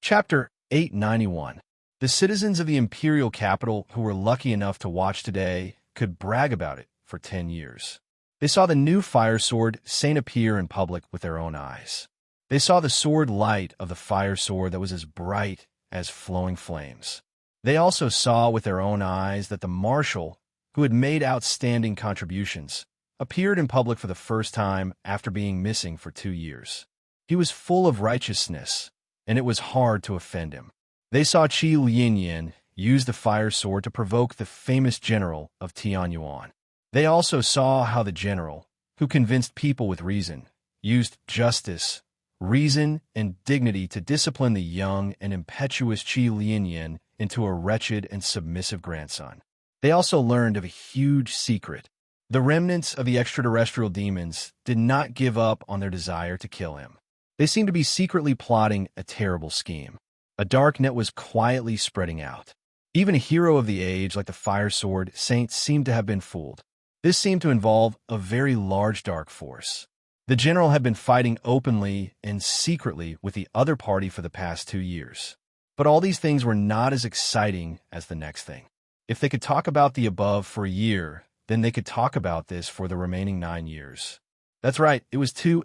Chapter 891. The citizens of the imperial capital who were lucky enough to watch today could brag about it for 10 years. They saw the new fire sword Saint appear in public with their own eyes. They saw the sword light of the fire sword that was as bright as flowing flames. They also saw with their own eyes that the marshal, who had made outstanding contributions, appeared in public for the first time after being missing for 2 years. He was full of righteousness, and it was hard to offend him. They saw Qi Lianyan use the fire sword to provoke the famous general of Tianyuan. They also saw how the general, who convinced people with reason, used justice, reason, and dignity to discipline the young and impetuous Qi Lianyan into a wretched and submissive grandson. They also learned of a huge secret. The remnants of the extraterrestrial demons did not give up on their desire to kill him. They seemed to be secretly plotting a terrible scheme. A dark net was quietly spreading out. Even a hero of the age like the fire sword Saint seemed to have been fooled. This seemed to involve a very large dark force. The general had been fighting openly and secretly with the other party for the past 2 years. But all these things were not as exciting as the next thing. If they could talk about the above for a year, then they could talk about this for the remaining 9 years. That's right, it was too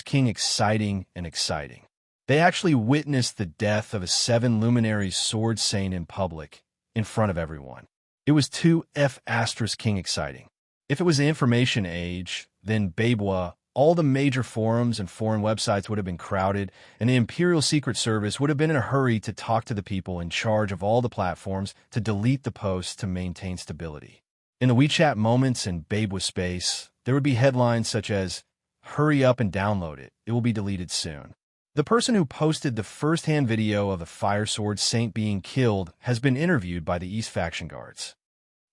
King exciting and exciting. They actually witnessed the death of a 7 luminaries sword saint in public, in front of everyone. It was too King exciting. If it was the information age, then Babwa, all the major forums and foreign websites would have been crowded, and the Imperial Secret Service would have been in a hurry to talk to the people in charge of all the platforms to delete the posts to maintain stability. In the WeChat moments and Babwa space, there would be headlines such as, "Hurry up and download it, it will be deleted soon." The person who posted the first-hand video of the fire sword saint being killed has been interviewed by the East faction guards.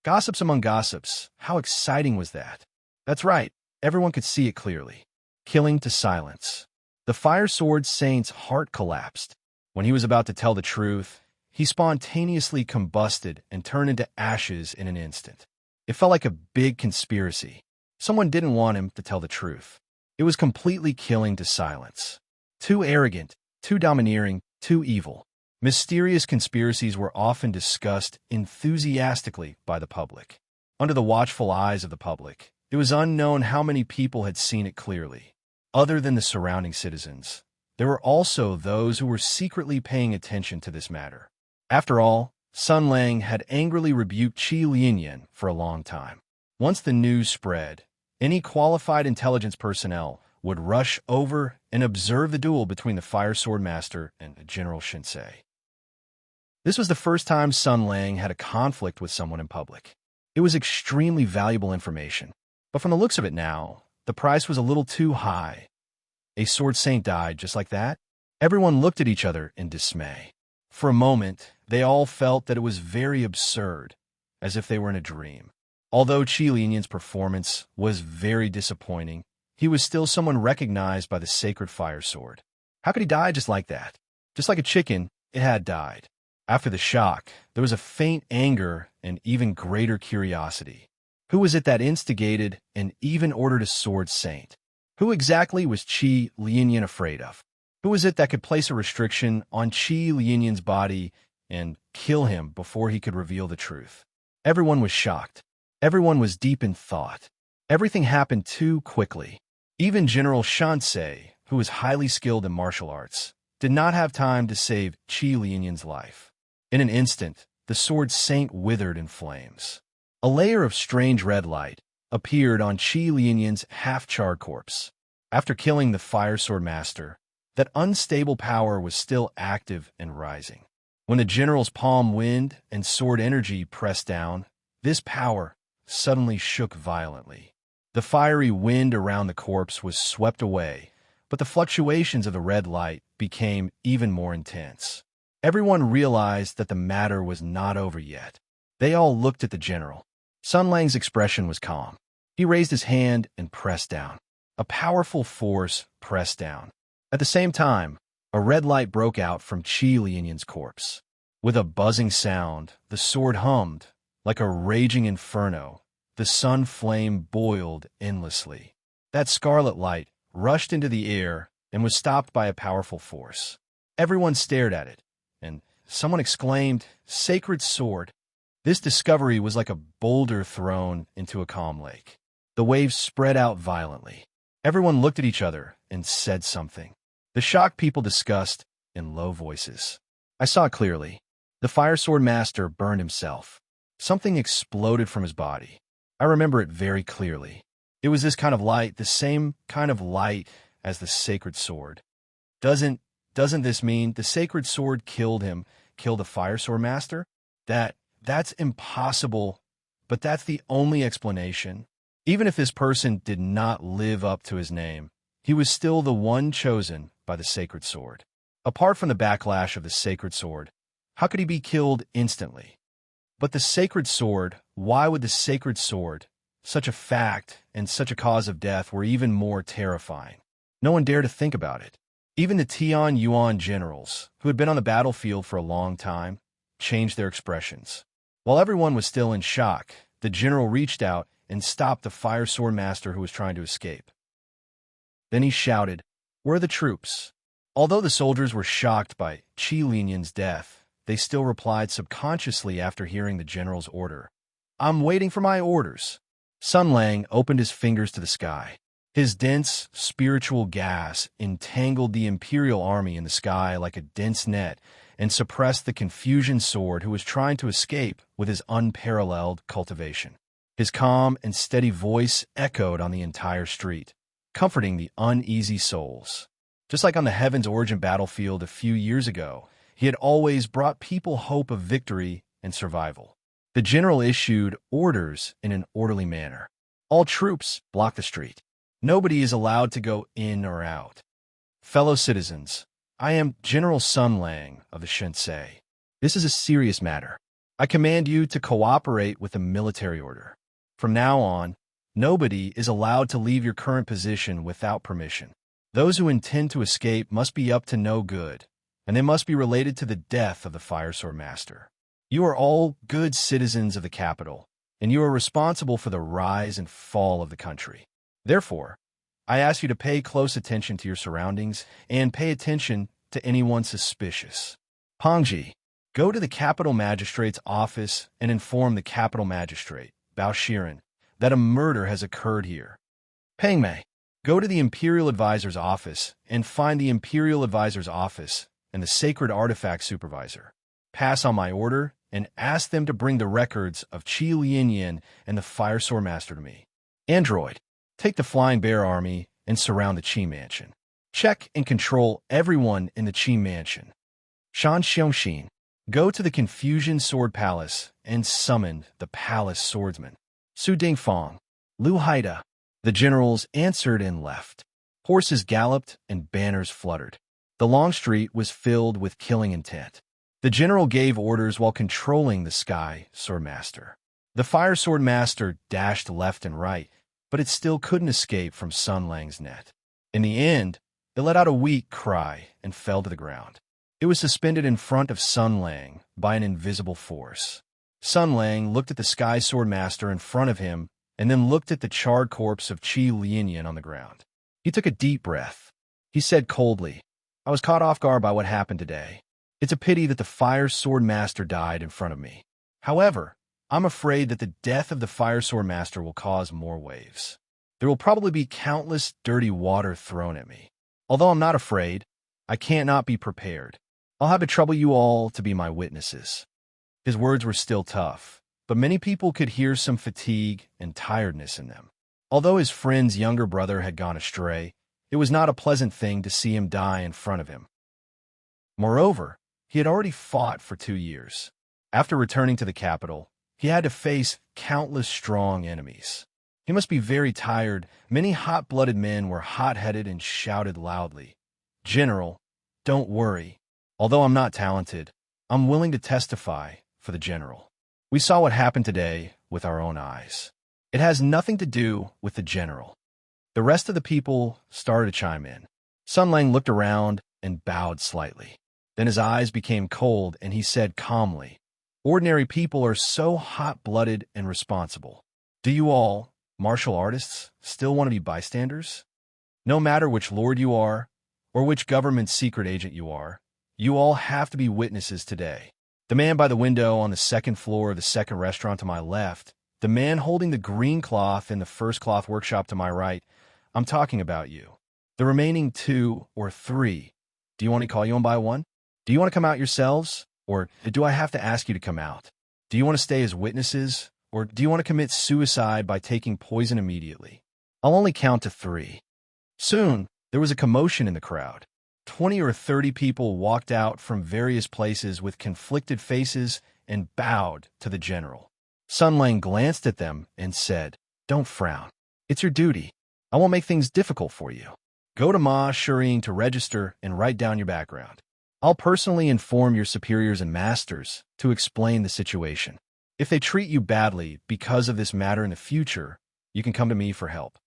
Gossips among gossips, how exciting was that? That's right, everyone could see it clearly. Killing to silence. The fire sword saint's heart collapsed. When he was about to tell the truth, he spontaneously combusted and turned into ashes in an instant. It felt like a big conspiracy. Someone didn't want him to tell the truth. It was completely killing to silence. Too arrogant, too domineering, too evil. Mysterious conspiracies were often discussed enthusiastically by the public. Under the watchful eyes of the public, it was unknown how many people had seen it clearly. Other than the surrounding citizens, there were also those who were secretly paying attention to this matter. After all, Sun Lang had angrily rebuked Qi Lianyan for a long time. Once the news spread, any qualified intelligence personnel would rush over and observe the duel between the Fire Sword Master and General Shinsei. This was the first time Sun Lang had a conflict with someone in public. It was extremely valuable information, but from the looks of it now, the price was a little too high. A sword saint died just like that? Everyone looked at each other in dismay. For a moment, they all felt that it was very absurd, as if they were in a dream. Although Qi Lianyan's performance was very disappointing, he was still someone recognized by the sacred fire sword. How could he die just like that? Just like a chicken, it had died. After the shock, there was a faint anger and even greater curiosity. Who was it that instigated and even ordered a sword saint? Who exactly was Qi Lianyan afraid of? Who was it that could place a restriction on Qi Lianyan's body and kill him before he could reveal the truth? Everyone was shocked. Everyone was deep in thought. Everything happened too quickly. Even General Shinsei, who was highly skilled in martial arts, did not have time to save Qi Lianyan's life. In an instant, the sword saint withered in flames. A layer of strange red light appeared on Qi Lianyan's half-charred corpse. After killing the fire sword master, that unstable power was still active and rising. When the general's palm wind and sword energy pressed down, this power suddenly shook violently. The fiery wind around the corpse was swept away, but the fluctuations of the red light became even more intense. Everyone realized that the matter was not over yet. They all looked at the general. Sun Lang's expression was calm. He raised his hand and pressed down. A powerful force pressed down. At the same time, a red light broke out from Qi Lianyan's corpse. With a buzzing sound, the sword hummed. Like a raging inferno, the sun flame boiled endlessly. That scarlet light rushed into the air and was stopped by a powerful force. Everyone stared at it, and someone exclaimed, "Sacred sword!" This discovery was like a boulder thrown into a calm lake. The waves spread out violently. Everyone looked at each other and said something. The shocked people discussed in low voices. I saw it clearly. The fire sword master burned himself. Something exploded from his body. I remember it very clearly. It was this kind of light, the same kind of light as the sacred sword. Doesn't this mean the sacred sword killed him, killed the fire sword master? That's impossible, but that's the only explanation. Even if this person did not live up to his name, he was still the one chosen by the sacred sword. Apart from the backlash of the sacred sword, how could he be killed instantly? But the sacred sword, why would the sacred sword, such a fact and such a cause of death, were even more terrifying? No one dared to think about it. Even the Tian Yuan generals, who had been on the battlefield for a long time, changed their expressions. While everyone was still in shock, the general reached out and stopped the fire sword master who was trying to escape. Then he shouted, "Where are the troops?" Although the soldiers were shocked by Qi Lian's death, they still replied subconsciously after hearing the general's order. "I'm waiting for my orders." Sun Lang opened his fingers to the sky. His dense, spiritual gas entangled the imperial army in the sky like a dense net and suppressed the confusion sword who was trying to escape with his unparalleled cultivation. His calm and steady voice echoed on the entire street, comforting the uneasy souls. Just like on the Heaven's Origin battlefield a few years ago, he had always brought people hope of victory and survival. The general issued orders in an orderly manner. All troops block the street. Nobody is allowed to go in or out. Fellow citizens, I am General Sun Lang of the Shensei. This is a serious matter. I command you to cooperate with the military order. From now on, nobody is allowed to leave your current position without permission. Those who intend to escape must be up to no good, and they must be related to the death of the fire sword master. You are all good citizens of the capital, and you are responsible for the rise and fall of the country. Therefore, I ask you to pay close attention to your surroundings and pay attention to anyone suspicious. Pangji, go to the capital magistrate's office and inform the capital magistrate, Bao Shiren, that a murder has occurred here. Pengmei, go to the imperial advisor's office and find the imperial advisor's office and the sacred artifact supervisor. Pass on my order and ask them to bring the records of Qi Lianyan and the fire sword master to me. Android, take the Flying Bear Army and surround the Qi Mansion. Check and control everyone in the Qi Mansion. Shan Xiongxin, go to the Confusion Sword Palace and summon the Palace Swordsman. Su Dingfang, Lu Haida. The generals answered and left. Horses galloped and banners fluttered. The long street was filled with killing intent. The general gave orders while controlling the Sky Sword Master. The Fire Sword Master dashed left and right, but it still couldn't escape from Sun Lang's net. In the end, it let out a weak cry and fell to the ground. It was suspended in front of Sun Lang by an invisible force. Sun Lang looked at the Sky Sword Master in front of him and then looked at the charred corpse of Qi Lianyan on the ground. He took a deep breath. He said coldly, "I was caught off guard by what happened today. It's a pity that the Fire Sword Master died in front of me. However, I'm afraid that the death of the Fire Sword Master will cause more waves. There will probably be countless dirty water thrown at me. Although I'm not afraid, I can't not be prepared. I'll have to trouble you all to be my witnesses." His words were still tough, but many people could hear some fatigue and tiredness in them. Although his friend's younger brother had gone astray, it was not a pleasant thing to see him die in front of him. Moreover, he had already fought for 2 years. After returning to the capital, he had to face countless strong enemies. He must be very tired. Many hot-blooded men were hot-headed and shouted loudly, "General, don't worry. Although I'm not talented, I'm willing to testify for the general. We saw what happened today with our own eyes. It has nothing to do with the general." The rest of the people started to chime in. Sun Lang looked around and bowed slightly. Then his eyes became cold and he said calmly, "Ordinary people are so hot-blooded and responsible. Do you all, martial artists, still want to be bystanders? No matter which lord you are, or which government secret agent you are, You all have to be witnesses today. The man by the window on the second floor of the second restaurant to my left, the man holding the green cloth in the first cloth workshop to my right, I'm talking about you. The remaining 2 or 3, do you want me to call you one by one? Do you want to come out yourselves? Or do I have to ask you to come out? Do you want to stay as witnesses? Or do you want to commit suicide by taking poison immediately? I'll only count to 3. Soon, there was a commotion in the crowd. 20 or 30 people walked out from various places with conflicted faces and bowed to the general. Sun Lang glanced at them and said, "Don't frown. It's your duty. I won't make things difficult for you. Go to Ma Serene to register and write down your background. I'll personally inform your superiors and masters to explain the situation. If they treat you badly because of this matter in the future, you can come to me for help."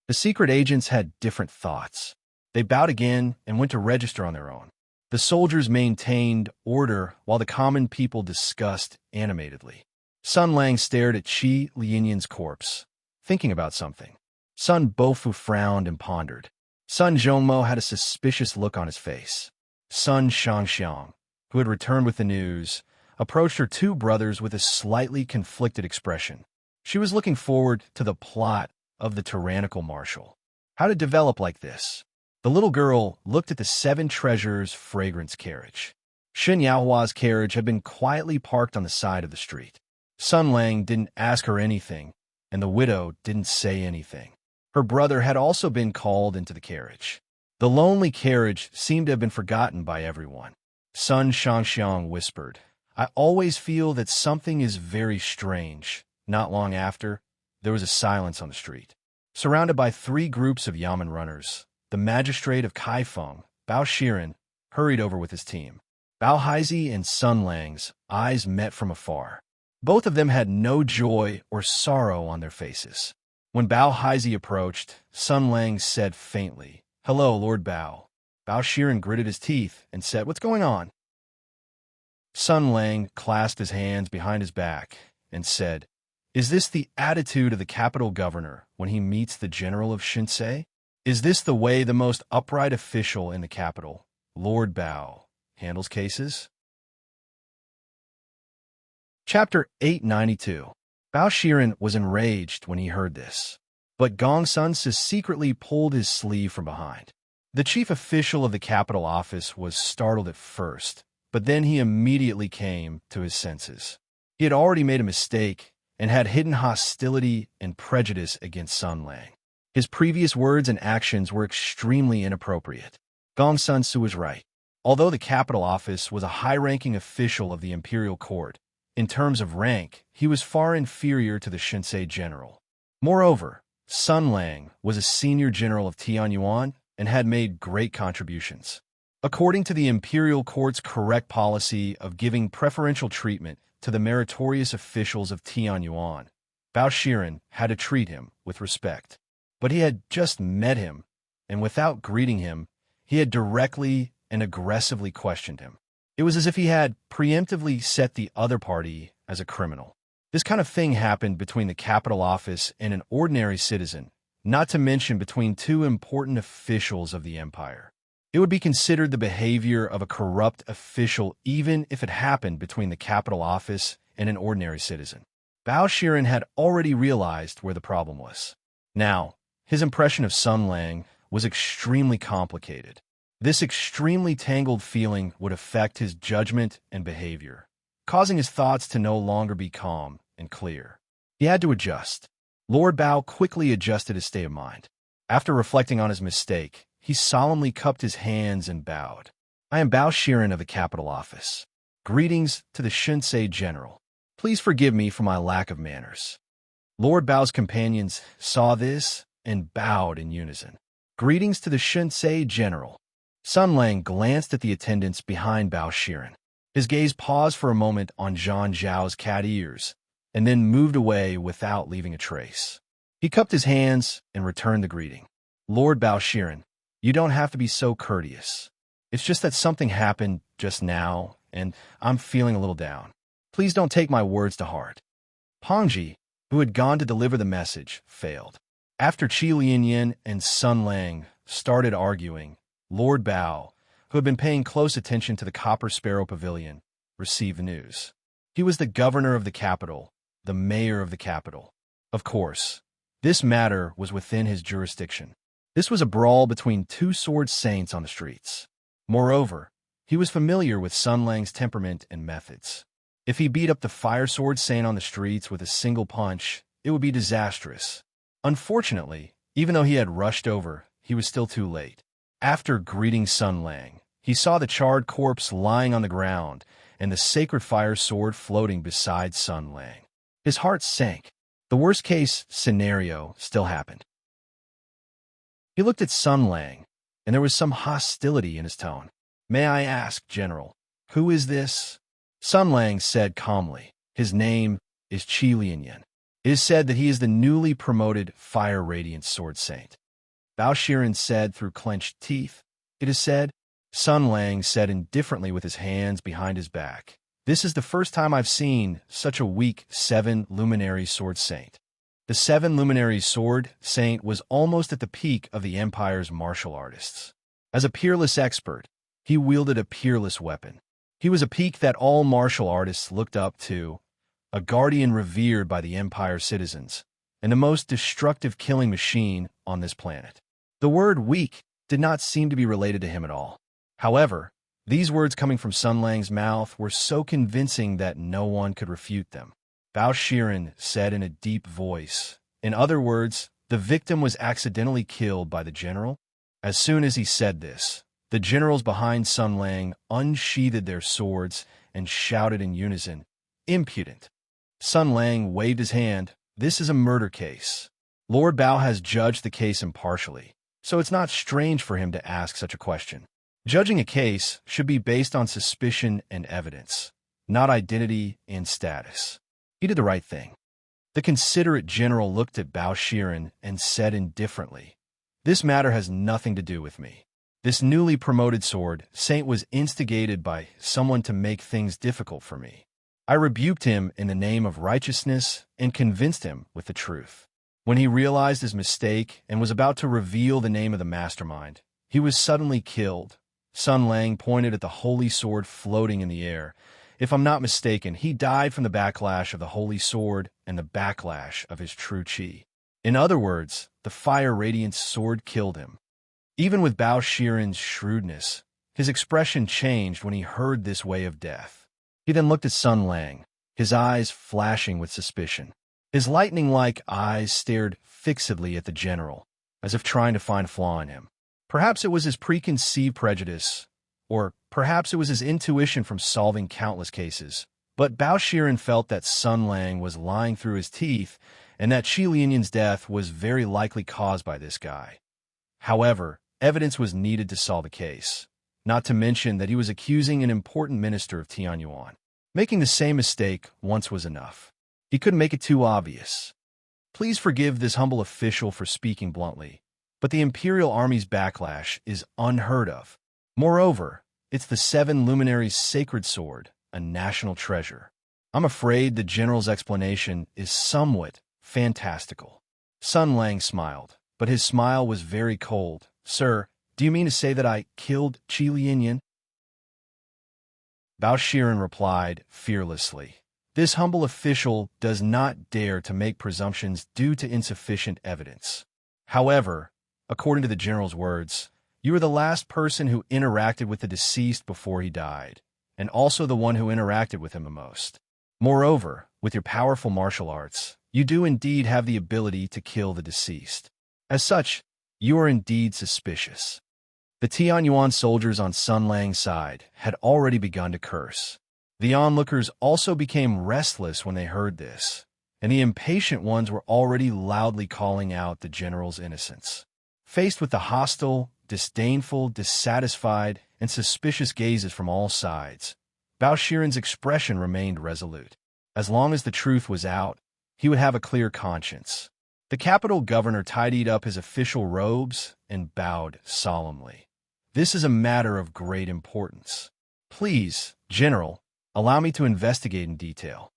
The secret agents had different thoughts. They bowed again and went to register on their own. The soldiers maintained order while the common people discussed animatedly. Sun Lang stared at Qi Lianyan's corpse, thinking about something. Sun Bofu frowned and pondered. Sun Zhongmo had a suspicious look on his face. Sun Shangxiang, who had returned with the news, approached her 2 brothers with a slightly conflicted expression. She was looking forward to the plot of the tyrannical marshal. How to develop like this? The little girl looked at the 7 treasures fragrance carriage. Shen Yaohua's carriage had been quietly parked on the side of the street. Sun Lang didn't ask her anything, and the widow didn't say anything. Her brother had also been called into the carriage. The lonely carriage seemed to have been forgotten by everyone. Sun Shangxiang whispered, "I always feel that something is very strange." Not long after, there was a silence on the street. Surrounded by 3 groups of Yamen runners, the magistrate of Kaifeng, Bao Shiren, hurried over with his team. Bao Haizi and Sun Lang's eyes met from afar. Both of them had no joy or sorrow on their faces. When Bao Haizi approached, Sun Lang said faintly, "Hello, Lord Bao." Bao Shiren gritted his teeth and said, "What's going on?" Sun Lang clasped his hands behind his back and said, "Is this the attitude of the capital governor when he meets the general of Shinsei? Is this the way the most upright official in the capital, Lord Bao, handles cases?" Chapter 892. Bao Shiren was enraged when he heard this, but Gong Sun secretly pulled his sleeve from behind. The chief official of the capital office was startled at first, but then he immediately came to his senses. He had already made a mistake and had hidden hostility and prejudice against Sun Lang. His previous words and actions were extremely inappropriate. Gong Sun Su was right. Although the capital office was a high-ranking official of the imperial court, in terms of rank, he was far inferior to the Shinsei general. Moreover, Sun Lang was a senior general of Tianyuan and had made great contributions. According to the imperial court's correct policy of giving preferential treatment to the meritorious officials of Tianyuan, Bao Shiren had to treat him with respect. But he had just met him, and without greeting him, he had directly and aggressively questioned him. It was as if he had preemptively set the other party as a criminal. This kind of thing happened between the capital office and an ordinary citizen, not to mention between 2 important officials of the empire. It would be considered the behavior of a corrupt official even if it happened between the capital office and an ordinary citizen. Bao Shiren had already realized where the problem was. Now, his impression of Sun Lang was extremely complicated. This extremely tangled feeling would affect his judgment and behavior, causing his thoughts to no longer be calm and clear. He had to adjust. Lord Bao quickly adjusted his state of mind. After reflecting on his mistake, he solemnly cupped his hands and bowed. "I am Bao Shiren of the capital office. Greetings to the Shinsei general. Please forgive me for my lack of manners." Lord Bao's companions saw this and bowed in unison. "Greetings to the Shinsei general." Sun Lang glanced at the attendants behind Bao Shiren. His gaze paused for a moment on Zhang Zhao's cat ears, and then moved away without leaving a trace. He cupped his hands and returned the greeting. "Lord Bao Shiren, you don't have to be so courteous. It's just that something happened just now, and I'm feeling a little down. Please don't take my words to heart." Pangji, who had gone to deliver the message, failed. After Qi Lianyan and Sun Lang started arguing, Lord Bao, who had been paying close attention to the Copper Sparrow Pavilion, received the news. He was the governor of the capital, the mayor of the capital. Of course, this matter was within his jurisdiction. This was a brawl between two sword saints on the streets. Moreover, he was familiar with Sun Lang's temperament and methods. If he beat up the fire sword saint on the streets with a single punch, it would be disastrous. Unfortunately, even though he had rushed over, he was still too late. After greeting Sun Lang, he saw the charred corpse lying on the ground and the sacred fire sword floating beside Sun Lang. His heart sank. The worst-case scenario still happened. He looked at Sun Lang, and there was some hostility in his tone. "May I ask, General, who is this?" Sun Lang said calmly. "His name is Qi Lianyan. It is said that he is the newly promoted Fire Radiant Sword Saint." Bao Shiren said through clenched teeth. "It is said?" Sun Lang said indifferently with his hands behind his back. "This is the first time I've seen such a weak 7 luminary sword saint." The 7 luminary sword saint was almost at the peak of the Empire's martial artists. As a peerless expert, he wielded a peerless weapon. He was a peak that all martial artists looked up to, a guardian revered by the Empire's citizens, and the most destructive killing machine on this planet. The word weak did not seem to be related to him at all. However, these words coming from Sun Lang's mouth were so convincing that no one could refute them. Bao Shiren said in a deep voice, "In other words, the victim was accidentally killed by the general?" As soon as he said this, the generals behind Sun Lang unsheathed their swords and shouted in unison, "Impudent!" Sun Lang waved his hand. "This is a murder case. Lord Bao has judged the case impartially, so it's not strange for him to ask such a question. Judging a case should be based on suspicion and evidence, not identity and status." He did the right thing. The considerate general looked at Bao Shiren and said indifferently, "This matter has nothing to do with me. This newly promoted sword saint was instigated by someone to make things difficult for me. I rebuked him in the name of righteousness and convinced him with the truth. When he realized his mistake and was about to reveal the name of the mastermind, he was suddenly killed." Sun Lang pointed at the holy sword floating in the air. "If I'm not mistaken, he died from the backlash of the holy sword and the backlash of his true qi. In other words, the Fire Radiance sword killed him." Even with Bao Shiren's shrewdness, his expression changed when he heard this way of death. He then looked at Sun Lang, his eyes flashing with suspicion. His lightning-like eyes stared fixedly at the general, as if trying to find a flaw in him. Perhaps it was his preconceived prejudice, or perhaps it was his intuition from solving countless cases. But Bao Shiren felt that Sun Lang was lying through his teeth and that Qi Lianyan's death was very likely caused by this guy. However, evidence was needed to solve the case, not to mention that he was accusing an important minister of Tianyuan. Making the same mistake once was enough. He couldn't make it too obvious. Please forgive this humble official for speaking bluntly, but the Imperial Army's backlash is unheard of. Moreover, it's the 7 luminaries' sacred sword, a national treasure. I'm afraid the general's explanation is somewhat fantastical." Sun Lang smiled, but his smile was very cold. "Sir, do you mean to say that I killed Qi Lianyan?" Bao Shiren replied fearlessly, "This humble official does not dare to make presumptions due to insufficient evidence. However, according to the general's words, you were the last person who interacted with the deceased before he died, and also the one who interacted with him the most. Moreover, with your powerful martial arts, you do indeed have the ability to kill the deceased. As such, you are indeed suspicious." The Tianyuan soldiers on Sun Lang's side had already begun to curse. The onlookers also became restless when they heard this, and the impatient ones were already loudly calling out the general's innocence. Faced with the hostile, disdainful, dissatisfied, and suspicious gazes from all sides, Bao Shiren's expression remained resolute. As long as the truth was out, he would have a clear conscience. The capital governor tidied up his official robes and bowed solemnly. "This is a matter of great importance. Please, General, allow me to investigate in detail."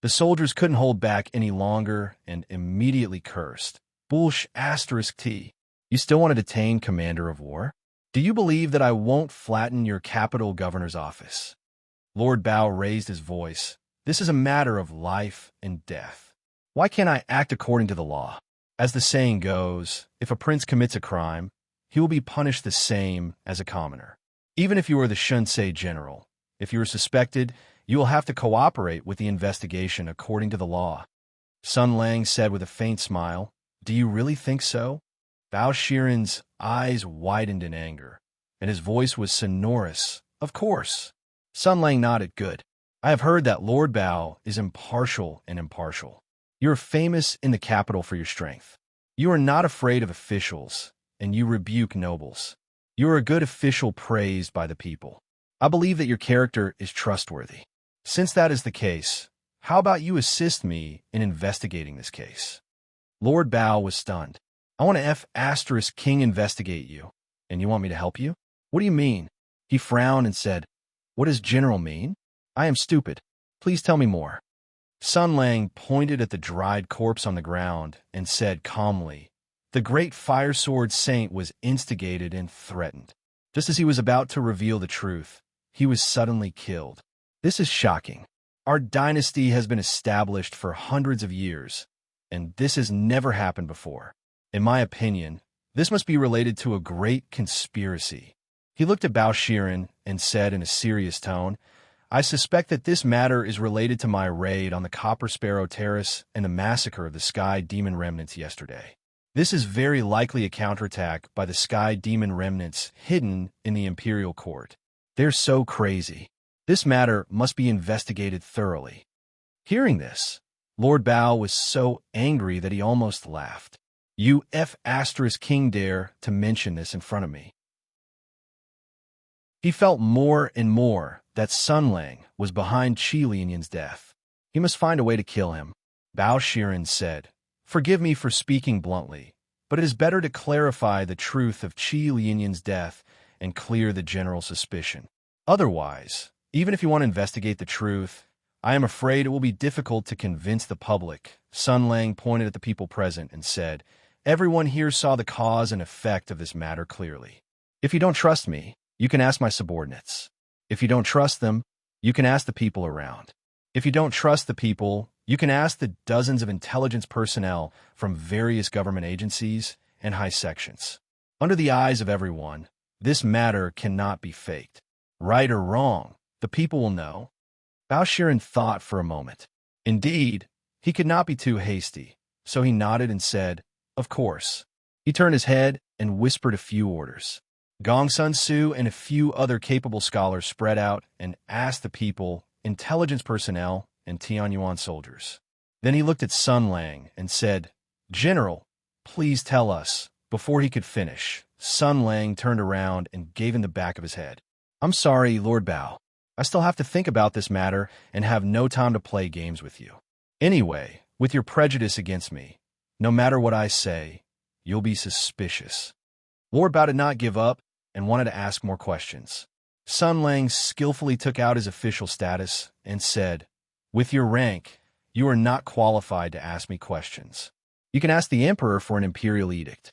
The soldiers couldn't hold back any longer and immediately cursed. "Bullsh**T. You still want to detain Commander of War?" Do you believe that I won't flatten your capital governor's office? Lord Bao raised his voice. This is a matter of life and death. Why can't I act according to the law? As the saying goes, if a prince commits a crime, he will be punished the same as a commoner. Even if you are the Shunsei general, if you are suspected, you will have to cooperate with the investigation according to the law. Sun Lang said with a faint smile, Do you really think so? Bao Shiren's eyes widened in anger, and his voice was sonorous. Of course. Sun Lang nodded. Good. I have heard that Lord Bao is impartial and impartial. You are famous in the capital for your strength. You are not afraid of officials, and you rebuke nobles. You are a good official praised by the people. I believe that your character is trustworthy. Since that is the case, how about you assist me in investigating this case? Lord Bao was stunned. I want to King investigate you, and you want me to help you? What do you mean? He frowned and said, What does general mean? I am stupid. Please tell me more. Sun Lang pointed at the dried corpse on the ground and said calmly, The great fire sword saint was instigated and threatened. Just as he was about to reveal the truth, he was suddenly killed. This is shocking. Our dynasty has been established for hundreds of years, and this has never happened before. In my opinion, this must be related to a great conspiracy. He looked at Bao Shiren and said in a serious tone, I suspect that this matter is related to my raid on the Copper Sparrow Terrace and the massacre of the Sky Demon Remnants yesterday. This is very likely a counterattack by the Sky Demon Remnants hidden in the Imperial Court. They're so crazy. This matter must be investigated thoroughly. Hearing this, Lord Bao was so angry that he almost laughed. You King dare to mention this in front of me. He felt more and more that Sun Lang was behind Qi Lianyan's death. He must find a way to kill him. Bao Shiren said, Forgive me for speaking bluntly, but it is better to clarify the truth of Qi Lianyan's death and clear the general suspicion. Otherwise, even if you want to investigate the truth, I am afraid it will be difficult to convince the public. Sun Lang pointed at the people present and said, Everyone here saw the cause and effect of this matter clearly. If you don't trust me, you can ask my subordinates. If you don't trust them, you can ask the people around. If you don't trust the people, you can ask the dozens of intelligence personnel from various government agencies and high sections. Under the eyes of everyone, this matter cannot be faked. Right or wrong, the people will know. Bao Shiren thought for a moment. Indeed, he could not be too hasty, so he nodded and said, Of course. He turned his head and whispered a few orders. Gong Sun Su and a few other capable scholars spread out and asked the people, intelligence personnel, and Tianyuan soldiers. Then he looked at Sun Lang and said, General, please tell us. Before he could finish, Sun Lang turned around and gave him the back of his head. I'm sorry, Lord Bao. I still have to think about this matter and have no time to play games with you. Anyway, with your prejudice against me, no matter what I say, you'll be suspicious. Lord Bao did not give up and wanted to ask more questions. Sun Lang skillfully took out his official status and said, With your rank, you are not qualified to ask me questions. You can ask the emperor for an imperial edict.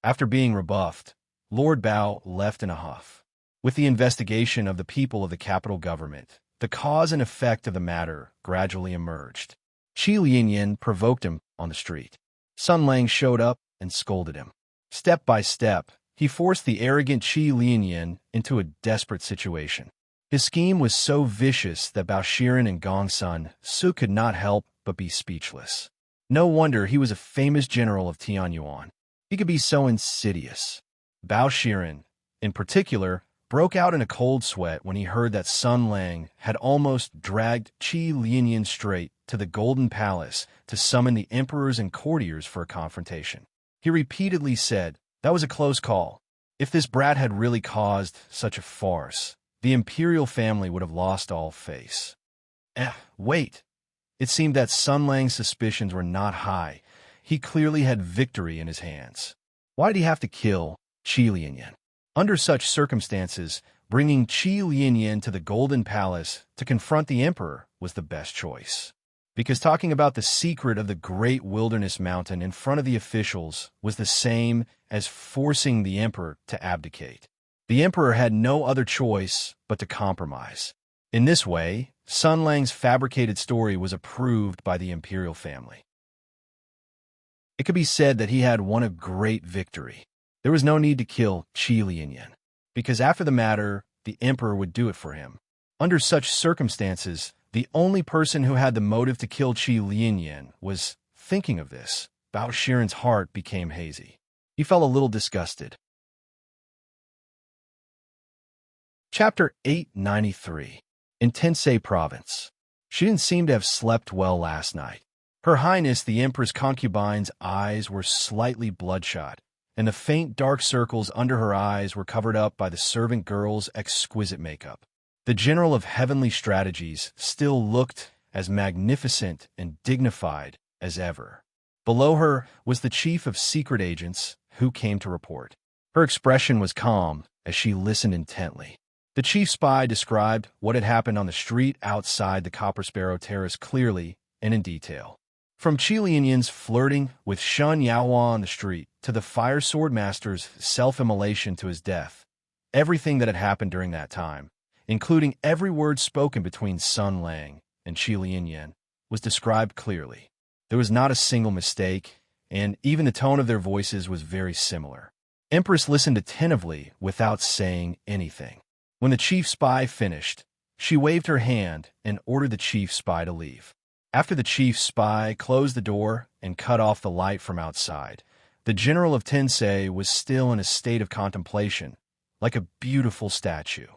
After being rebuffed, Lord Bao left in a huff. With the investigation of the people of the capital government, the cause and effect of the matter gradually emerged. Qi Lianyan provoked him on the street. Sun Lang showed up and scolded him. Step by step, he forced the arrogant Qi Lianyan into a desperate situation. His scheme was so vicious that Bao Shiren and Gong Sun Su could not help but be speechless. No wonder he was a famous general of Tianyuan. He could be so insidious. Bao Shiren, in particular, broke out in a cold sweat when he heard that Sun Lang had almost dragged Qi Lianyan straight to the Golden Palace to summon the emperors and courtiers for a confrontation. He repeatedly said, That was a close call. If this brat had really caused such a farce, the imperial family would have lost all face. Wait. It seemed that Sun Lang's suspicions were not high. He clearly had victory in his hands. Why did he have to kill Qi Lianyan? Under such circumstances, bringing Qi Lianyan to the Golden Palace to confront the emperor was the best choice. Because talking about the secret of the great wilderness mountain in front of the officials was the same as forcing the emperor to abdicate. The emperor had no other choice but to compromise. In this way, Sun Lang's fabricated story was approved by the imperial family. It could be said that he had won a great victory. There was no need to kill Qi Lianyan, because after the matter, the emperor would do it for him. Under such circumstances, the only person who had the motive to kill Qi Lianyan was thinking of this. Bao Shiren's heart became hazy. He felt a little disgusted. Chapter 893. In Tensei Province. She didn't seem to have slept well last night. Her Highness the Empress Concubine's eyes were slightly bloodshot, and the faint dark circles under her eyes were covered up by the servant girl's exquisite makeup. The General of Heavenly Strategies still looked as magnificent and dignified as ever. Below her was the Chief of Secret Agents, who came to report. Her expression was calm as she listened intently. The chief spy described what had happened on the street outside the Copper Sparrow Terrace clearly and in detail. From Qi Lianyan's flirting with Shun Yaohua on the street to the Fire Sword Master's self-immolation to his death, everything that had happened during that time, including every word spoken between Sun Lang and Qi Lianyan, was described clearly. There was not a single mistake, and even the tone of their voices was very similar. Empress listened attentively without saying anything. When the chief spy finished, she waved her hand and ordered the chief spy to leave. After the chief spy closed the door and cut off the light from outside, the General of Tensei was still in a state of contemplation, like a beautiful statue.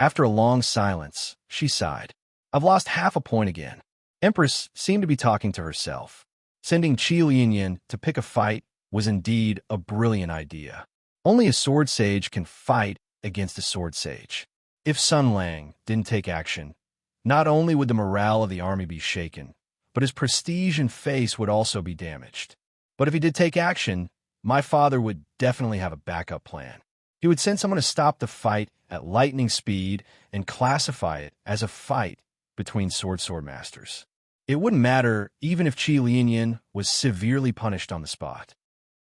After a long silence, she sighed. I've lost half a point again. Empress seemed to be talking to herself. Sending Qi Lianyan to pick a fight was indeed a brilliant idea. Only a sword sage can fight against a sword sage. If Sun Lang didn't take action, not only would the morale of the army be shaken, but his prestige and face would also be damaged. But if he did take action, my father would definitely have a backup plan. He would send someone to stop the fight at lightning speed and classify it as a fight between sword masters. It wouldn't matter even if Qi Lianyan was severely punished on the spot,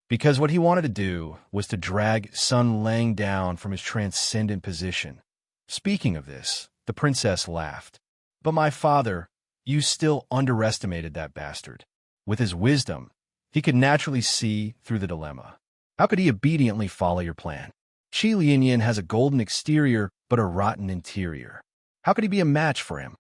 because what he wanted to do was to drag Sun Lang down from his transcendent position. Speaking of this, the princess laughed. But my father, you still underestimated that bastard. With his wisdom, he could naturally see through the dilemma. How could he obediently follow your plan? Qi Lianyan has a golden exterior but a rotten interior. How could he be a match for him?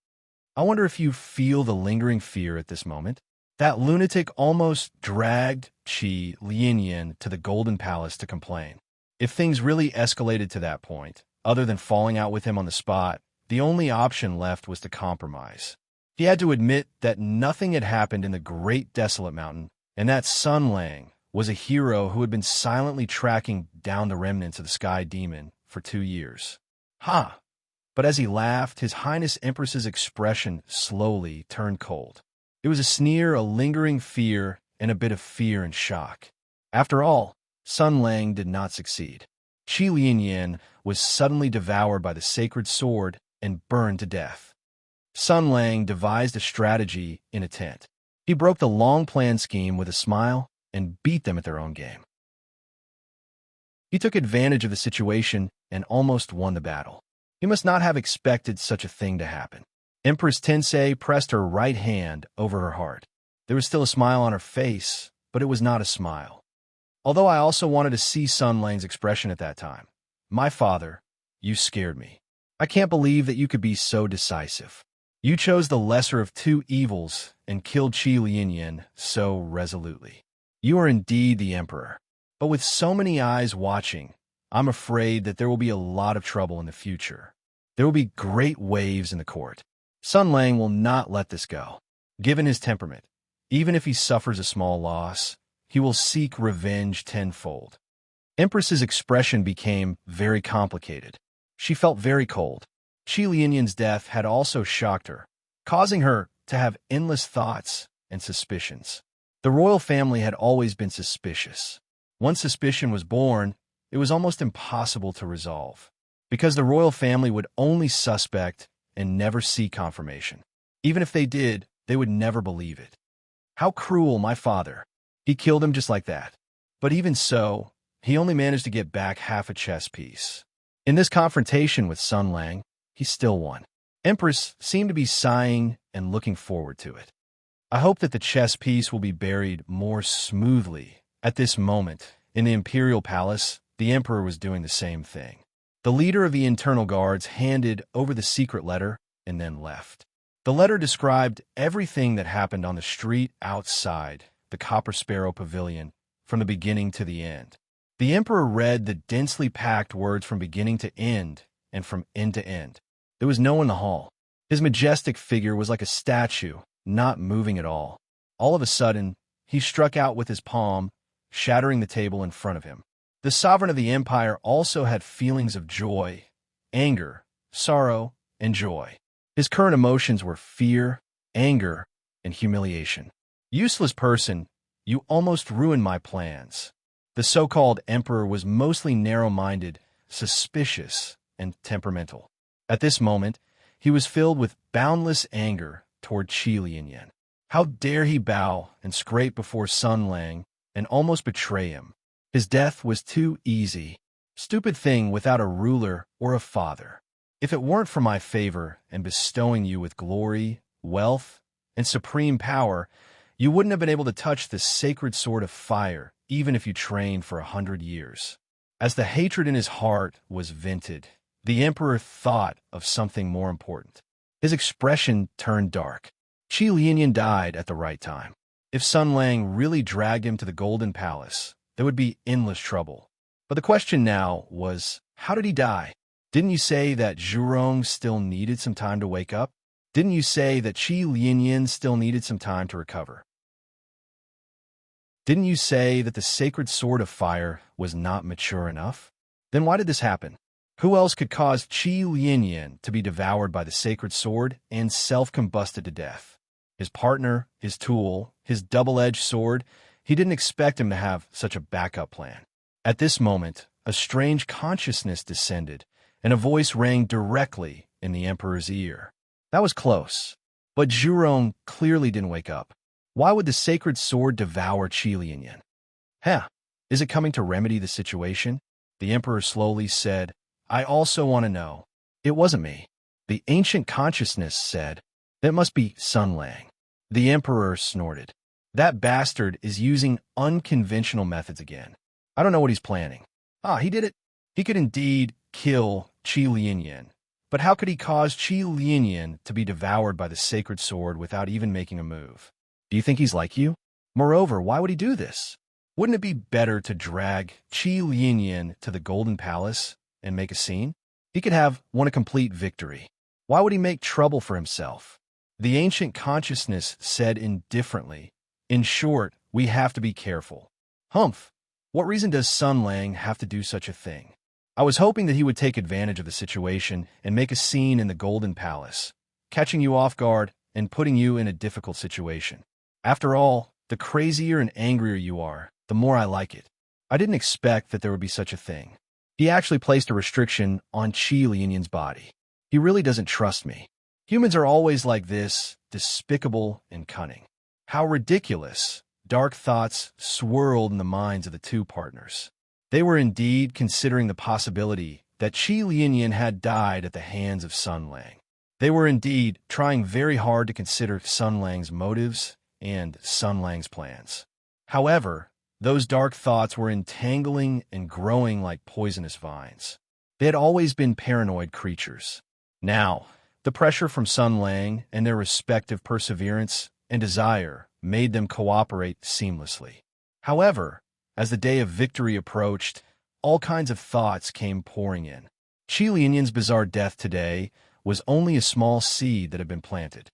I wonder if you feel the lingering fear at this moment. That lunatic almost dragged Qi Lianyan to the Golden Palace to complain. If things really escalated to that point, other than falling out with him on the spot, the only option left was to compromise. He had to admit that nothing had happened in the Great Desolate Mountain, and that Sun Lang was a hero who had been silently tracking down the remnants of the Sky Demon for 2 years. Ha! But as he laughed, His Highness Empress's expression slowly turned cold. It was a sneer, a lingering fear, and a bit of fear and shock. After all, Sun Lang did not succeed. Qi Lianyan was suddenly devoured by the sacred sword and burned to death. Sun Lang devised a strategy in a tent. He broke the long-planned scheme with a smile and beat them at their own game. He took advantage of the situation and almost won the battle. He must not have expected such a thing to happen. Empress Tensei pressed her right hand over her heart. There was still a smile on her face, but it was not a smile. Although I also wanted to see Sun Lang's expression at that time. My father, you scared me. I can't believe that you could be so decisive. You chose the lesser of two evils and killed Qi Lianyan so resolutely. You are indeed the emperor. But with so many eyes watching, I'm afraid that there will be a lot of trouble in the future. There will be great waves in the court. Sun Lang will not let this go. Given his temperament, even if he suffers a small loss, he will seek revenge tenfold. Empress's expression became very complicated. She felt very cold. Qi Lianyan's death had also shocked her, causing her to have endless thoughts and suspicions. The royal family had always been suspicious. Once suspicion was born, it was almost impossible to resolve, because the royal family would only suspect and never see confirmation. Even if they did, they would never believe it. How cruel, my father. He killed him just like that. But even so, he only managed to get back half a chess piece. In this confrontation with Sun Lang, he still won. Empress seemed to be sighing and looking forward to it. I hope that the chess piece will be buried more smoothly. At this moment, in the imperial palace, the emperor was doing the same thing. The leader of the internal guards handed over the secret letter and then left. The letter described everything that happened on the street outside the Copper Sparrow Pavilion from the beginning to the end. The emperor read the densely packed words from beginning to end and from end to end. There was no one in the hall. His majestic figure was like a statue, not moving at all. All of a sudden, he struck out with his palm, shattering the table in front of him. The sovereign of the empire also had feelings of joy, anger, sorrow, and joy. His current emotions were fear, anger, and humiliation. Useless person, you almost ruined my plans. The so-called emperor was mostly narrow-minded, suspicious, and temperamental. At this moment, he was filled with boundless anger toward Qi Lianyan. How dare he bow and scrape before Sun Lang and almost betray him? His death was too easy. Stupid thing without a ruler or a father. If it weren't for my favor and bestowing you with glory, wealth, and supreme power, you wouldn't have been able to touch the sacred sword of fire, even if you trained for 100 years. As the hatred in his heart was vented, the emperor thought of something more important. His expression turned dark. Qi Lianyan died at the right time. If Sun Lang really dragged him to the Golden Palace, there would be endless trouble. But the question now was, how did he die? Didn't you say that Zhurong still needed some time to wake up? Didn't you say that Qi Lianyan still needed some time to recover? Didn't you say that the sacred sword of fire was not mature enough? Then why did this happen? Who else could cause Qi Lianyan to be devoured by the sacred sword and self-combusted to death? His partner, his tool, his double-edged sword. He didn't expect him to have such a backup plan. At this moment, a strange consciousness descended, and a voice rang directly in the emperor's ear. That was close, but Zhurong clearly didn't wake up. Why would the sacred sword devour Qi Lianyan? Is it coming to remedy the situation? The emperor slowly said, I also want to know. It wasn't me. The ancient consciousness said, that must be Sun Lang. The emperor snorted. That bastard is using unconventional methods again. I don't know what he's planning. He did it. He could indeed kill Qi Lianyan. But how could he cause Qi Lianyan to be devoured by the sacred sword without even making a move? Do you think he's like you? Moreover, why would he do this? Wouldn't it be better to drag Qi Lianyan to the Golden Palace and make a scene? He could have won a complete victory. Why would he make trouble for himself? The ancient consciousness said indifferently, in short, we have to be careful. Humph! What reason does Sun Lang have to do such a thing? I was hoping that he would take advantage of the situation and make a scene in the Golden Palace, catching you off guard and putting you in a difficult situation. After all, the crazier and angrier you are, the more I like it. I didn't expect that there would be such a thing. He actually placed a restriction on Qi Lianyan's body. He really doesn't trust me. Humans are always like this, despicable and cunning. How ridiculous! Dark thoughts swirled in the minds of the two partners. They were indeed considering the possibility that Qi Lianyan had died at the hands of Sun Lang. They were indeed trying very hard to consider Sun Lang's motives and Sun Lang's plans. However, those dark thoughts were entangling and growing like poisonous vines. They had always been paranoid creatures. Now, the pressure from Sun Lang and their respective perseverance and desire made them cooperate seamlessly. However, as the day of victory approached, all kinds of thoughts came pouring in. Qi Lianyan's bizarre death today was only a small seed that had been planted.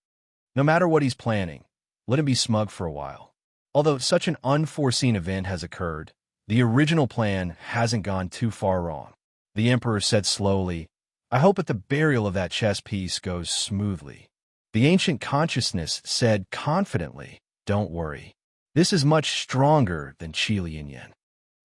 No matter what he's planning, let him be smug for a while. Although such an unforeseen event has occurred, the original plan hasn't gone too far wrong. The emperor said slowly, I hope that the burial of that chess piece goes smoothly. The ancient consciousness said confidently, don't worry. This is much stronger than Qi Lianyan.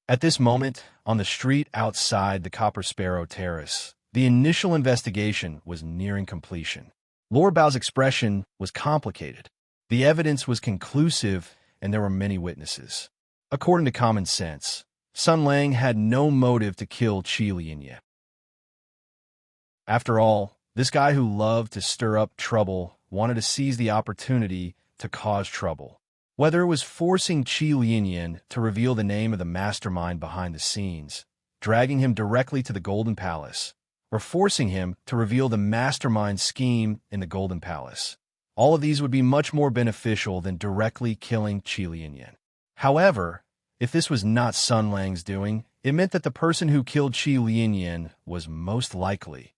At this moment, on the street outside the Copper Sparrow Terrace, the initial investigation was nearing completion. Lord Bao's expression was complicated. The evidence was conclusive, and there were many witnesses. According to common sense, Sun Lang had no motive to kill Qi Lianyan. After all, this guy who loved to stir up trouble wanted to seize the opportunity to cause trouble. Whether it was forcing Qi Lianyan to reveal the name of the mastermind behind the scenes, dragging him directly to the Golden Palace, or forcing him to reveal the mastermind scheme in the Golden Palace, all of these would be much more beneficial than directly killing Qi Lianyan. However, if this was not Sun Lang's doing, it meant that the person who killed Qi Lianyan was most likely.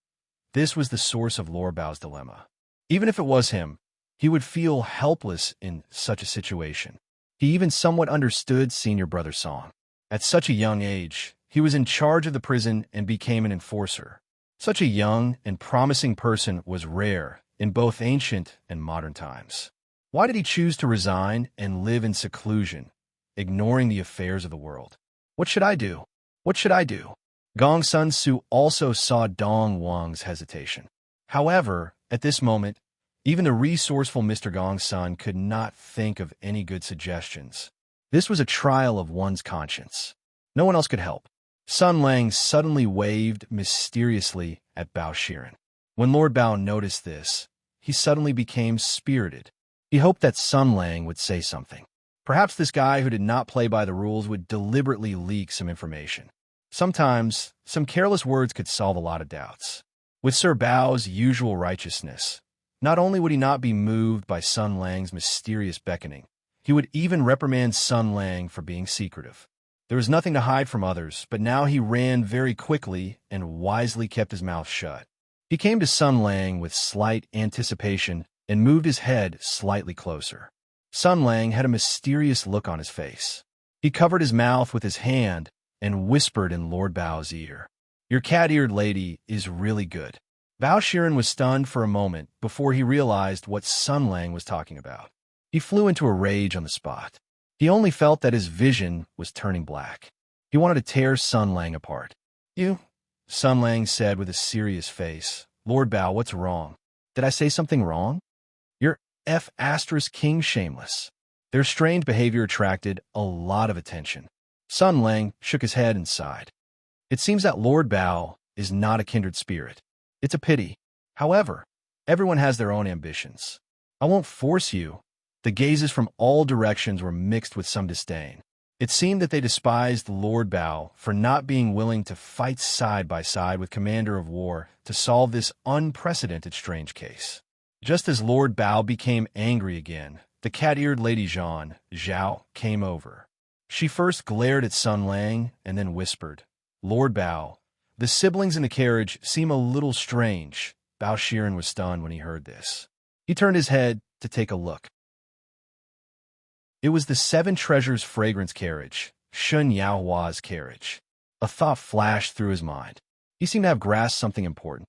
This was the source of Lord Bao's dilemma. Even if it was him, he would feel helpless in such a situation. He even somewhat understood Senior Brother Song. At such a young age, he was in charge of the prison and became an enforcer. Such a young and promising person was rare in both ancient and modern times. Why did he choose to resign and live in seclusion, ignoring the affairs of the world? What should I do? What should I do? Gong Sun Su also saw Dong Wang's hesitation. However, at this moment, even the resourceful Mr. Gong Sun could not think of any good suggestions. This was a trial of one's conscience. No one else could help. Sun Lang suddenly waved mysteriously at Bao Shiren. When Lord Bao noticed this, he suddenly became spirited. He hoped that Sun Lang would say something. Perhaps this guy who did not play by the rules would deliberately leak some information. Sometimes, some careless words could solve a lot of doubts. With Sir Bao's usual righteousness, not only would he not be moved by Sun Lang's mysterious beckoning, he would even reprimand Sun Lang for being secretive. There was nothing to hide from others, but now he ran very quickly and wisely kept his mouth shut. He came to Sun Lang with slight anticipation and moved his head slightly closer. Sun Lang had a mysterious look on his face. He covered his mouth with his hand and whispered in Lord Bao's ear, "Your cat-eared lady is really good." Bao Shiren was stunned for a moment before he realized what Sun Lang was talking about. He flew into a rage on the spot. He only felt that his vision was turning black. He wanted to tear Sun Lang apart. "You?" Sun Lang said with a serious face. "Lord Bao, what's wrong? Did I say something wrong?" "You're King shameless." Their strange behavior attracted a lot of attention. Sun Lang shook his head and sighed. It seems that Lord Bao is not a kindred spirit. It's a pity. However, everyone has their own ambitions. I won't force you. The gazes from all directions were mixed with some disdain. It seemed that they despised Lord Bao for not being willing to fight side by side with Commander of War to solve this unprecedented strange case. Just as Lord Bao became angry again, the cat-eared Lady Zhao, came over. She first glared at Sun Lang and then whispered, "Lord Bao, the siblings in the carriage seem a little strange." Bao Shiren was stunned when he heard this. He turned his head to take a look. It was the Seven Treasures fragrance carriage, Shun Yaohua's carriage. A thought flashed through his mind. He seemed to have grasped something important.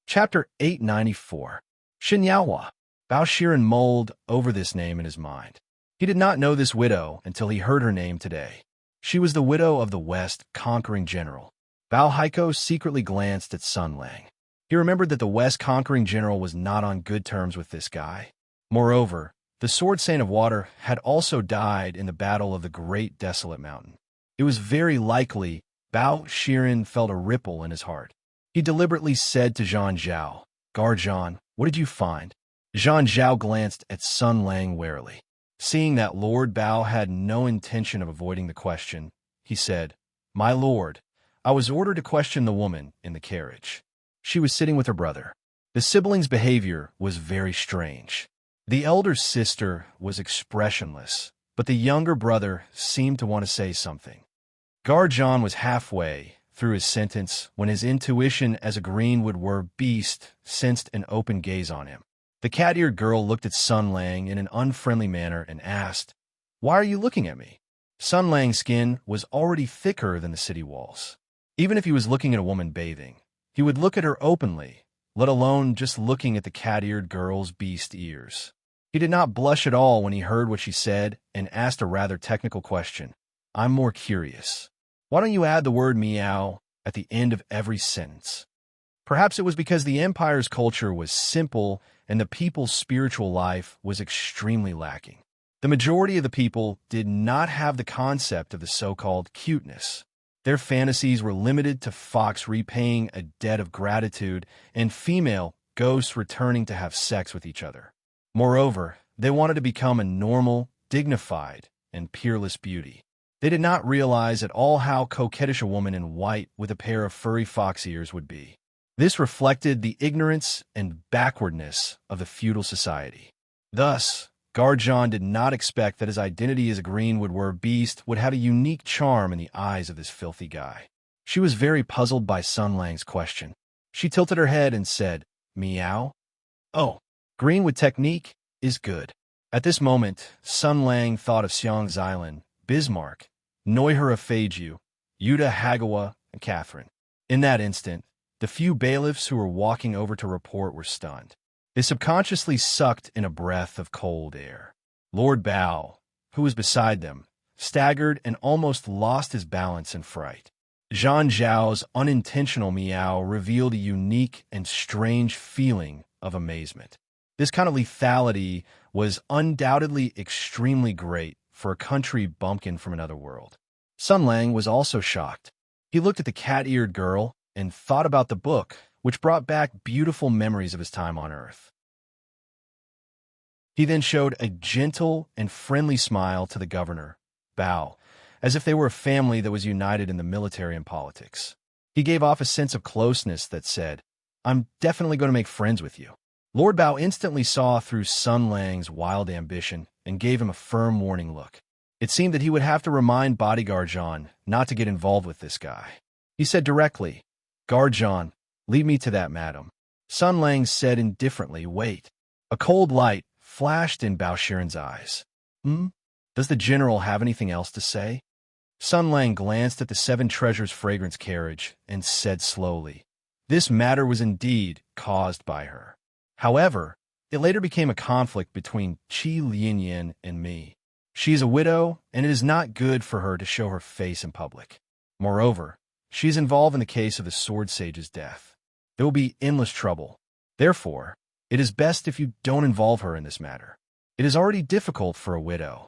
Chapter 894. Shun Yaohua. Bao Shiren mulled over this name in his mind. He did not know this widow until he heard her name today. She was the widow of the West conquering general. Bao Haiko secretly glanced at Sun Lang. He remembered that the West conquering general was not on good terms with this guy. Moreover, the Sword Saint of Water had also died in the Battle of the Great Desolate Mountain. It was very likely Bao Shiren felt a ripple in his heart. He deliberately said to Zhang Zhao, "Guard Zhang, what did you find?" Zhang Zhao glanced at Sun Lang warily. Seeing that Lord Bao had no intention of avoiding the question, he said, "My lord, I was ordered to question the woman in the carriage. She was sitting with her brother. The siblings' behavior was very strange. The elder sister was expressionless, but the younger brother seemed to want to say something." Garjon was halfway through his sentence when his intuition as a greenwood were beast sensed an open gaze on him. The cat-eared girl looked at Sun Lang in an unfriendly manner and asked, "Why are you looking at me?" Sun Lang's skin was already thicker than the city walls. Even if he was looking at a woman bathing, he would look at her openly, let alone just looking at the cat-eared girl's beast ears. He did not blush at all when he heard what she said and asked a rather technical question. "I'm more curious. Why don't you add the word meow at the end of every sentence?" Perhaps it was because the Empire's culture was simple and the people's spiritual life was extremely lacking. The majority of the people did not have the concept of the so-called cuteness. Their fantasies were limited to fox repaying a debt of gratitude and female ghosts returning to have sex with each other. Moreover, they wanted to become a normal, dignified, and peerless beauty. They did not realize at all how coquettish a woman in white with a pair of furry fox ears would be. This reflected the ignorance and backwardness of the feudal society. Thus, Garjon did not expect that his identity as a greenwood beast would have a unique charm in the eyes of this filthy guy. She was very puzzled by Sun Lang's question. She tilted her head and said, "Meow? Oh, greenwood technique is good." At this moment, Sun Lang thought of Xiang's Island, Bismarck, Neuhera Feiju, Yuta Hagawa, and Catherine. In that instant, the few bailiffs who were walking over to report were stunned. They subconsciously sucked in a breath of cold air. Lord Bao, who was beside them, staggered and almost lost his balance in fright. Zhang Zhao's unintentional meow revealed a unique and strange feeling of amazement. This kind of lethality was undoubtedly extremely great for a country bumpkin from another world. Sun Lang was also shocked. He looked at the cat-eared girl and thought about the book, which brought back beautiful memories of his time on Earth. He then showed a gentle and friendly smile to the governor, Bao, as if they were a family that was united in the military and politics. He gave off a sense of closeness that said, "I'm definitely going to make friends with you." Lord Bao instantly saw through Sun Lang's wild ambition and gave him a firm warning look. It seemed that he would have to remind bodyguard John not to get involved with this guy. He said directly, "Guard John, lead me to that madam." Sun Lang said indifferently, "Wait." A cold light flashed in Bao Shiren's eyes. Does the general have anything else to say?" Sun Lang glanced at the Seven Treasures fragrance carriage and said slowly, "This matter was indeed caused by her. However, it later became a conflict between Qi Lianyan and me. She is a widow, and it is not good for her to show her face in public. Moreover, she is involved in the case of the Sword Sage's death. There will be endless trouble. Therefore, it is best if you don't involve her in this matter. It is already difficult for a widow."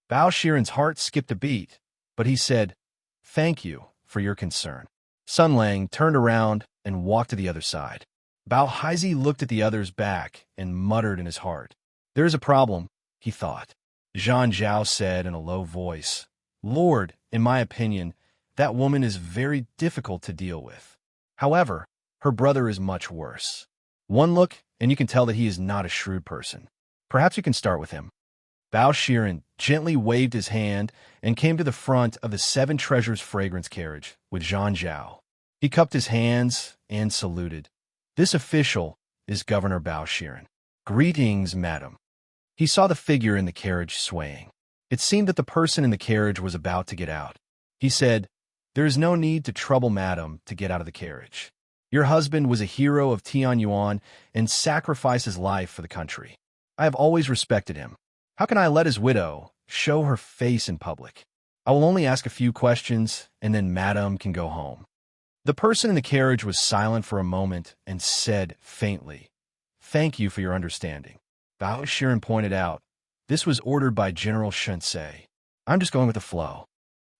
Bao Shiren's heart skipped a beat, but he said, "Thank you for your concern." Sun Lang turned around and walked to the other side. Bao Haizi looked at the other's back and muttered in his heart. "There is a problem," he thought. Zhang Zhao said in a low voice, "Lord, in my opinion, that woman is very difficult to deal with. However, her brother is much worse. One look, and you can tell that he is not a shrewd person. Perhaps you can start with him." Bao Shiren gently waved his hand and came to the front of the Seven Treasures fragrance carriage with Zhang Zhao. He cupped his hands and saluted. "This official is Governor Bao Shiren. Greetings, madam." He saw the figure in the carriage swaying. It seemed that the person in the carriage was about to get out. He said, "There is no need to trouble madam to get out of the carriage. Your husband was a hero of Tianyuan and sacrificed his life for the country. I have always respected him. How can I let his widow show her face in public? I will only ask a few questions, and then madam can go home." The person in the carriage was silent for a moment and said faintly, "Thank you for your understanding." Bao Shiren pointed out, "This was ordered by General Shunsei. I'm just going with the flow."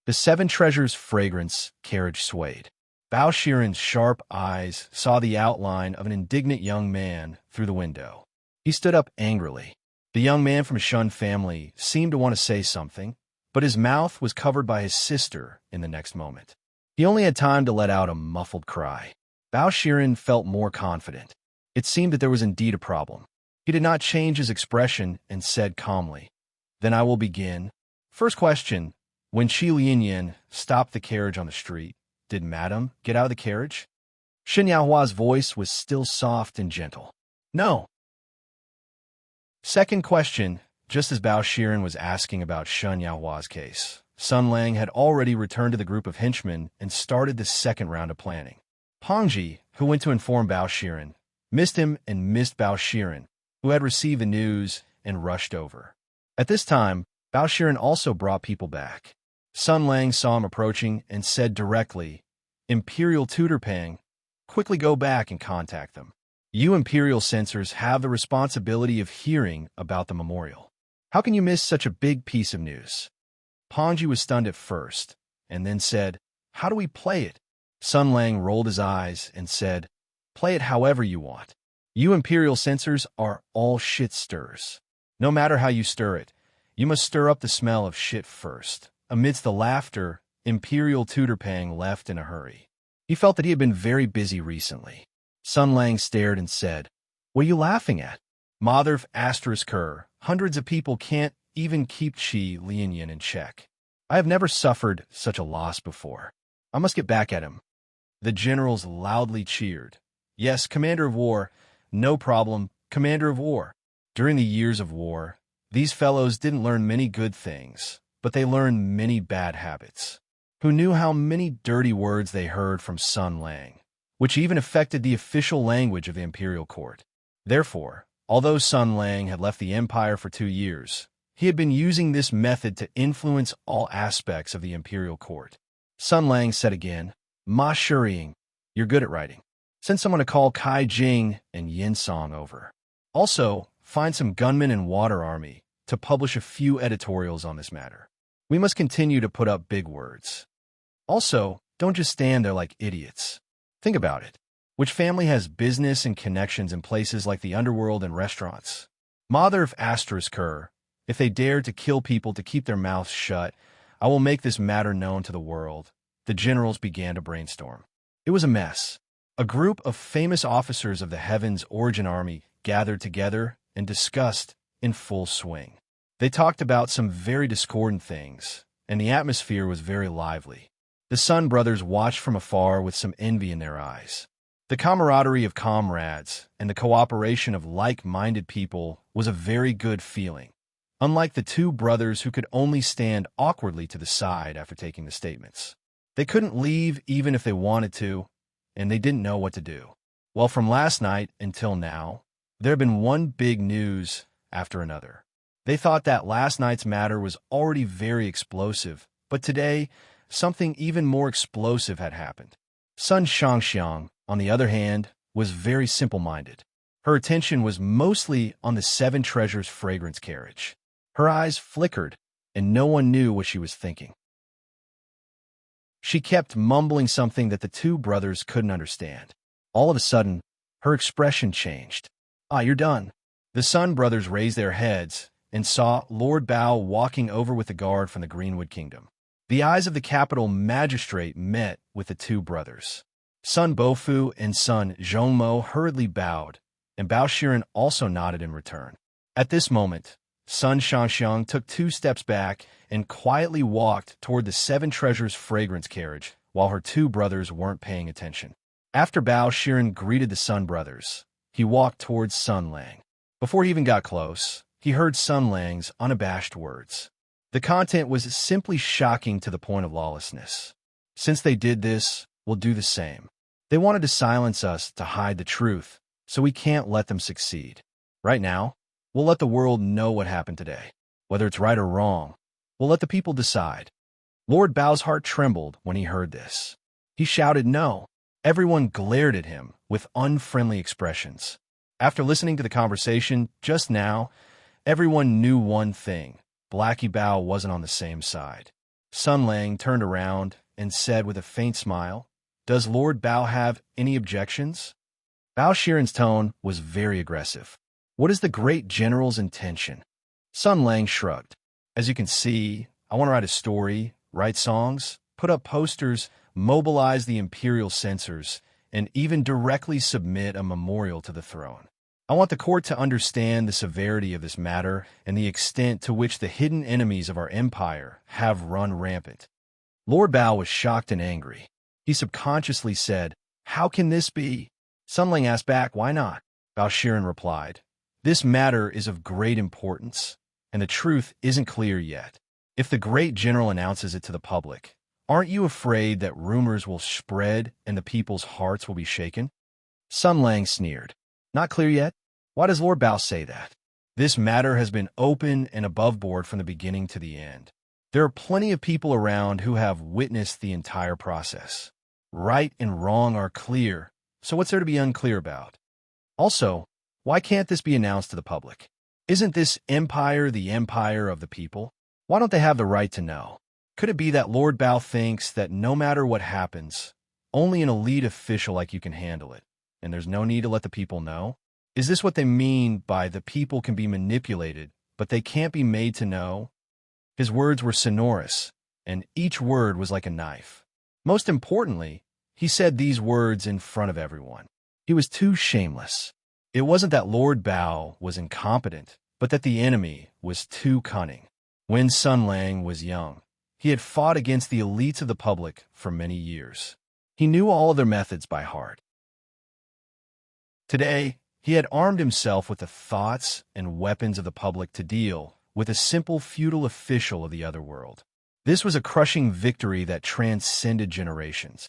The Seven Treasures fragrance carriage swayed. Bao Shiren's sharp eyes saw the outline of an indignant young man through the window. He stood up angrily. The young man from a Shun family seemed to want to say something, but his mouth was covered by his sister in the next moment. He only had time to let out a muffled cry. Bao Shiren felt more confident. It seemed that there was indeed a problem. He did not change his expression and said calmly, "Then I will begin. First question, when Qi Lianyan stopped the carriage on the street, did madam get out of the carriage?" Shen Yaohua's voice was still soft and gentle. "No." Second question, just as Bao Shiren was asking about Shen Yaohua's case, Sun Lang had already returned to the group of henchmen and started the second round of planning. Pangji, who went to inform Bao Shiren, missed him and missed Bao Shiren, who had received the news and rushed over. At this time, Bao Shiren also brought people back. Sun Lang saw him approaching and said directly, "Imperial Tutor Pang, quickly go back and contact them. You Imperial censors have the responsibility of hearing about the memorial. How can you miss such a big piece of news?" Pangji was stunned at first, and then said, How do we play it? Sun Lang rolled his eyes and said, play it however you want. You imperial censors are all shit stirrers. No matter how you stir it, you must stir up the smell of shit first. Amidst the laughter, Imperial Tutorpang left in a hurry. He felt that he had been very busy recently. Sun Lang stared and said, what are you laughing at? Mother asterisk her, hundreds of people can't even keep Qi Lianyan in check. I have never suffered such a loss before. I must get back at him. The generals loudly cheered. Yes, Commander of War. No problem, Commander of War. During the years of war, these fellows didn't learn many good things, but they learned many bad habits. Who knew how many dirty words they heard from Sun Lang, which even affected the official language of the imperial court. Therefore, although Sun Lang had left the empire for 2 years, he had been using this method to influence all aspects of the imperial court. Sun Lang said again, Ma Shuriying, you're good at writing. Send someone to call Kai Jing and Yin Song over. Also, find some gunmen and water army to publish a few editorials on this matter. We must continue to put up big words. Also, don't just stand there like idiots. Think about it. Which family has business and connections in places like the underworld and restaurants? Mother of asterisk her, if they dare to kill people to keep their mouths shut, I will make this matter known to the world. The generals began to brainstorm. It was a mess. A group of famous officers of the Heaven's Origin Army gathered together and discussed in full swing. They talked about some very discordant things, and the atmosphere was very lively. The Sun brothers watched from afar with some envy in their eyes. The camaraderie of comrades and the cooperation of like-minded people was a very good feeling, unlike the two brothers who could only stand awkwardly to the side after taking the statements. They couldn't leave even if they wanted to, and they didn't know what to do. Well, from last night until now, there had been one big news after another. They thought that last night's matter was already very explosive, but today, something even more explosive had happened. Sun Shangxiang, on the other hand, was very simple-minded. Her attention was mostly on the 7 Treasures fragrance carriage. Her eyes flickered, and no one knew what she was thinking. She kept mumbling something that the two brothers couldn't understand. All of a sudden, her expression changed. Ah, you're done. The Sun brothers raised their heads and saw Lord Bao walking over with the guard from the Greenwood Kingdom. The eyes of the capital magistrate met with the two brothers. Sun Bofu and Sun Zhongmo hurriedly bowed, and Bao Shiren also nodded in return. At this moment, Sun Shangxiang took 2 steps back and quietly walked toward the 7 Treasures fragrance carriage while her two brothers weren't paying attention. After Bao Shiren greeted the Sun brothers, he walked towards Sun Lang. Before he even got close, he heard Sun Lang's unabashed words. The content was simply shocking to the point of lawlessness. Since they did this, we'll do the same. They wanted to silence us to hide the truth, so we can't let them succeed. Right now, we'll let the world know what happened today. Whether it's right or wrong, we'll let the people decide. Lord Bao's heart trembled when he heard this. He shouted no. Everyone glared at him with unfriendly expressions. After listening to the conversation just now, everyone knew one thing. Blackie Bao wasn't on the same side. Sun Lang turned around and said with a faint smile, "Does Lord Bao have any objections?" Bao Shiren's tone was very aggressive. "What is the great general's intention?" Sun Lang shrugged. "As you can see, I want to write a story, write songs, put up posters, mobilize the imperial censors, and even directly submit a memorial to the throne. I want the court to understand the severity of this matter and the extent to which the hidden enemies of our empire have run rampant." Lord Bao was shocked and angry. He subconsciously said, "How can this be?" Sun Lang asked back, "Why not?" Bao Shiren replied, "This matter is of great importance, and the truth isn't clear yet. If the great general announces it to the public, aren't you afraid that rumors will spread and the people's hearts will be shaken?" Sun Lang sneered. "Not clear yet? Why does Lord Bao say that? This matter has been open and above board from the beginning to the end. There are plenty of people around who have witnessed the entire process. Right and wrong are clear, so what's there to be unclear about? Also, why can't this be announced to the public? Isn't this empire the empire of the people? Why don't they have the right to know?" Could it be that Lord Bao thinks that no matter what happens, only an elite official like you can handle it, and there's no need to let the people know? Is this what they mean by the people can be manipulated, but they can't be made to know? His words were sonorous, and each word was like a knife. Most importantly, he said these words in front of everyone. He was too shameless. It wasn't that Lord Bao was incompetent, but that the enemy was too cunning. When Sun Lang was young, he had fought against the elites of the public for many years. He knew all of their methods by heart. Today, he had armed himself with the thoughts and weapons of the public to deal with a simple feudal official of the other world. This was a crushing victory that transcended generations.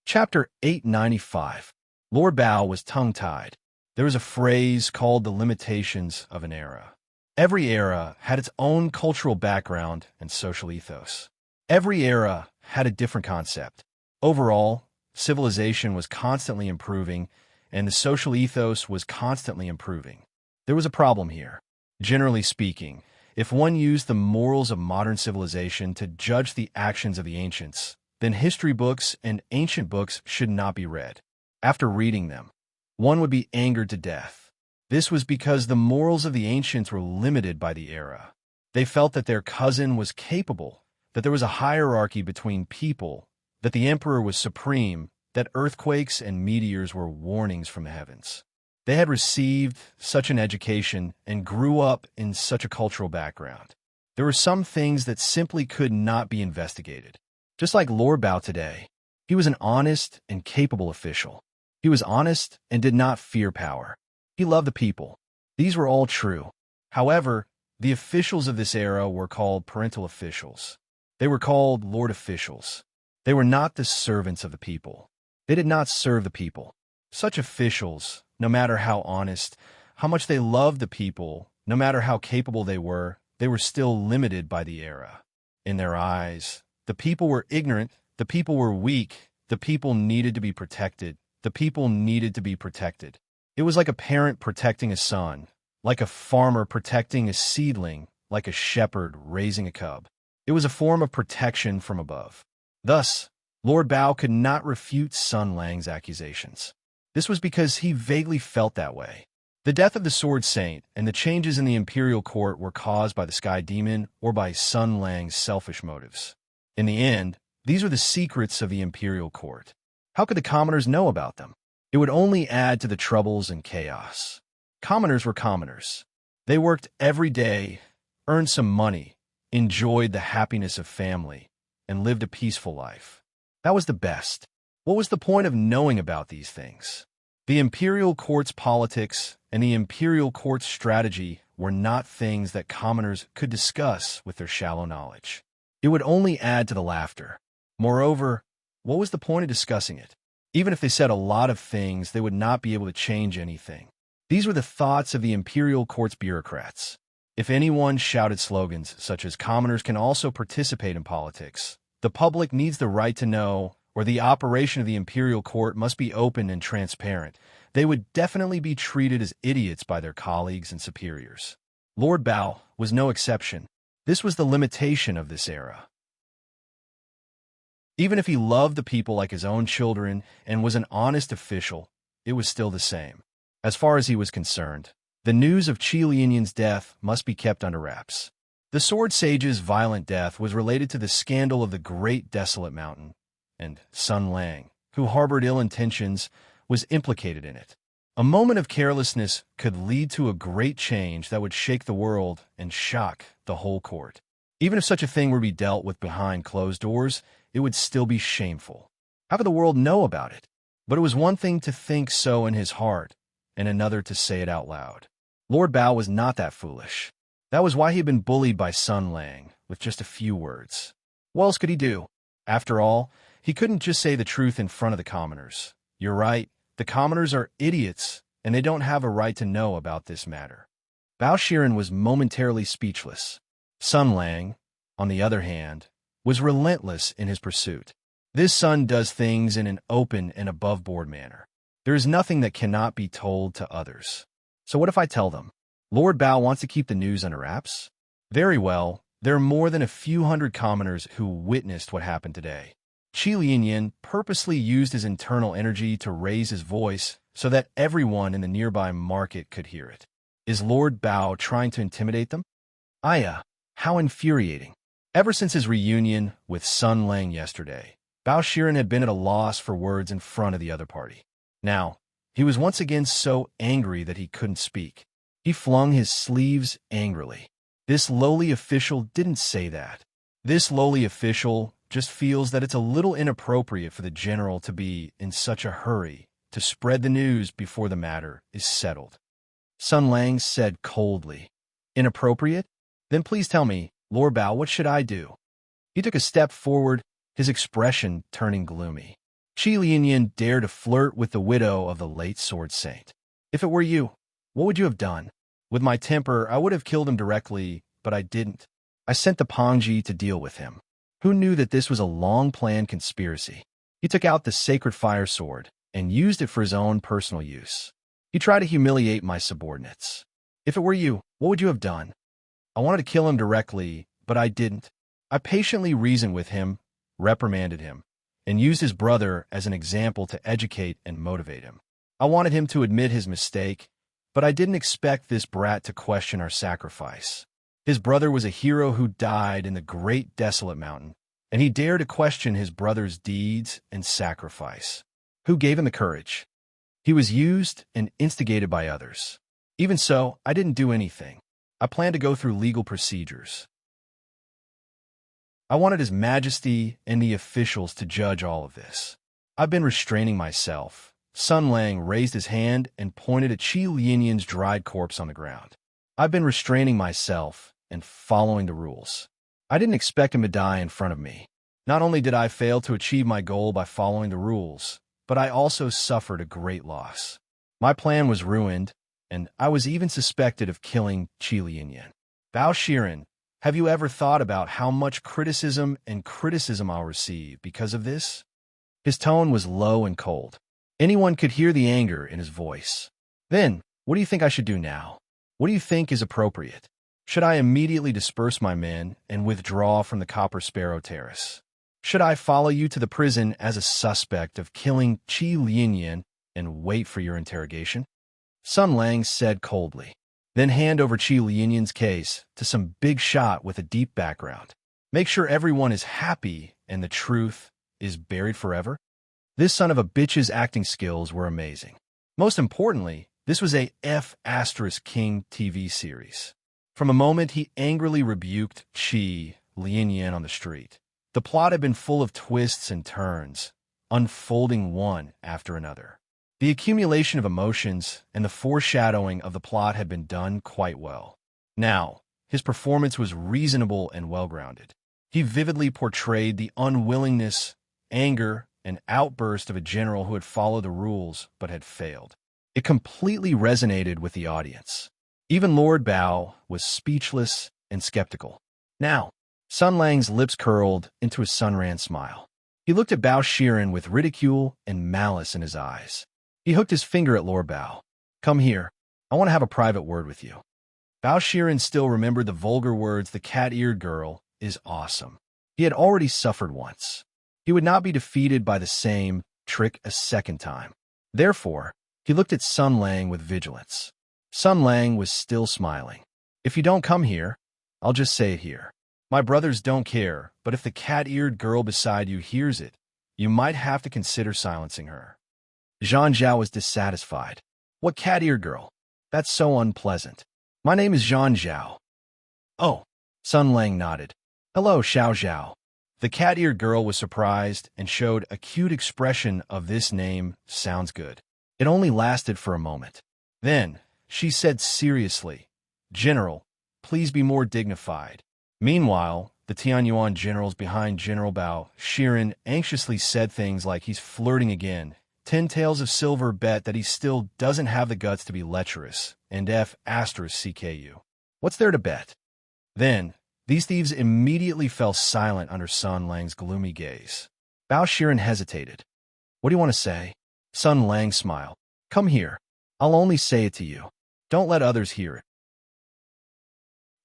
Chapter 895. Lord Bao was tongue-tied. There was a phrase called the limitations of an era. Every era had its own cultural background and social ethos. Every era had a different concept. Overall, civilization was constantly improving, and the social ethos was constantly improving. There was a problem here. Generally speaking, if one used the morals of modern civilization to judge the actions of the ancients, then history books and ancient books should not be read. After reading them, one would be angered to death. This was because the morals of the ancients were limited by the era. They felt that their cousin was capable, that there was a hierarchy between people, that the emperor was supreme, that earthquakes and meteors were warnings from the heavens. They had received such an education and grew up in such a cultural background. There were some things that simply could not be investigated. Just like Lord Bao today, he was an honest and capable official. He was honest and did not fear power. He loved the people. These were all true. However, the officials of this era were called parental officials. They were called lord officials. They were not the servants of the people. They did not serve the people. Such officials, no matter how honest, how much they loved the people, no matter how capable they were still limited by the era. In their eyes, the people were ignorant, the people were weak, the people needed to be protected, the people needed to be protected. It was like a parent protecting a son, like a farmer protecting a seedling, like a shepherd raising a cub. It was a form of protection from above. Thus, Lord Bao could not refute Sun Lang's accusations. This was because he vaguely felt that way. The death of the Sword Saint and the changes in the imperial court were caused by the Sky Demon or by Sun Lang's selfish motives. In the end, these were the secrets of the imperial court. How could the commoners know about them? It would only add to the troubles and chaos. Commoners were commoners. They worked every day, earned some money, enjoyed the happiness of family, and lived a peaceful life. That was the best. What was the point of knowing about these things? The imperial court's politics and the imperial court's strategy were not things that commoners could discuss with their shallow knowledge. It would only add to the laughter. Moreover, what was the point of discussing it? Even if they said a lot of things, they would not be able to change anything. These were the thoughts of the imperial court's bureaucrats. If anyone shouted slogans such as "commoners can also participate in politics," "the public needs the right to know," or "the operation of the imperial court must be open and transparent," they would definitely be treated as idiots by their colleagues and superiors. Lord Bao was no exception. This was the limitation of this era. Even if he loved the people like his own children and was an honest official, it was still the same. As far as he was concerned, the news of Qi Lianyin's death must be kept under wraps. The Sword Sage's violent death was related to the scandal of the Great Desolate Mountain, and Sun Lang, who harbored ill intentions, was implicated in it. A moment of carelessness could lead to a great change that would shake the world and shock the whole court. Even if such a thing were to be dealt with behind closed doors, it would still be shameful. How could the world know about it? But it was one thing to think so in his heart, and another to say it out loud. Lord Bao was not that foolish. That was why he had been bullied by Sun Lang with just a few words. What else could he do? After all, he couldn't just say the truth in front of the commoners. You're right, the commoners are idiots, and they don't have a right to know about this matter. Bao Shiren was momentarily speechless. Sun Lang, on the other hand, was relentless in his pursuit. This son does things in an open and above-board manner. There is nothing that cannot be told to others. So what if I tell them? Lord Bao wants to keep the news under wraps? Very well, there are more than a few hundred commoners who witnessed what happened today. Qi Lianyan purposely used his internal energy to raise his voice so that everyone in the nearby market could hear it. Is Lord Bao trying to intimidate them? Aya, how infuriating. Ever since his reunion with Sun Lang yesterday, Bao Shiren had been at a loss for words in front of the other party. Now, he was once again so angry that he couldn't speak. He flung his sleeves angrily. This lowly official didn't say that. This lowly official just feels that it's a little inappropriate for the general to be in such a hurry to spread the news before the matter is settled. Sun Lang said coldly. Inappropriate? Then please tell me, Lord Bao, what should I do? He took a step forward, his expression turning gloomy. Qi Lianyan dared to flirt with the widow of the late sword saint. If it were you, what would you have done? With my temper, I would have killed him directly, but I didn't. I sent the Pongji to deal with him. Who knew that this was a long-planned conspiracy? He took out the sacred fire sword and used it for his own personal use. He tried to humiliate my subordinates. If it were you, what would you have done? I wanted to kill him directly, but I didn't. I patiently reasoned with him, reprimanded him, and used his brother as an example to educate and motivate him. I wanted him to admit his mistake, but I didn't expect this brat to question our sacrifice. His brother was a hero who died in the great desolate mountain, and he dared to question his brother's deeds and sacrifice. Who gave him the courage? He was used and instigated by others. Even so, I didn't do anything. I planned to go through legal procedures. I wanted His Majesty and the officials to judge all of this. I've been restraining myself. Sun Lang raised his hand and pointed at Qi Lianyan's dried corpse on the ground. I've been restraining myself and following the rules. I didn't expect him to die in front of me. Not only did I fail to achieve my goal by following the rules, but I also suffered a great loss. My plan was ruined, and I was even suspected of killing Qi Lianyan. Bao Shiren, have you ever thought about how much criticism I'll receive because of this? His tone was low and cold. Anyone could hear the anger in his voice. Then, what do you think I should do now? What do you think is appropriate? Should I immediately disperse my men and withdraw from the Copper Sparrow Terrace? Should I follow you to the prison as a suspect of killing Qi Lianyan and wait for your interrogation? Sun Lang said coldly. Then hand over Qi Lianyan's case to some big shot with a deep background. Make sure everyone is happy and the truth is buried forever. This son of a bitch's acting skills were amazing. Most importantly, this was a F*King TV series. From a moment he angrily rebuked Qi Lianyan on the street, the plot had been full of twists and turns, unfolding one after another. The accumulation of emotions and the foreshadowing of the plot had been done quite well. Now, his performance was reasonable and well-grounded. He vividly portrayed the unwillingness, anger, and outburst of a general who had followed the rules but had failed. It completely resonated with the audience. Even Lord Bao was speechless and skeptical. Now, Sun Lang's lips curled into a sunran smile. He looked at Bao Shiren with ridicule and malice in his eyes. He hooked his finger at Lord Bao. Come here. I want to have a private word with you. Bao Shiren still remembered the vulgar words, the cat-eared girl is awesome. He had already suffered once. He would not be defeated by the same trick a second time. Therefore, he looked at Sun Lang with vigilance. Sun Lang was still smiling. If you don't come here, I'll just say it here. My brothers don't care, but if the cat-eared girl beside you hears it, you might have to consider silencing her. Zhang Zhao was dissatisfied. What cat-eared girl? That's so unpleasant. My name is Zhang Zhao. Oh, Sun Lang nodded. Hello, Xiao Zhao. The cat-eared girl was surprised and showed a cute expression of this name sounds good. It only lasted for a moment. Then, she said seriously, General, please be more dignified. Meanwhile, the Tianyuan generals behind General Bao Shiren anxiously said things like he's flirting again. 10 Tails of Silver bet that he still doesn't have the guts to be lecherous, and F***CKU. What's there to bet? Then, these thieves immediately fell silent under Sun Lang's gloomy gaze. Bao Shiren hesitated. What do you want to say? Sun Lang smiled. Come here. I'll only say it to you. Don't let others hear it.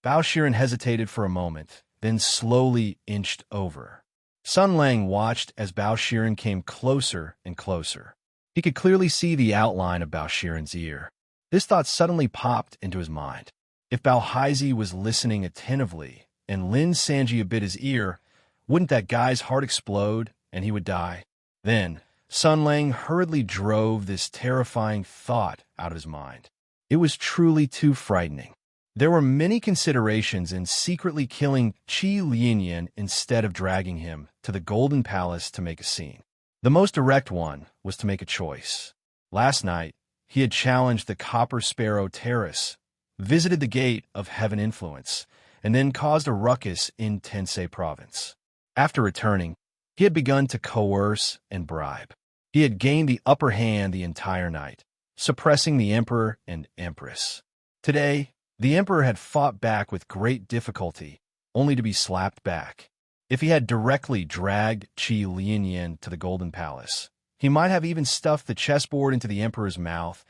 Bao Shiren hesitated for a moment, then slowly inched over. Sun Lang watched as Bao Shiren came closer and closer. He could clearly see the outline of Bao Shiren's ear. This thought suddenly popped into his mind. If Bao Haizi was listening attentively and Lin Sanji bit his ear, wouldn't that guy's heart explode and he would die? Then, Sun Lang hurriedly drove this terrifying thought out of his mind. It was truly too frightening. There were many considerations in secretly killing Qi Lianyan instead of dragging him to the Golden Palace to make a scene. The most direct one was to make a choice. Last night, he had challenged the Copper Sparrow Terrace, visited the Gate of Heaven Influence, and then caused a ruckus in Tensei Province. After returning, he had begun to coerce and bribe. He had gained the upper hand the entire night, suppressing the Emperor and Empress. Today, the Emperor had fought back with great difficulty, only to be slapped back. If he had directly dragged Qi Lianyan to the Golden Palace, he might have even stuffed the chessboard into the Emperor's mouth.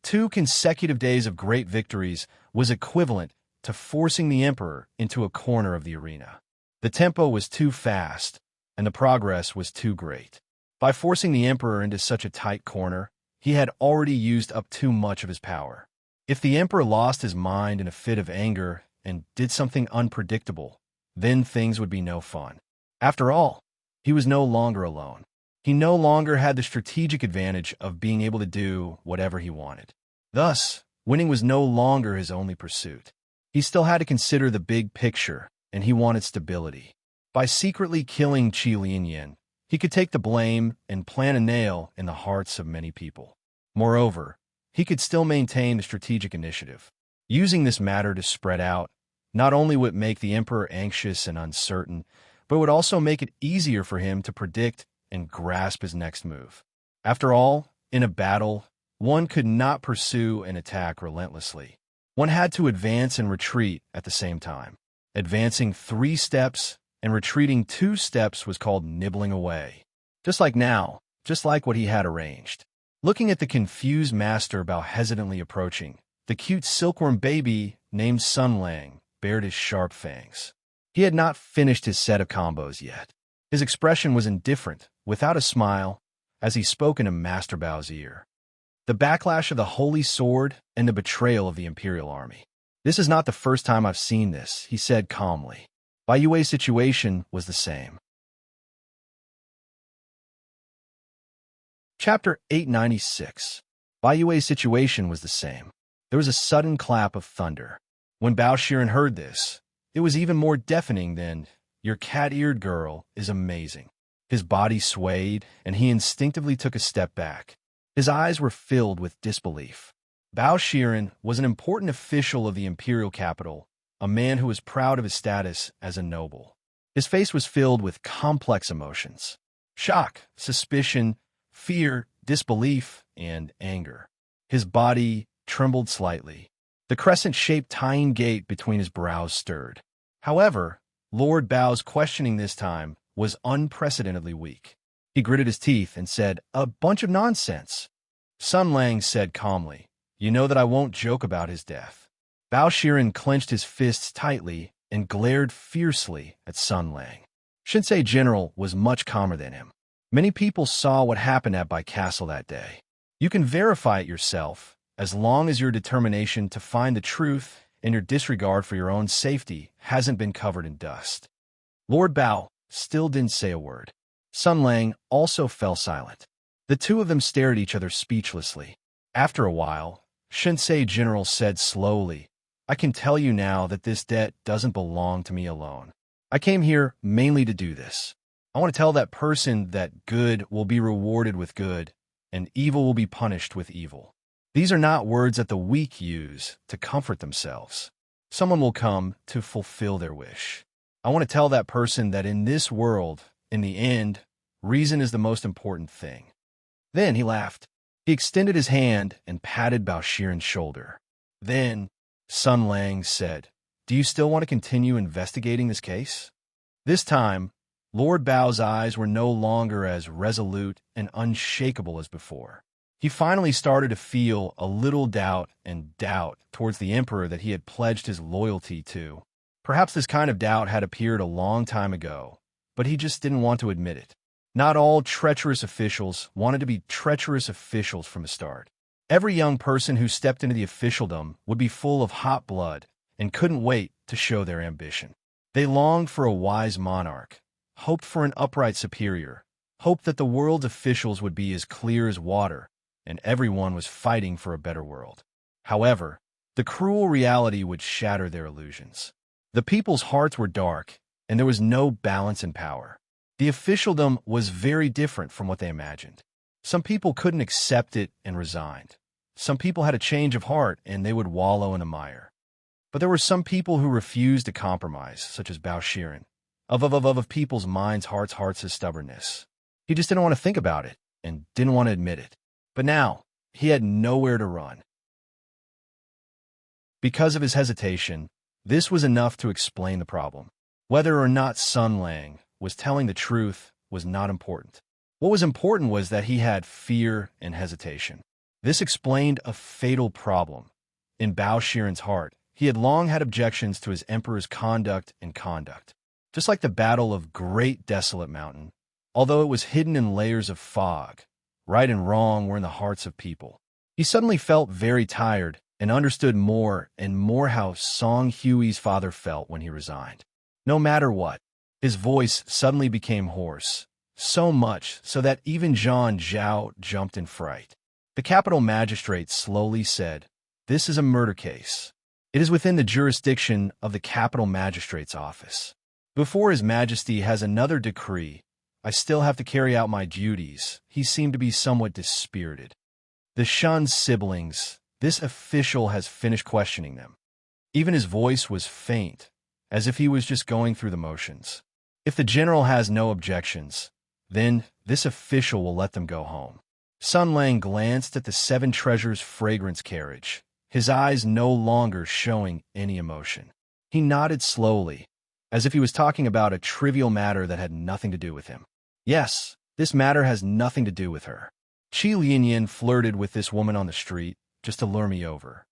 2 consecutive days of great victories was equivalent to forcing the Emperor into a corner of the arena. The tempo was too fast, and the progress was too great. By forcing the Emperor into such a tight corner, he had already used up too much of his power. If the Emperor lost his mind in a fit of anger and did something unpredictable, then things would be no fun. After all, he was no longer alone. He no longer had the strategic advantage of being able to do whatever he wanted. Thus, winning was no longer his only pursuit. He still had to consider the big picture, and he wanted stability. By secretly killing Qi Lianyan, he could take the blame and plant a nail in the hearts of many people. Moreover, he could still maintain the strategic initiative. Using this matter to spread out, not only would it make the Emperor anxious and uncertain, but would also make it easier for him to predict and grasp his next move. After all, in a battle, one could not pursue and attack relentlessly. One had to advance and retreat at the same time. Advancing 3 steps and retreating 2 steps was called nibbling away. Just like now, just like what he had arranged. Looking at the confused master Bao hesitantly approaching, the cute silkworm baby named Sun Lang bared his sharp fangs. He had not finished his set of combos yet. His expression was indifferent, without a smile, as he spoke into Master Bao's ear. The backlash of the Holy Sword and the betrayal of the Imperial Army. This is not the first time I've seen this, he said calmly. Bai Yue's situation was the same. Chapter 896. Bai Yue's situation was the same. There was a sudden clap of thunder. When Bao Shiren heard this, it was even more deafening than, "Your cat-eared girl is amazing." His body swayed, and he instinctively took a step back. His eyes were filled with disbelief. Bao Shiren was an important official of the imperial capital, a man who was proud of his status as a noble. His face was filled with complex emotions: shock, suspicion, fear, disbelief, and anger. His body trembled slightly. The crescent-shaped tying gate between his brows stirred. However, Lord Bao's questioning this time was unprecedentedly weak. He gritted his teeth and said, "A bunch of nonsense." Sun Lang said calmly, "You know that I won't joke about his death." Bao Shiren clenched his fists tightly and glared fiercely at Sun Lang. Shinsei General was much calmer than him. Many people saw what happened at Bai Castle that day. You can verify it yourself, as long as your determination to find the truth and your disregard for your own safety hasn't been covered in dust. Lord Bao still didn't say a word. Sun Lang also fell silent. The two of them stared at each other speechlessly. After a while, Shinsei General said slowly, "I can tell you now that this debt doesn't belong to me alone. I came here mainly to do this. I want to tell that person that good will be rewarded with good, and evil will be punished with evil. These are not words that the weak use to comfort themselves. Someone will come to fulfill their wish. I want to tell that person that in this world, in the end, reason is the most important thing." Then he laughed. He extended his hand and patted Bao Shiren's shoulder. Then, Sun Lang said, "Do you still want to continue investigating this case?" This time, Lord Bao's eyes were no longer as resolute and unshakable as before. He finally started to feel a little doubt towards the Emperor that he had pledged his loyalty to Perhaps this kind of doubt had appeared a long time ago, but he just didn't want to admit it. Not all treacherous officials wanted to be treacherous officials from the start. Every young person who stepped into the officialdom would be full of hot blood and couldn't wait to show their ambition. They longed for a wise monarch, hoped for an upright superior, hoped that the world's officials would be as clear as water, and everyone was fighting for a better world. However, the cruel reality would shatter their illusions. The people's hearts were dark, and there was no balance in power. The officialdom was very different from what they imagined. Some people couldn't accept it and resigned. Some people had a change of heart and they would wallow in a mire. But there were some people who refused to compromise, such as Baoshirin. Of people's minds, hearts' stubbornness. He just didn't want to think about it and didn't want to admit it. But now, he had nowhere to run. Because of his hesitation, this was enough to explain the problem. Whether or not Sun Lang was telling the truth was not important. What was important was that he had fear and hesitation. This explained a fatal problem. In Bao Shiren's heart, he had long had objections to his emperor's conduct. Just like the battle of Great Desolate Mountain, although it was hidden in layers of fog, right and wrong were in the hearts of people. He suddenly felt very tired and understood more and more how Song Hui's father felt when he resigned. No matter what, his voice suddenly became hoarse, so much so that even Zhang Zhao jumped in fright. The capital magistrate slowly said, "This is a murder case. It is within the jurisdiction of the capital magistrate's office. Before His Majesty has another decree, I still have to carry out my duties." He seemed to be somewhat dispirited. The Shun's siblings, this official has finished questioning them. Even his voice was faint, as if he was just going through the motions. If the general has no objections, then this official will let them go home. Sun Lang glanced at the Seven Treasures fragrance carriage, his eyes no longer showing any emotion. He nodded slowly, as if he was talking about a trivial matter that had nothing to do with him. Yes, this matter has nothing to do with her. Qi Lianyan flirted with this woman on the street just to lure me over.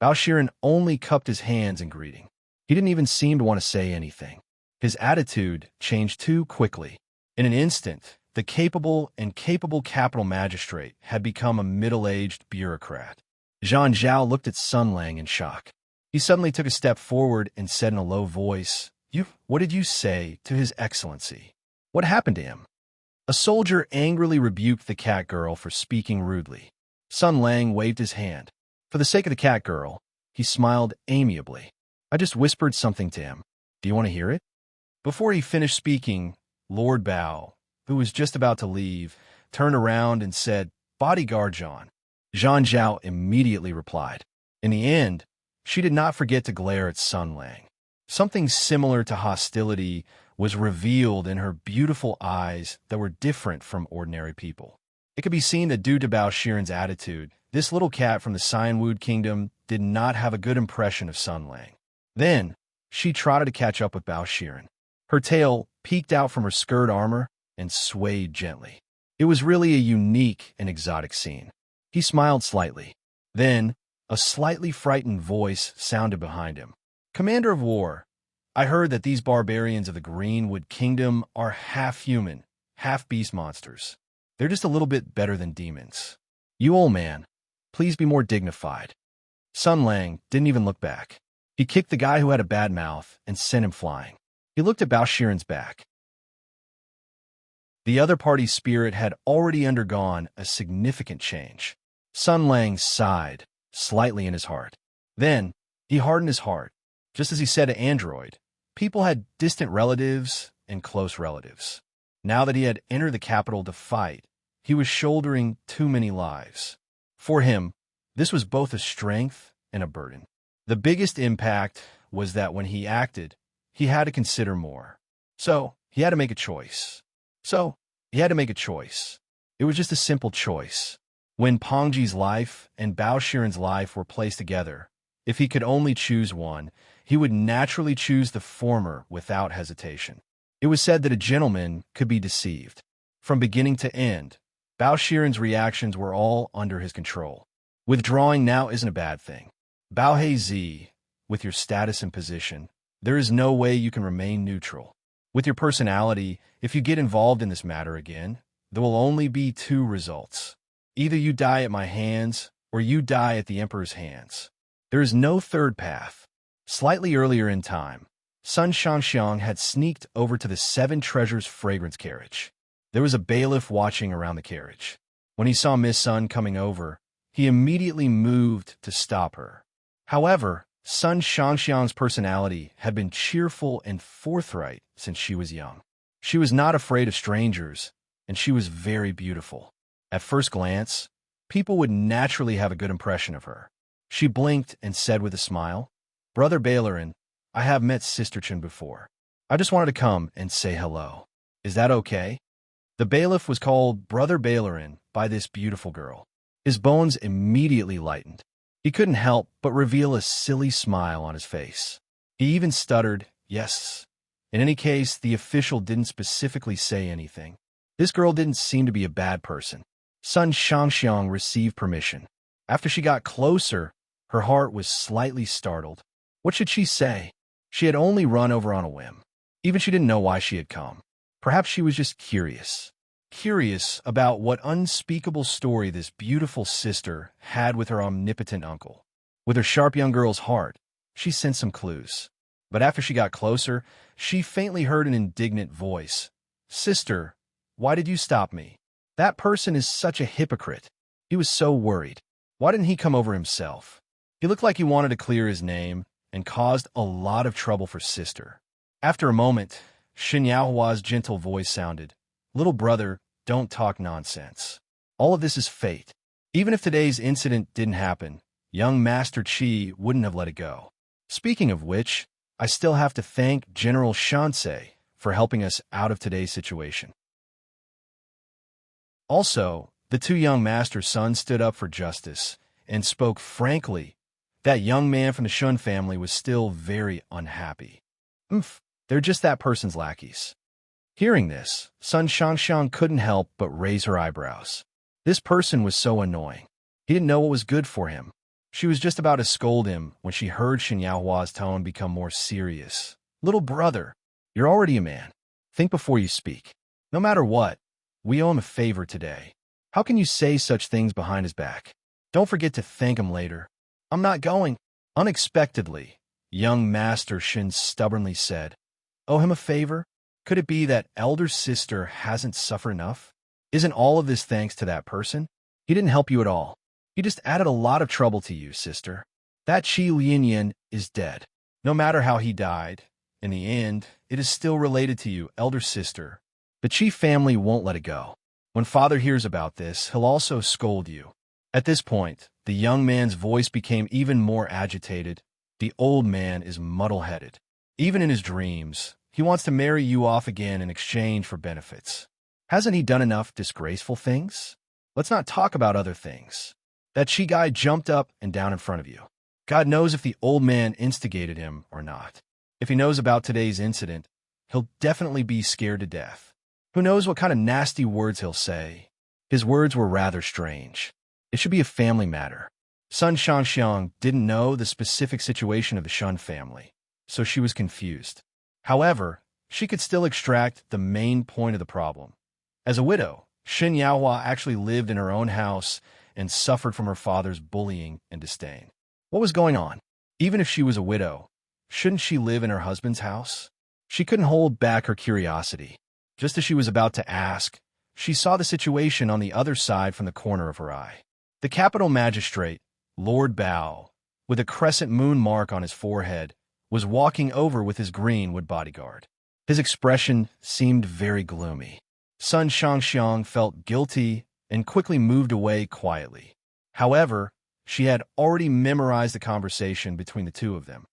Bao Shiren only cupped his hands in greeting. He didn't even seem to want to say anything. His attitude changed too quickly. In an instant, the capable capital magistrate had become a middle-aged bureaucrat. Zhang Zhao looked at Sun Lang in shock. He suddenly took a step forward and said in a low voice, What did you say to His Excellency? What happened to him?" A soldier angrily rebuked the cat girl for speaking rudely. Sun Lang waved his hand. For the sake of the cat girl, he smiled amiably. "I just whispered something to him. Do you want to hear it?" Before he finished speaking, Lord Bao, who was just about to leave, turned around and said, "Bodyguard John." Zhang Zhao immediately replied. In the end, she did not forget to glare at Sun Lang. Something similar to hostility was revealed in her beautiful eyes that were different from ordinary people. It could be seen that due to Bao Shiren's attitude, this little cat from the Cyanwood Kingdom did not have a good impression of Sun Lang. Then, she trotted to catch up with Bao Shiren. Her tail peeked out from her skirt armor and swayed gently. It was really a unique and exotic scene. He smiled slightly. Then, a slightly frightened voice sounded behind him. "Commander of War, I heard that these barbarians of the Greenwood Kingdom are half human, half beast monsters. They're just a little bit better than demons. You old man, please be more dignified." Sun Lang didn't even look back. He kicked the guy who had a bad mouth and sent him flying. He looked at Bao Shiren's back. The other party's spirit had already undergone a significant change. Sun Lang sighed slightly in his heart. Then, he hardened his heart. Just as he said to Android, people had distant relatives and close relatives. Now that he had entered the capital to fight, he was shouldering too many lives. For him, this was both a strength and a burden. The biggest impact was that when he acted, he had to consider more. So, he had to make a choice. It was just a simple choice. When Pongji's life and Bao Shiren's life were placed together, if he could only choose one, he would naturally choose the former without hesitation. It was said that a gentleman could be deceived. From beginning to end, Bao Shiren's reactions were all under his control. Withdrawing now isn't a bad thing. Bao Hei Zi, with your status and position, There is no way you can remain neutral. With your personality, if you get involved in this matter again, there will only be two results. Either you die at my hands, or you die at the Emperor's hands. There is no third path. Slightly earlier in time, Sun Shangxiang had sneaked over to the Seven Treasures fragrance carriage. There was a bailiff watching around the carriage. When he saw Miss Sun coming over, he immediately moved to stop her. However, Sun Shangxiang's personality had been cheerful and forthright since she was young. She was not afraid of strangers, and she was very beautiful. At first glance, people would naturally have a good impression of her. She blinked and said with a smile, "Brother Bailarin, I have met Sister Chen before. I just wanted to come and say hello. Is that okay?" The bailiff was called Brother Bailarin by this beautiful girl. His bones immediately lightened. He couldn't help but reveal a silly smile on his face. He even stuttered, "Yes." In any case, the official didn't specifically say anything. This girl didn't seem to be a bad person. Sun Shangxiang received permission. After she got closer, her heart was slightly startled. What should she say? She had only run over on a whim. Even she didn't know why she had come. Perhaps she was just curious. Curious about what unspeakable story this beautiful sister had with her omnipotent uncle. With her sharp young girl's heart, she sensed some clues. But after she got closer, she faintly heard an indignant voice. "Sister, why did you stop me? That person is such a hypocrite." He was so worried. Why didn't he come over himself? He looked like he wanted to clear his name and caused a lot of trouble for Sister. After a moment, Shen Yaohua's gentle voice sounded, "Little brother, don't talk nonsense. All of this is fate. Even if today's incident didn't happen, young Master Qi wouldn't have let it go. Speaking of which, I still have to thank General Shansei for helping us out of today's situation." Also, the two young master's sons stood up for justice and spoke frankly. That young man from the Shun family was still very unhappy. They're just that person's lackeys. Hearing this, Sun Shangxiang couldn't help but raise her eyebrows. This person was so annoying. He didn't know what was good for him. She was just about to scold him when she heard Shen Yaohua's tone become more serious. "Little brother, you're already a man. Think before you speak. No matter what, we owe him a favor today. How can you say such things behind his back? Don't forget to thank him later." "I'm not going." Unexpectedly, young Master Shin stubbornly said, "Owe him a favor? Could it be that elder sister hasn't suffered enough? Isn't all of this thanks to that person? He didn't help you at all. He just added a lot of trouble to you, sister. That Qi Lianyan is dead. No matter how he died, in the end, it is still related to you, elder sister. The Qi family won't let it go. When father hears about this, he'll also scold you." At this point, the young man's voice became even more agitated. The old man is muddle-headed. Even in his dreams, he wants to marry you off again in exchange for benefits. Hasn't he done enough disgraceful things? Let's not talk about other things. That Qi guy jumped up and down in front of you. God knows if the old man instigated him or not. If he knows about today's incident, he'll definitely be scared to death. Who knows what kind of nasty words he'll say? His words were rather strange. It should be a family matter. Sun Shangxiang didn't know the specific situation of the Shun family, so she was confused. However, she could still extract the main point of the problem. As a widow, Shen Yaohua actually lived in her own house and suffered from her father's bullying and disdain. What was going on? Even if she was a widow, shouldn't she live in her husband's house? She couldn't hold back her curiosity. Just as she was about to ask, she saw the situation on the other side from the corner of her eye. The capital magistrate, Lord Bao, with a crescent moon mark on his forehead, was walking over with his greenwood bodyguard. His expression seemed very gloomy. Sun Shangxiang felt guilty and quickly moved away quietly. However, she had already memorized the conversation between the two of them.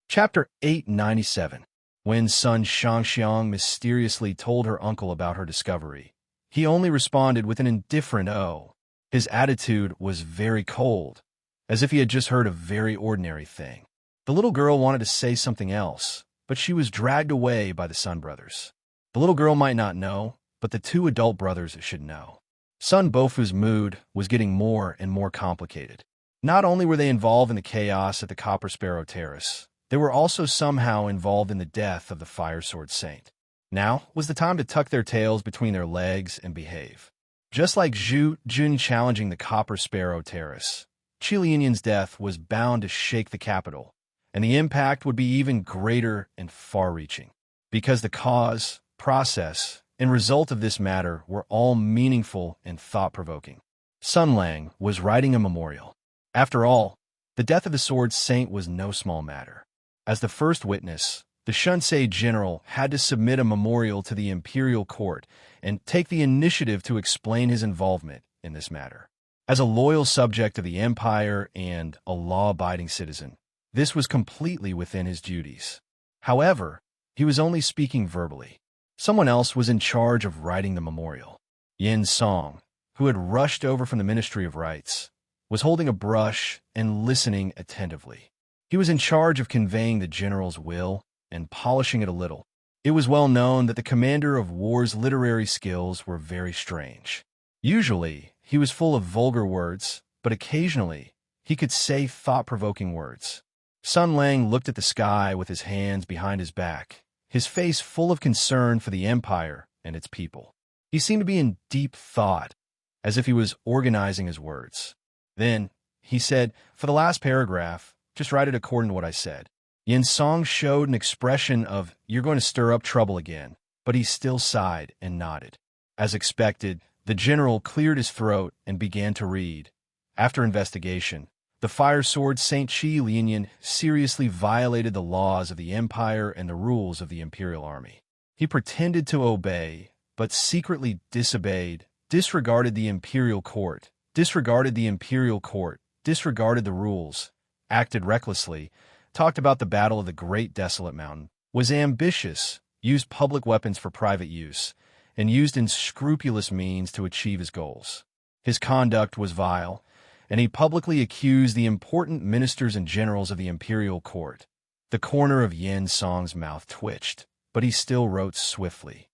Chapter 897. When Sun Shangxiang mysteriously told her uncle about her discovery, he only responded with an indifferent "oh." His attitude was very cold, as if he had just heard a very ordinary thing. The little girl wanted to say something else, but she was dragged away by the Sun brothers. The little girl might not know, but the two adult brothers should know. Sun Bofu's mood was getting more and more complicated. Not only were they involved in the chaos at the Copper Sparrow Terrace, they were also somehow involved in the death of the Fire Sword Saint. Now was the time to tuck their tails between their legs and behave. Just like Zhu Jun challenging the Copper Sparrow Terrace, Qi Lianyan's death was bound to shake the capital, and the impact would be even greater and far-reaching. Because the cause, process, and result of this matter were all meaningful and thought-provoking. Sun Lang was writing a memorial. After all, the death of the Sword Saint was no small matter. As the first witness, the Shunsei general had to submit a memorial to the imperial court and take the initiative to explain his involvement in this matter. As a loyal subject of the empire and a law-abiding citizen, this was completely within his duties. However, he was only speaking verbally. Someone else was in charge of writing the memorial. Yin Song, who had rushed over from the Ministry of Rites, was holding a brush and listening attentively. He was in charge of conveying the general's will and polishing it a little. It was well known that the commander of war's literary skills were very strange. Usually, he was full of vulgar words, but occasionally, he could say thought-provoking words. Sun Lang looked at the sky with his hands behind his back, his face full of concern for the empire and its people. He seemed to be in deep thought, as if he was organizing his words. Then, he said, "For the last paragraph, just write it according to what I said." Yin Song showed an expression of, "You're going to stir up trouble again," but he still sighed and nodded. As expected, the general cleared his throat and began to read. After investigation, the Fire Sword Saint Qi Lianyan seriously violated the laws of the empire and the rules of the imperial army. He pretended to obey, but secretly disobeyed, disregarded the imperial court, disregarded the rules, acted recklessly, talked about the battle of the Great Desolate Mountain, was ambitious, used public weapons for private use, and used unscrupulous means to achieve his goals. His conduct was vile, and he publicly accused the important ministers and generals of the imperial court. The corner of Yin Song's mouth twitched, but he still wrote swiftly.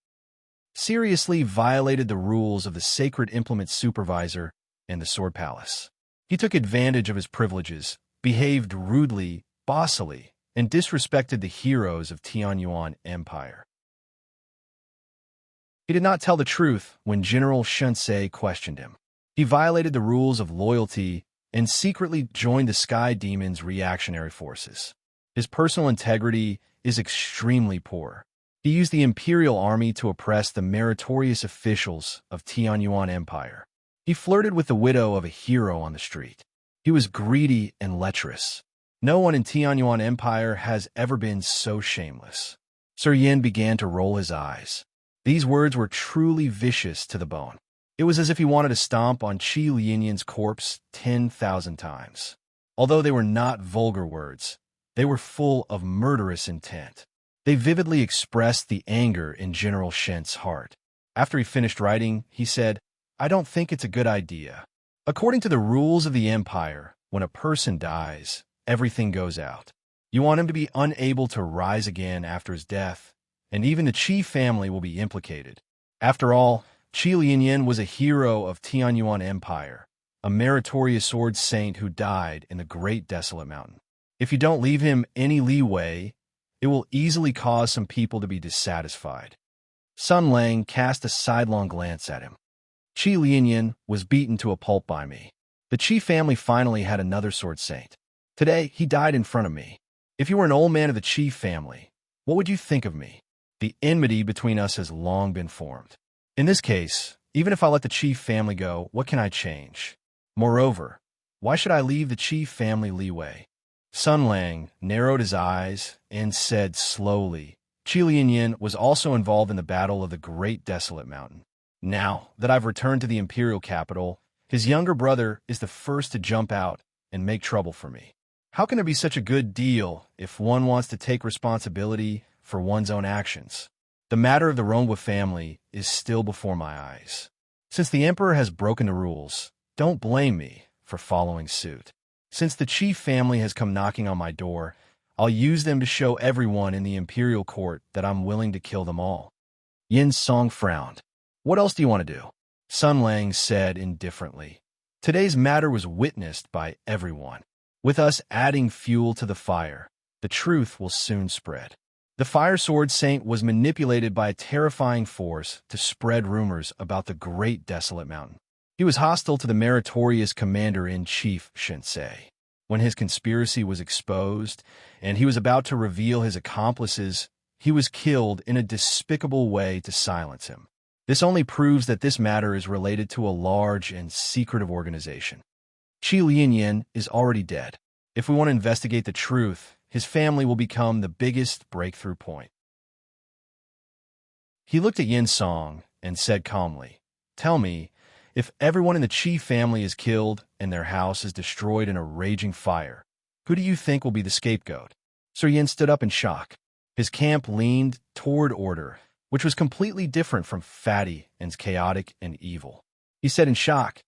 Seriously violated the rules of the Sacred Implement Supervisor and the Sword Palace. He took advantage of his privileges, behaved rudely, bossily, and disrespected the heroes of Tianyuan Empire. He did not tell the truth when General Shunsei questioned him. He violated the rules of loyalty and secretly joined the Sky Demon's reactionary forces. His personal integrity is extremely poor. He used the imperial army to oppress the meritorious officials of Tianyuan Empire. He flirted with the widow of a hero on the street. He was greedy and lecherous. No one in Tianyuan Empire has ever been so shameless. Sir Yin began to roll his eyes. These words were truly vicious to the bone. It was as if he wanted to stomp on Qi Lianyan's corpse 10,000 times. Although they were not vulgar words, they were full of murderous intent. They vividly expressed the anger in General Shen's heart. After he finished writing, he said, "I don't think it's a good idea. According to the rules of the empire, when a person dies, everything goes out. You want him to be unable to rise again after his death, and even the Qi family will be implicated. After all, Qi Lianyan was a hero of Tianyuan Empire, a meritorious sword saint who died in the Great Desolate Mountain. If you don't leave him any leeway, it will easily cause some people to be dissatisfied." Sun Lang cast a sidelong glance at him. "Qi Lianyan was beaten to a pulp by me. The Qi family finally had another sword saint. Today, he died in front of me. If you were an old man of the Qi family, what would you think of me? The enmity between us has long been formed. In this case, even if I let the Qi family go, what can I change? Moreover, why should I leave the Qi family leeway?" Sun Lang narrowed his eyes and said slowly, "Qi Lianyan was also involved in the battle of the Great Desolate Mountain. Now that I've returned to the imperial capital, his younger brother is the first to jump out and make trouble for me. How can there be such a good deal if one wants to take responsibility for one's own actions? The matter of the Rongwa family is still before my eyes. Since the emperor has broken the rules, don't blame me for following suit. Since the Qi family has come knocking on my door, I'll use them to show everyone in the imperial court that I'm willing to kill them all." Yin Song frowned. "What else do you want to do?" Sun Lang said indifferently, Today's matter was witnessed by everyone. With us adding fuel to the fire, the truth will soon spread. The Fire Sword Saint was manipulated by a terrifying force to spread rumors about the great desolate mountain. He was hostile to the meritorious commander-in-chief Shinsei. When his conspiracy was exposed, and he was about to reveal his accomplices, he was killed in a despicable way to silence him. This only proves that this matter is related to a large and secretive organization. Qi Lianyan is already dead. If we want to investigate the truth, his family will become the biggest breakthrough point. He looked at Yin Song and said calmly, "Tell me, if everyone in the Qi family is killed and their house is destroyed in a raging fire, who do you think will be the scapegoat?" Sir Yin stood up in shock. His camp leaned toward order, which was completely different from Fatty and chaotic and evil. He said in shock,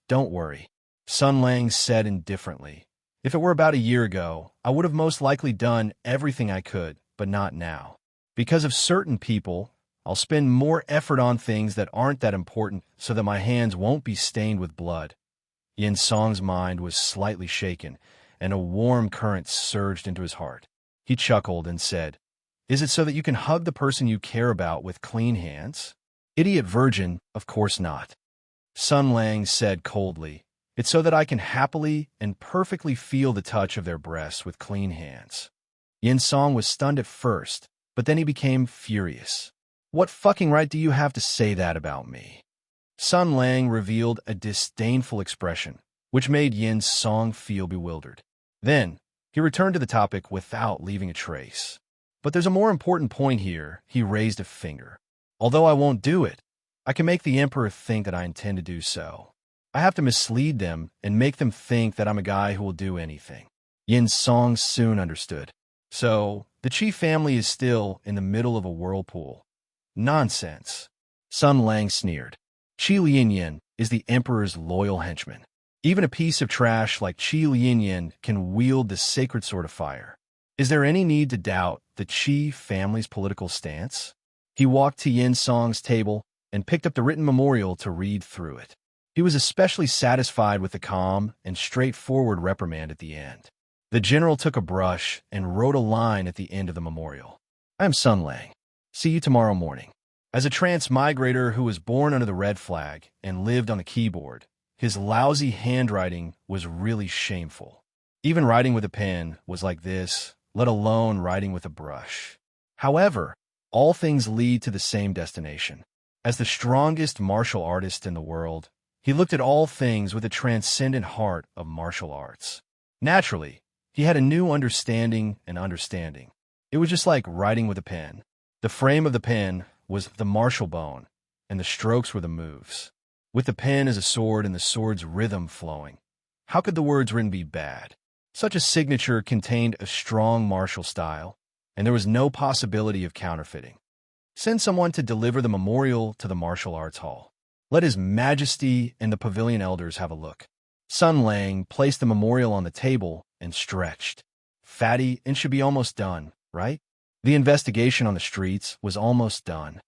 "Don't worry." Sun Lang said indifferently, "If it were about a year ago, I would have most likely done everything I could, but not now. Because of certain people, I'll spend more effort on things that aren't that important so that my hands won't be stained with blood." Yin Song's mind was slightly shaken, and a warm current surged into his heart. He chuckled and said, "Is it so that you can hug the person you care about with clean hands?" "Idiot virgin, of course not." Sun Lang said coldly, "It's so that I can happily and perfectly feel the touch of their breasts with clean hands." Yin Song was stunned at first, but then he became furious. "What fucking right do you have to say that about me?" Sun Lang revealed a disdainful expression, which made Yin Song feel bewildered. Then, he returned to the topic without leaving a trace. "But there's a more important point here." He raised a finger. "Although I won't do it, I can make the Emperor think that I intend to do so. I have to mislead them and make them think that I'm a guy who will do anything." Yin Song soon understood. "So, the Qi family is still in the middle of a whirlpool." "Nonsense." Sun Lang sneered. "Qi Lianyan is the Emperor's loyal henchman. Even a piece of trash like Qi Lianyan can wield the sacred sword of fire. Is there any need to doubt the Qi family's political stance?" He walked to Yin Song's table and picked up the written memorial to read through it. He was especially satisfied with the calm and straightforward reprimand at the end. The general took a brush and wrote a line at the end of the memorial. "I am Sun Lang. See you tomorrow morning." As a transmigrator who was born under the red flag and lived on the keyboard, his lousy handwriting was really shameful. Even writing with a pen was like this, let alone writing with a brush. However, all things lead to the same destination. As the strongest martial artist in the world, he looked at all things with a transcendent heart of martial arts. Naturally, he had a new understanding and understanding. It was just like writing with a pen. The frame of the pen was the martial bone, and the strokes were the moves. With the pen as a sword and the sword's rhythm flowing, how could the words written be bad? Such a signature contained a strong martial style, and there was no possibility of counterfeiting. Send someone to deliver the memorial to the martial arts hall. Let His Majesty and the pavilion elders have a look. Sun Lang placed the memorial on the table and stretched. "Fatty, it should be almost done, right?" The investigation on the streets was almost done.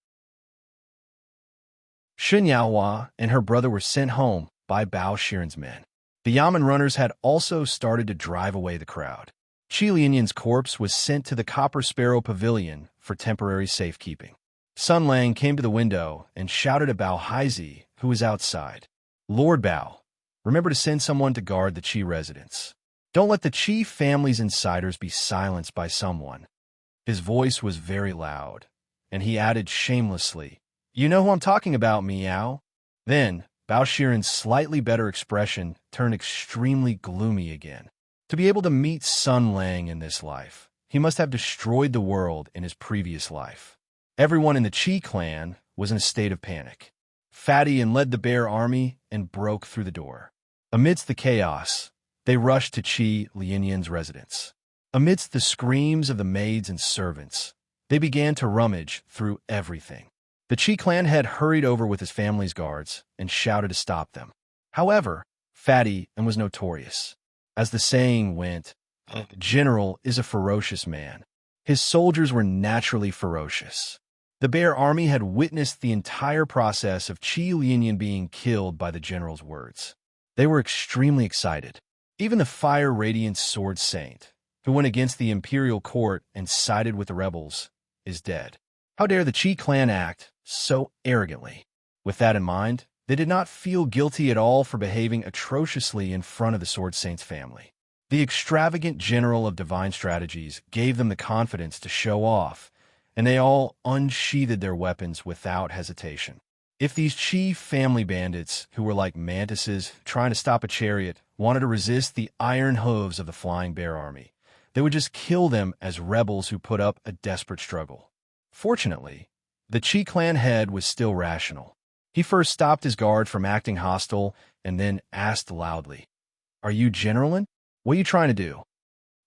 Shen Yaohua and her brother were sent home by Bao Shiren's men. The Yamen runners had also started to drive away the crowd. Qi Lianyan's corpse was sent to the Copper Sparrow Pavilion for temporary safekeeping. Sun Lang came to the window and shouted at Bao Haizi, who was outside. "Lord Bao, remember to send someone to guard the Qi residence. Don't let the Qi family's insiders be silenced by someone." His voice was very loud, and he added shamelessly, "You know who I'm talking about, Meow." Then, Bao Shiren's slightly better expression turned extremely gloomy again. To be able to meet Sun Lang in this life, he must have destroyed the world in his previous life. Everyone in the Qi clan was in a state of panic. Fatty and led the bear army and broke through the door. Amidst the chaos, they rushed to Qi Lianyan's residence. Amidst the screams of the maids and servants, they began to rummage through everything. The Qi clan had hurried over with his family's guards and shouted to stop them. However, Fatty was notorious. As the saying went, "A general is a ferocious man." His soldiers were naturally ferocious. The bear army had witnessed the entire process of Qi Lianyan being killed by the general's words. They were extremely excited. Even the Fire Radiant Sword Saint, who went against the imperial court and sided with the rebels, is dead. How dare the Qi clan act so arrogantly? With that in mind, they did not feel guilty at all for behaving atrociously in front of the Sword Saint's family. The extravagant general of divine strategies gave them the confidence to show off, and they all unsheathed their weapons without hesitation. If these Qi family bandits, who were like mantises trying to stop a chariot, wanted to resist the iron hooves of the Flying Bear army, they would just kill them as rebels who put up a desperate struggle. Fortunately, the Qi clan head was still rational. He first stopped his guard from acting hostile and then asked loudly, "Are you Generalin? What are you trying to do?"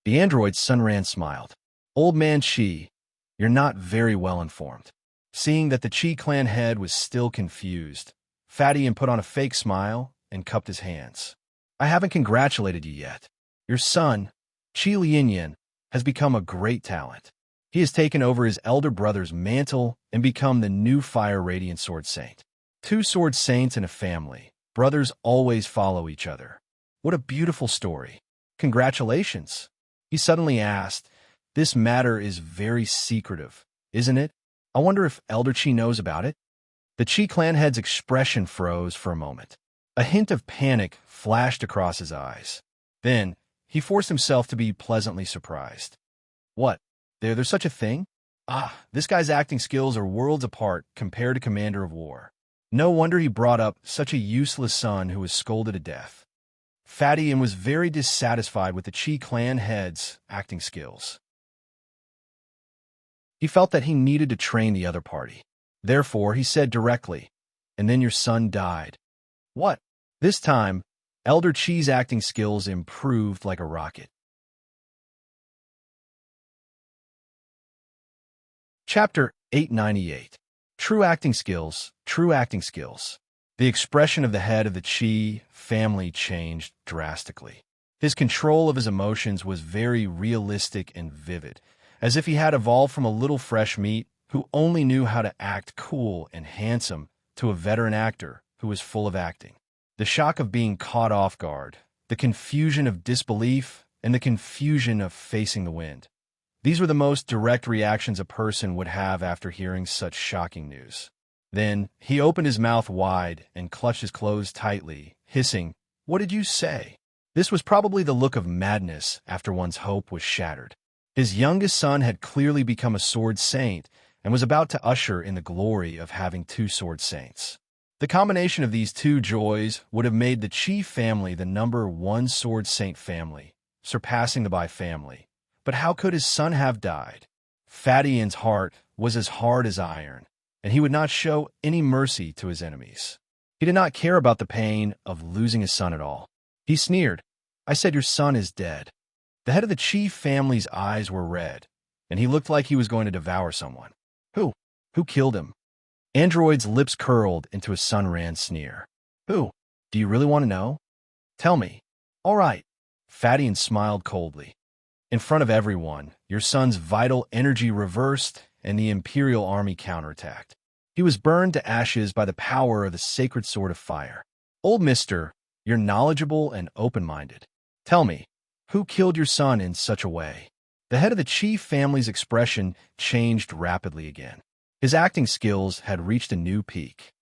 The android Sunran smiled. "Old man Qi, you're not very well informed." Seeing that the Qi clan head was still confused, Fadian put on a fake smile and cupped his hands. "I haven't congratulated you yet. Your son, Qi Lianyan, has become a great talent. He has taken over his elder brother's mantle and become the new Fire Radiant Sword Saint. 2 Sword Saints in a family. Brothers always follow each other. What a beautiful story. Congratulations." He suddenly asked, "This matter is very secretive, isn't it? I wonder if Elder Qi knows about it?" The Qi clan head's expression froze for a moment. A hint of panic flashed across his eyes. Then, he forced himself to be pleasantly surprised. "What? There's such a thing? This guy's acting skills are worlds apart compared to Commander of War. No wonder he brought up such a useless son who was scolded to death." Fadian was very dissatisfied with the Qi clan head's acting skills. He felt that he needed to train the other party. Therefore, he said directly, "And then your son died." "What?" This time, Elder Qi's acting skills improved like a rocket. Chapter 898. True Acting Skills, True Acting Skills. The expression of the head of the Qi family changed drastically. His control of his emotions was very realistic and vivid, as if he had evolved from a little fresh meat who only knew how to act cool and handsome to a veteran actor who was full of acting. The shock of being caught off guard, the confusion of disbelief, and the confusion of facing the wind. These were the most direct reactions a person would have after hearing such shocking news. Then, he opened his mouth wide and clutched his clothes tightly, hissing, "What did you say?" This was probably the look of madness after one's hope was shattered. His youngest son had clearly become a Sword Saint and was about to usher in the glory of having 2 Sword Saints. The combination of these 2 joys would have made the Qi family the #1 Sword Saint family, surpassing the Bai family. But how could his son have died? Fadian's heart was as hard as iron, and he would not show any mercy to his enemies. He did not care about the pain of losing his son at all. He sneered, "I said your son is dead." The head of the Qi family's eyes were red, and he looked like he was going to devour someone. Who? Who killed him? Android's lips curled into a Sunran sneer. "Who? Do you really want to know? Tell me." "All right." Fadian smiled coldly. "In front of everyone, your son's vital energy reversed and the Imperial army counterattacked. He was burned to ashes by the power of the sacred sword of fire. Old mister, you're knowledgeable and open-minded. Tell me, who killed your son in such a way?" The head of the Qi family's expression changed rapidly again. His acting skills had reached a new peak.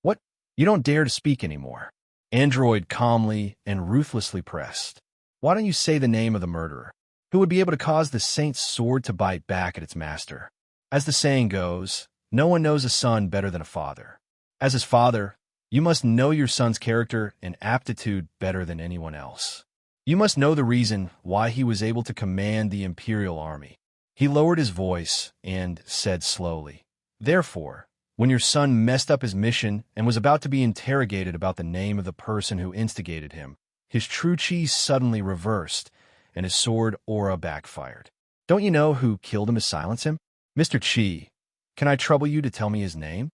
"What? You don't dare to speak anymore." Android calmly and ruthlessly pressed. "Why don't you say the name of the murderer, who would be able to cause the saint's sword to bite back at its master? As the saying goes, no one knows a son better than a father. As his father, you must know your son's character and aptitude better than anyone else. You must know the reason why he was able to command the Imperial army." He lowered his voice and said slowly, "Therefore, when your son messed up his mission and was about to be interrogated about the name of the person who instigated him, his true Qi suddenly reversed, and his sword aura backfired. Don't you know who killed him to silence him? Mr. Qi, can I trouble you to tell me his name?"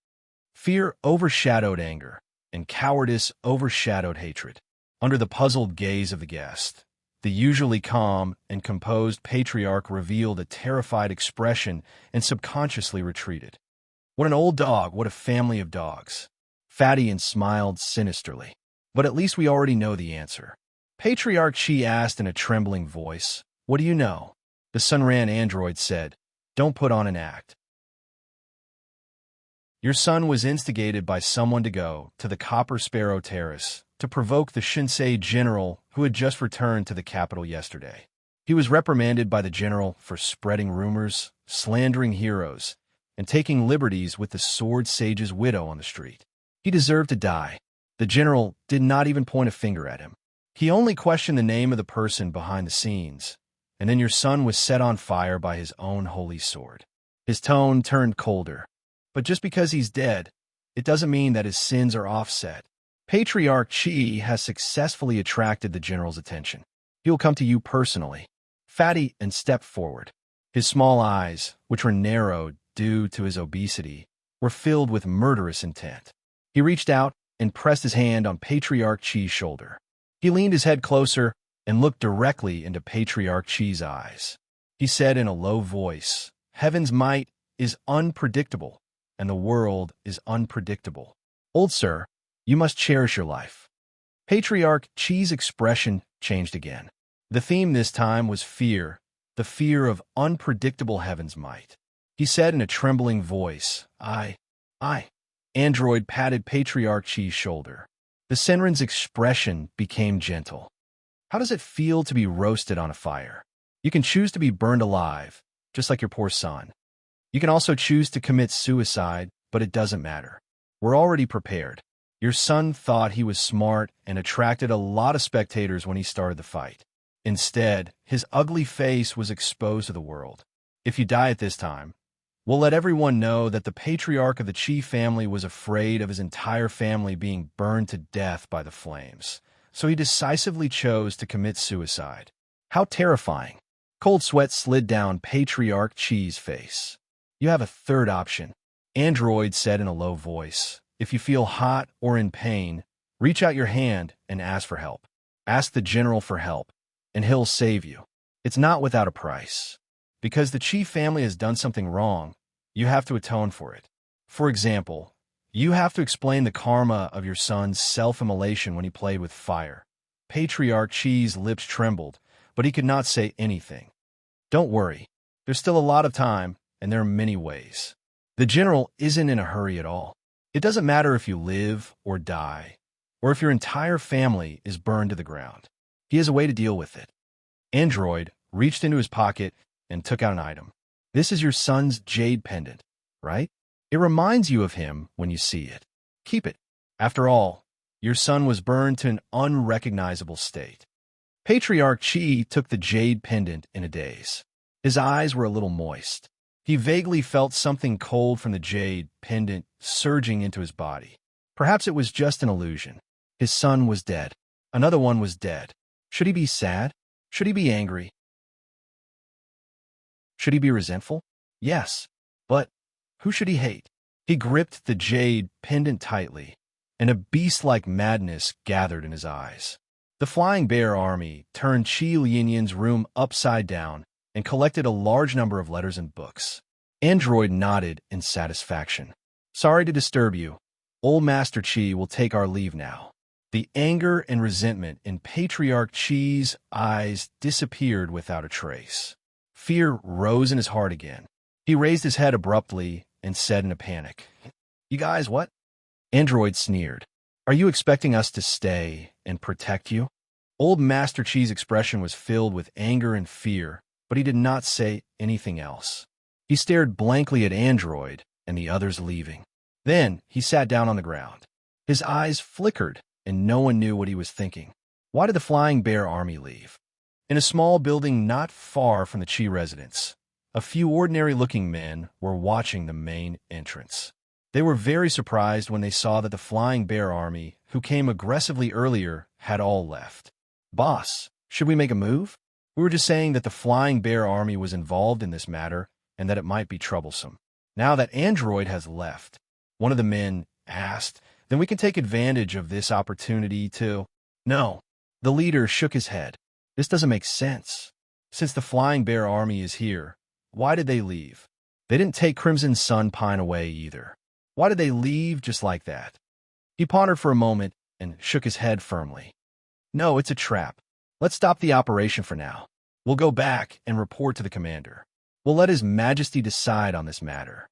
Fear overshadowed anger, and cowardice overshadowed hatred. Under the puzzled gaze of the guest, the usually calm and composed patriarch revealed a terrified expression and subconsciously retreated. "What an old dog, what a family of dogs." Fadian smiled sinisterly. But at least we already know the answer. Patriarch Chi asked in a trembling voice, "What do you know?" The Sunran android said, "Don't put on an act. Your son was instigated by someone to go to the Copper Sparrow Terrace to provoke the Shinsei general who had just returned to the capital yesterday. He was reprimanded by the general for spreading rumors, slandering heroes, and taking liberties with the Sword Sage's widow on the street. He deserved to die. The general did not even point a finger at him. He only questioned the name of the person behind the scenes, and then your son was set on fire by his own holy sword." His tone turned colder. "But just because he's dead, it doesn't mean that his sins are offset. Patriarch Chi has successfully attracted the general's attention. He will come to you personally." Fatty and stepped forward. His small eyes, which were narrowed due to his obesity, were filled with murderous intent. He reached out and pressed his hand on Patriarch Chi's shoulder. He leaned his head closer and looked directly into Patriarch Chi's eyes. He said in a low voice, "Heaven's might is unpredictable, and the world is unpredictable. Old sir, you must cherish your life." Patriarch Chi's expression changed again. The theme this time was fear, the fear of unpredictable heaven's might. He said in a trembling voice, I. Android patted Patriarch Chi's shoulder. The Senrin's expression became gentle. "How does it feel to be roasted on a fire? You can choose to be burned alive, just like your poor son. You can also choose to commit suicide, but it doesn't matter. We're already prepared. Your son thought he was smart and attracted a lot of spectators when he started the fight. Instead, his ugly face was exposed to the world. If you die at this time, we'll let everyone know that the patriarch of the Chi family was afraid of his entire family being burned to death by the flames, so he decisively chose to commit suicide. How terrifying." Cold sweat slid down Patriarch Chi's face. "You have a third option," Android said in a low voice. "If you feel hot or in pain, reach out your hand and ask for help. Ask the general for help, and he'll save you. It's not without a price. Because the Chi family has done something wrong, you have to atone for it. For example, you have to explain the karma of your son's self-immolation when he played with fire." Patriarch Chi's lips trembled, but he could not say anything. "Don't worry. There's still a lot of time, and there are many ways. The general isn't in a hurry at all. It doesn't matter if you live or die, or if your entire family is burned to the ground. He has a way to deal with it." Android reached into his pocket and took out an item. "This is your son's jade pendant, right? It reminds you of him when you see it. Keep it. After all, your son was burned to an unrecognizable state." Patriarch Chi took the jade pendant in a daze. His eyes were a little moist. He vaguely felt something cold from the jade pendant surging into his body. Perhaps it was just an illusion. His son was dead. Another one was dead. Should he be sad? Should he be angry? Should he be resentful? Yes, but who should he hate? He gripped the jade pendant tightly, and a beast-like madness gathered in his eyes. The Flying Bear Army turned Qi Lianyin's room upside down and collected a large number of letters and books. Android nodded in satisfaction. "Sorry to disturb you. Old Master Qi will take our leave now." The anger and resentment in Patriarch Qi's eyes disappeared without a trace. Fear rose in his heart again. He raised his head abruptly and said in a panic, "You guys, what?" Android sneered. "Are you expecting us to stay and protect you?" Old Master Qi's expression was filled with anger and fear, but he did not say anything else. He stared blankly at Android and the others leaving. Then he sat down on the ground. His eyes flickered, and no one knew what he was thinking. Why did the Flying Bear Army leave? In a small building not far from the Qi residence, a few ordinary-looking men were watching the main entrance. They were very surprised when they saw that the Flying Bear Army, who came aggressively earlier, had all left. "Boss, should we make a move? We were just saying that the Flying Bear Army was involved in this matter and that it might be troublesome. Now that Android has left," one of the men asked, "then we can take advantage of this opportunity to—" "No." The leader shook his head. "This doesn't make sense. Since the Flying Bear Army is here, why did they leave? They didn't take Crimson Sun Pine away either. Why did they leave just like that?" He pondered for a moment and shook his head firmly. No, it's a trap. Let's stop the operation for now. We'll go back and report to the commander. We'll let His Majesty decide on this matter.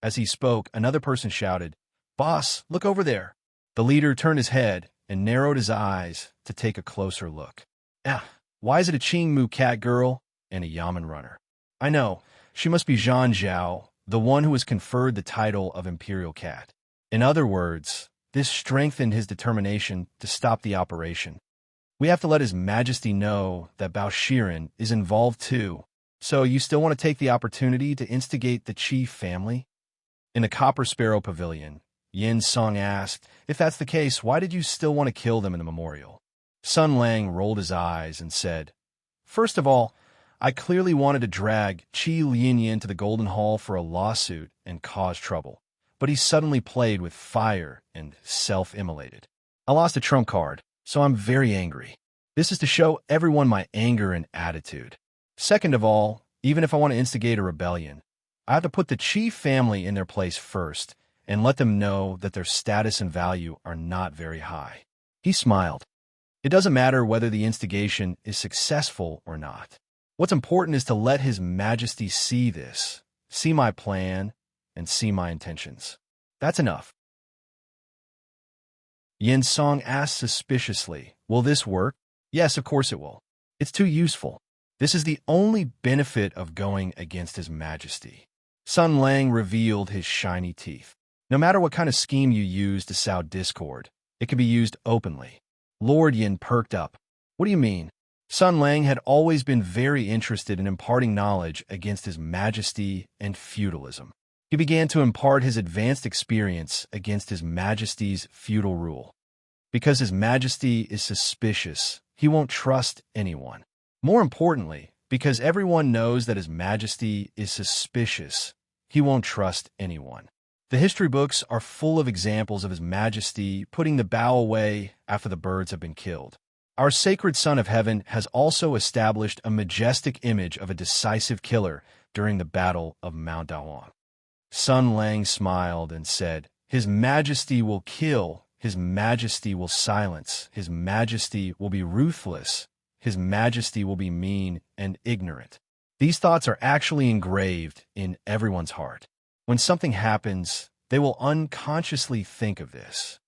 As he spoke, another person shouted, Boss, look over there. The leader turned his head and narrowed his eyes to take a closer look. Why is it a Qingmu cat girl and a Yamen runner? I know, she must be Zhan Zhao, the one who was conferred the title of Imperial Cat. In other words, this strengthened his determination to stop the operation. We have to let His Majesty know that Bao Shiren is involved too. So you still want to take the opportunity to instigate the chief family? In the Copper Sparrow Pavilion, Yin Song asked, if that's the case, why did you still want to kill them in the memorial? Sun Lang rolled his eyes and said, First of all, I clearly wanted to drag Qi Lianyan to the Golden Hall for a lawsuit and cause trouble, but he suddenly played with fire and self-immolated. I lost a trump card, so I'm very angry. This is to show everyone my anger and attitude. Second of all, even if I want to instigate a rebellion, I have to put the Qi family in their place first and let them know that their status and value are not very high. He smiled. It doesn't matter whether the instigation is successful or not. What's important is to let His Majesty see this, see my plan, and see my intentions. That's enough. Yin Song asked suspiciously, Will this work? Yes, of course it will. It's too useful. This is the only benefit of going against His Majesty. Sun Lang revealed his shiny teeth. No matter what kind of scheme you use to sow discord, it can be used openly. Lord Yin perked up. What do you mean? Sun Lang had always been very interested in imparting knowledge against His Majesty and feudalism. He began to impart his advanced experience against His Majesty's feudal rule. Because His Majesty is suspicious, he won't trust anyone. More importantly, because everyone knows that His Majesty is suspicious, he won't trust anyone. The history books are full of examples of His Majesty putting the bow away after the birds have been killed. Our sacred Son of Heaven has also established a majestic image of a decisive killer during the Battle of Mount Dawang. Sun Lang smiled and said, His Majesty will kill, His Majesty will silence, His Majesty will be ruthless, His Majesty will be mean and ignorant. These thoughts are actually engraved in everyone's heart. When something happens, they will unconsciously think of this.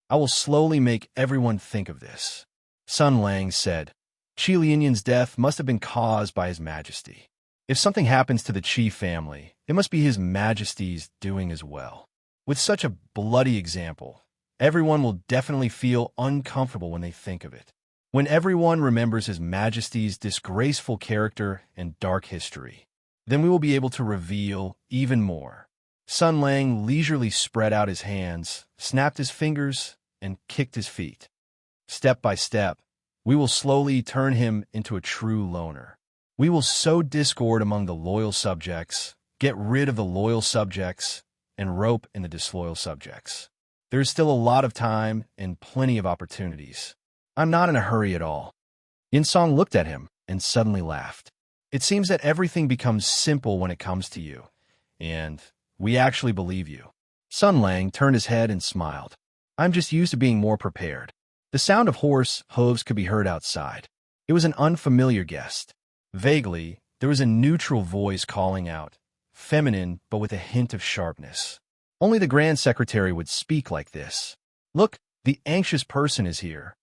I will slowly make everyone think of this. Sun Lang said, Qi Lianyan's death must have been caused by His Majesty. If something happens to the Qi family, it must be His Majesty's doing as well. With such a bloody example, everyone will definitely feel uncomfortable when they think of it. When everyone remembers His Majesty's disgraceful character and dark history, then we will be able to reveal even more. Sun Lang leisurely spread out his hands, snapped his fingers, and kicked his feet. Step by step, we will slowly turn him into a true loner. We will sow discord among the loyal subjects, get rid of the loyal subjects, and rope in the disloyal subjects. There is still a lot of time and plenty of opportunities. I'm not in a hurry at all. Yin Song looked at him and suddenly laughed. It seems that everything becomes simple when it comes to you, and we actually believe you. Sun Lang turned his head and smiled. I'm just used to being more prepared. The sound of horse hooves could be heard outside. It was an unfamiliar guest. Vaguely, there was a neutral voice calling out, feminine but with a hint of sharpness. Only the Grand Secretary would speak like this. Look, the anxious person is here.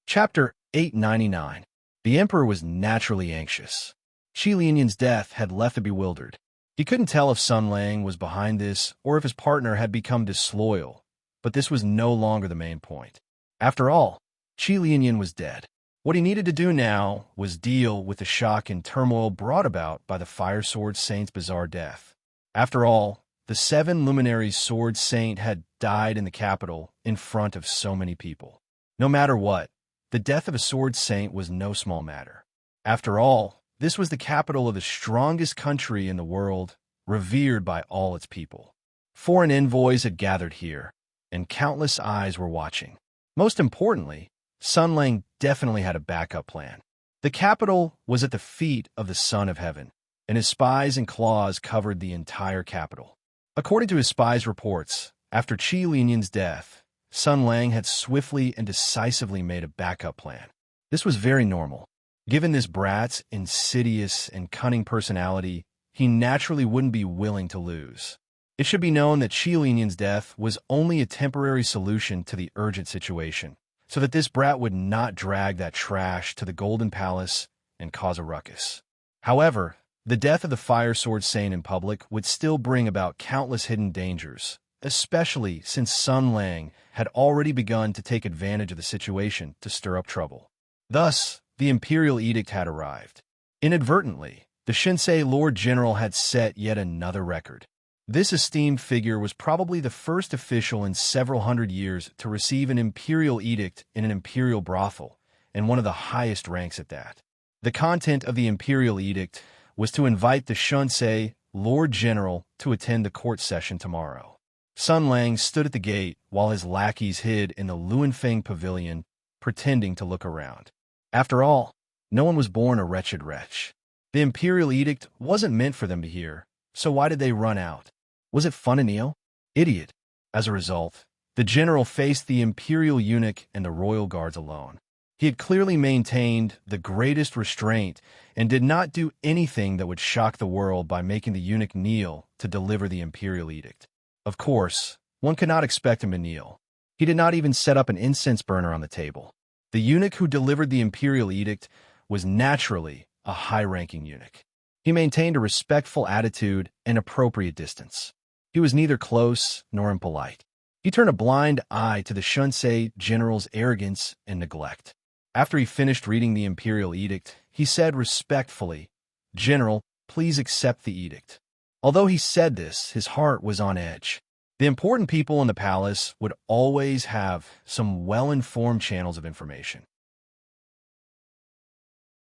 Chapter 899. The Emperor was naturally anxious. Qi Lianyan's death had left him bewildered. He couldn't tell if Sun Lang was behind this or if his partner had become disloyal, but this was no longer the main point. After all, Qi Lianyan was dead. What he needed to do now was deal with the shock and turmoil brought about by the Fire Sword Saint's bizarre death. After all, the 7 luminaries Sword Saint had died in the capital in front of so many people. No matter what, the death of a Sword Saint was no small matter. After all, this was the capital of the strongest country in the world, revered by all its people. Foreign envoys had gathered here, and countless eyes were watching. Most importantly, Sun Lang definitely had a backup plan. The capital was at the feet of the Son of Heaven, and his spies and claws covered the entire capital. According to his spies' reports, after Qi Linian's death, Sun Lang had swiftly and decisively made a backup plan. This was very normal. Given this brat's insidious and cunning personality, he naturally wouldn't be willing to lose. It should be known that Qi Linian's death was only a temporary solution to the urgent situation, so that this brat would not drag that trash to the Golden Palace and cause a ruckus. However, the death of the fire sword saint in public would still bring about countless hidden dangers, especially since Sun Lang had already begun to take advantage of the situation to stir up trouble. Thus, the imperial edict had arrived. Inadvertently, the Shinsei Lord General had set yet another record. This esteemed figure was probably the first official in several hundred years to receive an imperial edict in an imperial brothel, and one of the highest ranks at that. The content of the imperial edict was to invite the Shinsei Lord General to attend the court session tomorrow. Sun Lang stood at the gate while his lackeys hid in the Luanfeng pavilion, pretending to look around. After all, no one was born a wretched wretch. The imperial edict wasn't meant for them to hear, so why did they run out? Was it fun to kneel? Idiot. As a result, the general faced the imperial eunuch and the royal guards alone. He had clearly maintained the greatest restraint and did not do anything that would shock the world by making the eunuch kneel to deliver the imperial edict. Of course, one could not expect him to kneel. He did not even set up an incense burner on the table. The eunuch who delivered the imperial edict was naturally a high-ranking eunuch. He maintained a respectful attitude and appropriate distance. He was neither close nor impolite. He turned a blind eye to the Shinsei general's arrogance and neglect. After he finished reading the imperial edict, he said respectfully, "General, please accept the edict." Although he said this, his heart was on edge. The important people in the palace would always have some well-informed channels of information.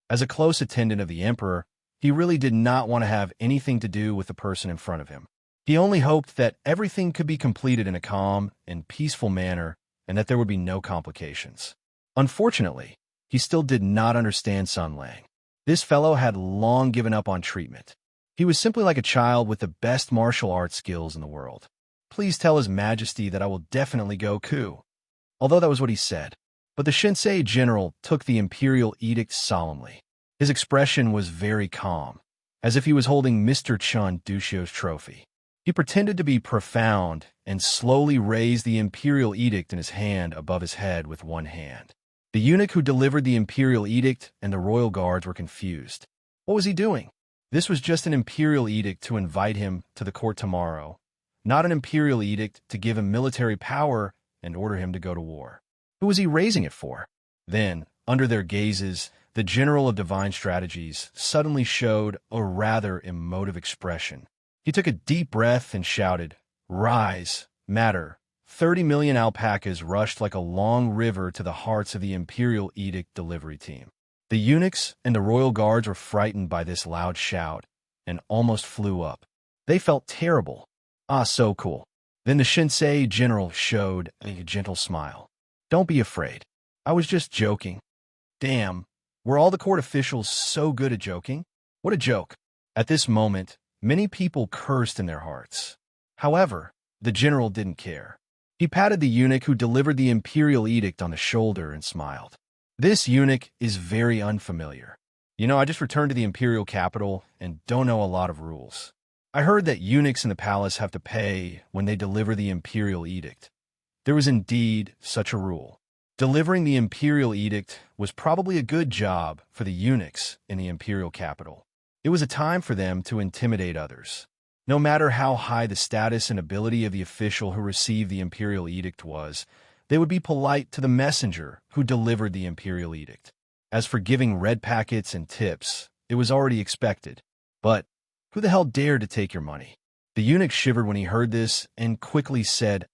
As a close attendant of the emperor, he really did not want to have anything to do with the person in front of him. He only hoped that everything could be completed in a calm and peaceful manner and that there would be no complications. Unfortunately, he still did not understand Sun Lang. This fellow had long given up on treatment. He was simply like a child with the best martial arts skills in the world. "Please tell His Majesty that I will definitely go coup." Although that was what he said. But the Shinsei general took the imperial edict solemnly. His expression was very calm, as if he was holding Mr. Chun Dushio's trophy. He pretended to be profound and slowly raised the imperial edict in his hand above his head with one hand. The eunuch who delivered the imperial edict and the royal guards were confused. What was he doing? This was just an imperial edict to invite him to the court tomorrow, not an imperial edict to give him military power and order him to go to war. Who was he raising it for? Then, under their gazes, the general of divine strategies suddenly showed a rather emotive expression. He took a deep breath and shouted, "Rise, matter." 30 million alpacas rushed like a long river to the hearts of the imperial edict delivery team. The eunuchs and the royal guards were frightened by this loud shout and almost flew up. They felt terrible. Ah, so cool. Then the Shinsei general showed a gentle smile. "Don't be afraid. I was just joking." Damn, were all the court officials so good at joking? What a joke. At this moment, many people cursed in their hearts. However, the general didn't care. He patted the eunuch who delivered the imperial edict on the shoulder and smiled. "This eunuch is very unfamiliar. I just returned to the imperial capital and don't know a lot of rules. I heard that eunuchs in the palace have to pay when they deliver the imperial edict." There was indeed such a rule. Delivering the imperial edict was probably a good job for the eunuchs in the imperial capital. It was a time for them to intimidate others. No matter how high the status and ability of the official who received the imperial edict was, they would be polite to the messenger who delivered the imperial edict. As for giving red packets and tips, it was already expected. But who the hell dared to take your money? The eunuch shivered when he heard this and quickly said,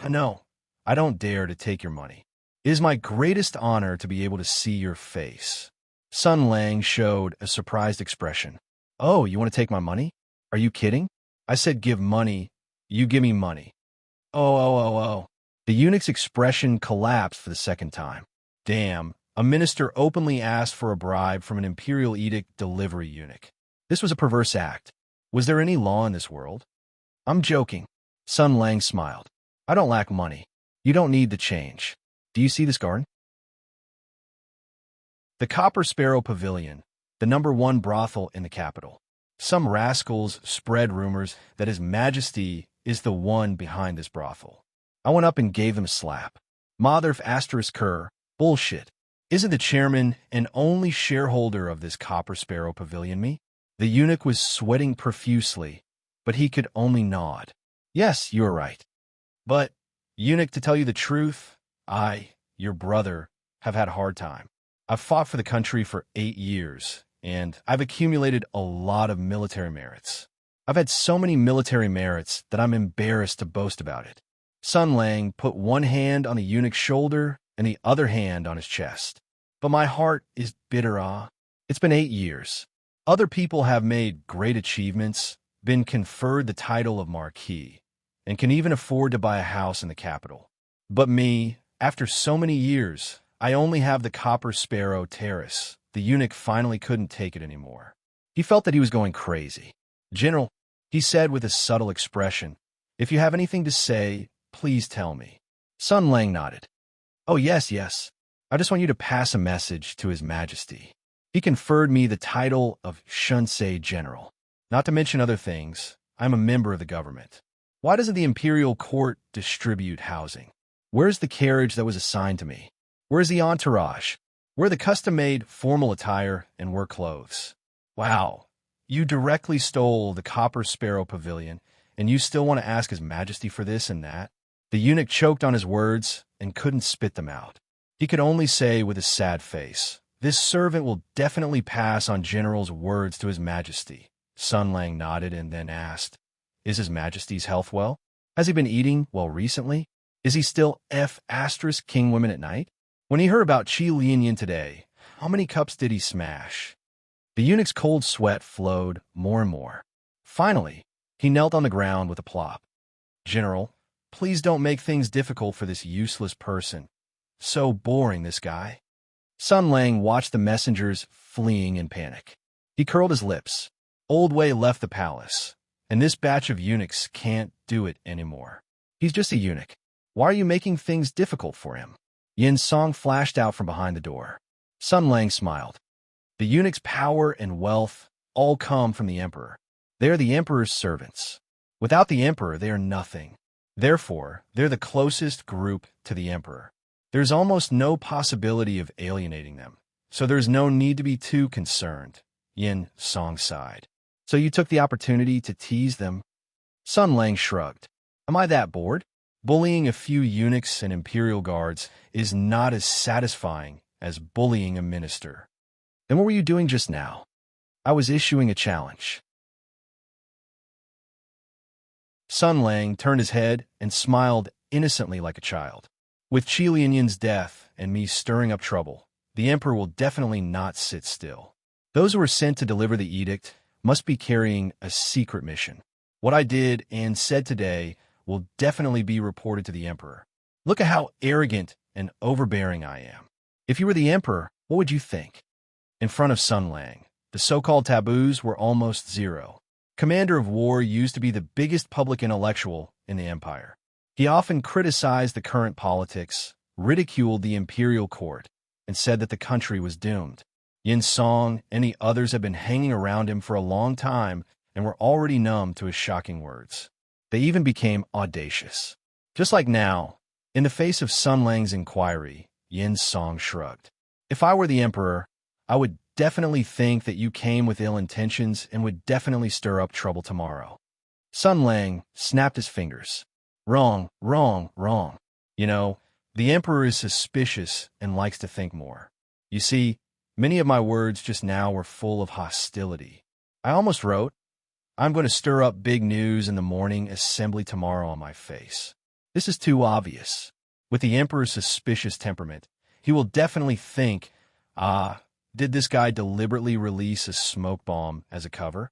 "No, I don't dare to take your money. It is my greatest honor to be able to see your face." Sun Lang showed a surprised expression. "Oh, you want to take my money? Are you kidding? I said give money. You give me money." Oh. The eunuch's expression collapsed for the second time. Damn, a minister openly asked for a bribe from an imperial edict delivery eunuch. This was a perverse act. Was there any law in this world? I'm joking. Sun Lang smiled. I don't lack money. You don't need the change. Do you see this garden? The Copper Sparrow Pavilion, the #1 brothel in the capital. Some rascals spread rumors that His Majesty is the one behind this brothel. I went up and gave them a slap. Motherf asterisk cur, bullshit. Isn't the chairman and only shareholder of this Copper Sparrow Pavilion me? The eunuch was sweating profusely, but he could only nod. Yes, you are right. But, eunuch, to tell you the truth, I, your brother, have had a hard time. I've fought for the country for 8 years, and I've accumulated a lot of military merits. I've had so many military merits that I'm embarrassed to boast about it. Sun Lang put one hand on the eunuch's shoulder and the other hand on his chest. But my heart is bitter. It's been 8 years. Other people have made great achievements, been conferred the title of Marquis, and can even afford to buy a house in the capital. But me, after so many years, I only have the Copper Sparrow Terrace. The eunuch finally couldn't take it anymore. He felt that he was going crazy. General, he said with a subtle expression, if you have anything to say, please tell me. Sun Lang nodded. Oh, yes. I just want you to pass a message to His Majesty. He conferred me the title of Shunsei General. Not to mention other things, I'm a member of the government. Why doesn't the imperial court distribute housing? Where's the carriage that was assigned to me? Where's the entourage? Where the custom-made formal attire and work clothes? Wow, you directly stole the Copper Sparrow Pavilion, and you still want to ask His Majesty for this and that? The eunuch choked on his words and couldn't spit them out. He could only say with a sad face, this servant will definitely pass on General's words to His Majesty. Sun Lang nodded and then asked, is His Majesty's health well? Has he been eating well recently? Is he still *King women at night? When he heard about Qi Lianyan today, how many cups did he smash? The eunuch's cold sweat flowed more and more. Finally, he knelt on the ground with a plop. General, please don't make things difficult for this useless person. So boring, this guy. Sun Lang watched the messengers fleeing in panic. He curled his lips. Old Wei left the palace, and this batch of eunuchs can't do it anymore. He's just a eunuch. Why are you making things difficult for him? Yin Song flashed out from behind the door. Sun Lang smiled. The eunuch's power and wealth all come from the emperor. They are the emperor's servants. Without the emperor, they are nothing. Therefore, they're the closest group to the emperor. There's almost no possibility of alienating them, so there's no need to be too concerned. Yin Song sighed. So you took the opportunity to tease them? Sun Lang shrugged. Am I that bored? Bullying a few eunuchs and imperial guards is not as satisfying as bullying a minister. Then what were you doing just now? I was issuing a challenge. Sun Lang turned his head and smiled innocently like a child. With Qi Lianyan's death and me stirring up trouble, the emperor will definitely not sit still. Those who were sent to deliver the edict must be carrying a secret mission. What I did and said today will definitely be reported to the emperor. Look at how arrogant and overbearing I am. If you were the emperor, what would you think? In front of Sun Lang, the so-called taboos were almost zero. Commander of War used to be the biggest public intellectual in the empire. He often criticized the current politics, ridiculed the imperial court, and said that the country was doomed. Yin Song and the others had been hanging around him for a long time and were already numb to his shocking words. They even became audacious. Just like now, in the face of Sun Lang's inquiry, Yin Song shrugged. If I were the emperor, I would definitely think that you came with ill intentions and would definitely stir up trouble tomorrow. Sun Lang snapped his fingers. Wrong. You know, the emperor is suspicious and likes to think more. You see, many of my words just now were full of hostility. I almost wrote, I'm going to stir up big news in the morning assembly tomorrow on my face. This is too obvious. With the emperor's suspicious temperament, he will definitely think, did this guy deliberately release a smoke bomb as a cover?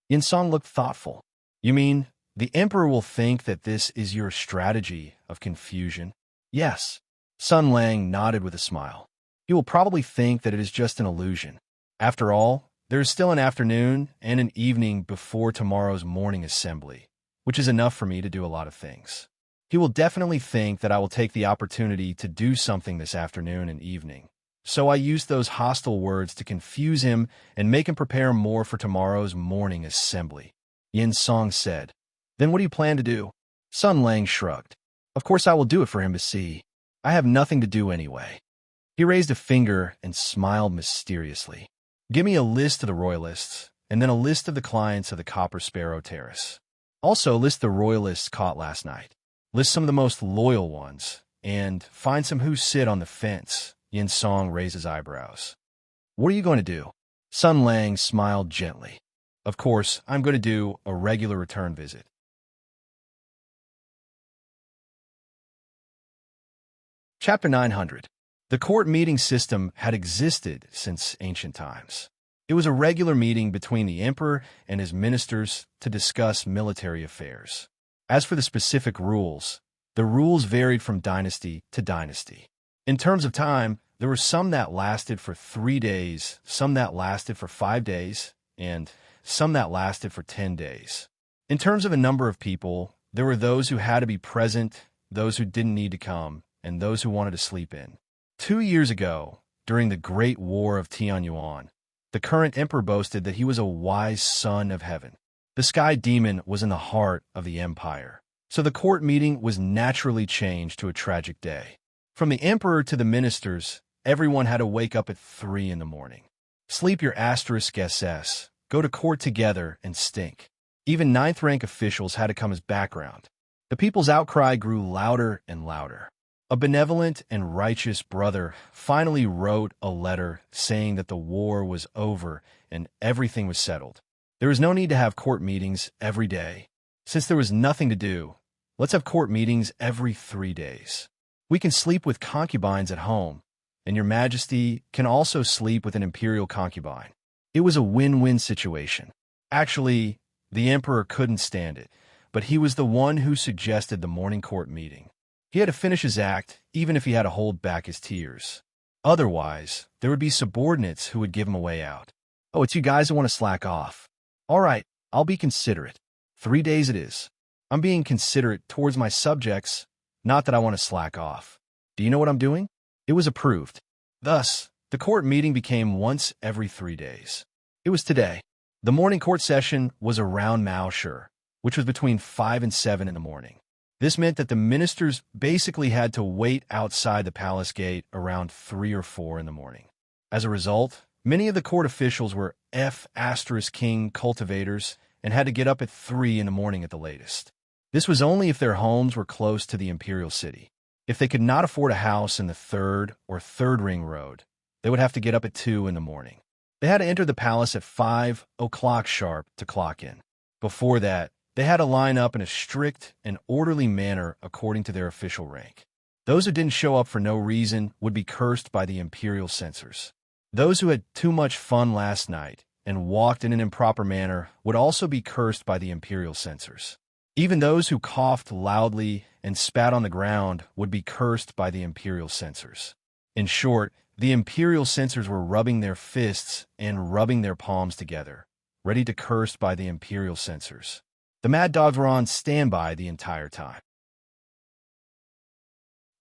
Yin Song looked thoughtful. You mean, the emperor will think that this is your strategy of confusion? Yes. Sun Lang nodded with a smile. He will probably think that it is just an illusion. After all, there is still an afternoon and an evening before tomorrow's morning assembly. which is enough for me to do a lot of things. He will definitely think that I will take the opportunity to do something this afternoon and evening. So I used those hostile words to confuse him and make him prepare more for tomorrow's morning assembly. Yin Song said. Then what do you plan to do? Sun Lang shrugged. Of course I will do it for him to see. I have nothing to do anyway. He raised a finger and smiled mysteriously. Give me a list of the royalists, and then a list of the clients of the Copper Sparrow Terrace. Also list the royalists caught last night. List some of the most loyal ones, and find some who sit on the fence. Yin Song raised his eyebrows. What are you going to do? Sun Lang smiled gently. Of course, I'm going to do a regular return visit. Chapter 900. The court meeting system had existed since ancient times. It was a regular meeting between the emperor and his ministers to discuss military affairs. As for the specific rules, the rules varied from dynasty to dynasty. In terms of time, there were some that lasted for 3 days, some that lasted for 5 days, and some that lasted for 10 days. In terms of a number of people, there were those who had to be present, those who didn't need to come, and those who wanted to sleep in. 2 years ago, during the Great War of Tianyuan, the current emperor boasted that he was a wise son of heaven. The sky demon was in the heart of the empire, so the court meeting was naturally changed to a tragic day. From the emperor to the ministers, everyone had to wake up at 3 in the morning. Sleep your *SS, go to court together, and stink. Even ninth-rank officials had to come as background. The people's outcry grew louder and louder. A benevolent and righteous brother finally wrote a letter saying that the war was over and everything was settled. There was no need to have court meetings every day. Since there was nothing to do, let's have court meetings every 3 days. We can sleep with concubines at home, and your majesty can also sleep with an imperial concubine. It was a win-win situation. Actually, the emperor couldn't stand it, but he was the one who suggested the morning court meeting. He had to finish his act, even if he had to hold back his tears. Otherwise, there would be subordinates who would give him a way out. Oh, it's you guys who want to slack off. All right, I'll be considerate. 3 days it is. I'm being considerate towards my subjects, not that I want to slack off. Do you know what I'm doing? It was approved. Thus, the court meeting became once every 3 days. It was today. The morning court session was around Mao Shur, which was between 5 and 7 in the morning. This meant that the ministers basically had to wait outside the palace gate around 3 or 4 in the morning. As a result, many of the court officials were F*King cultivators and had to get up at 3 in the morning at the latest. This was only if their homes were close to the imperial city. If they could not afford a house in the 3rd or 3rd Ring Road, they would have to get up at 2 in the morning. They had to enter the palace at 5 o'clock sharp to clock in. Before that, they had to line up in a strict and orderly manner according to their official rank. Those who didn't show up for no reason would be cursed by the imperial censors. Those who had too much fun last night and walked in an improper manner would also be cursed by the imperial censors. Even those who coughed loudly and spat on the ground would be cursed by the imperial censors. In short, the imperial censors were rubbing their fists and rubbing their palms together, ready to curse by the imperial censors. The mad dogs were on standby the entire time.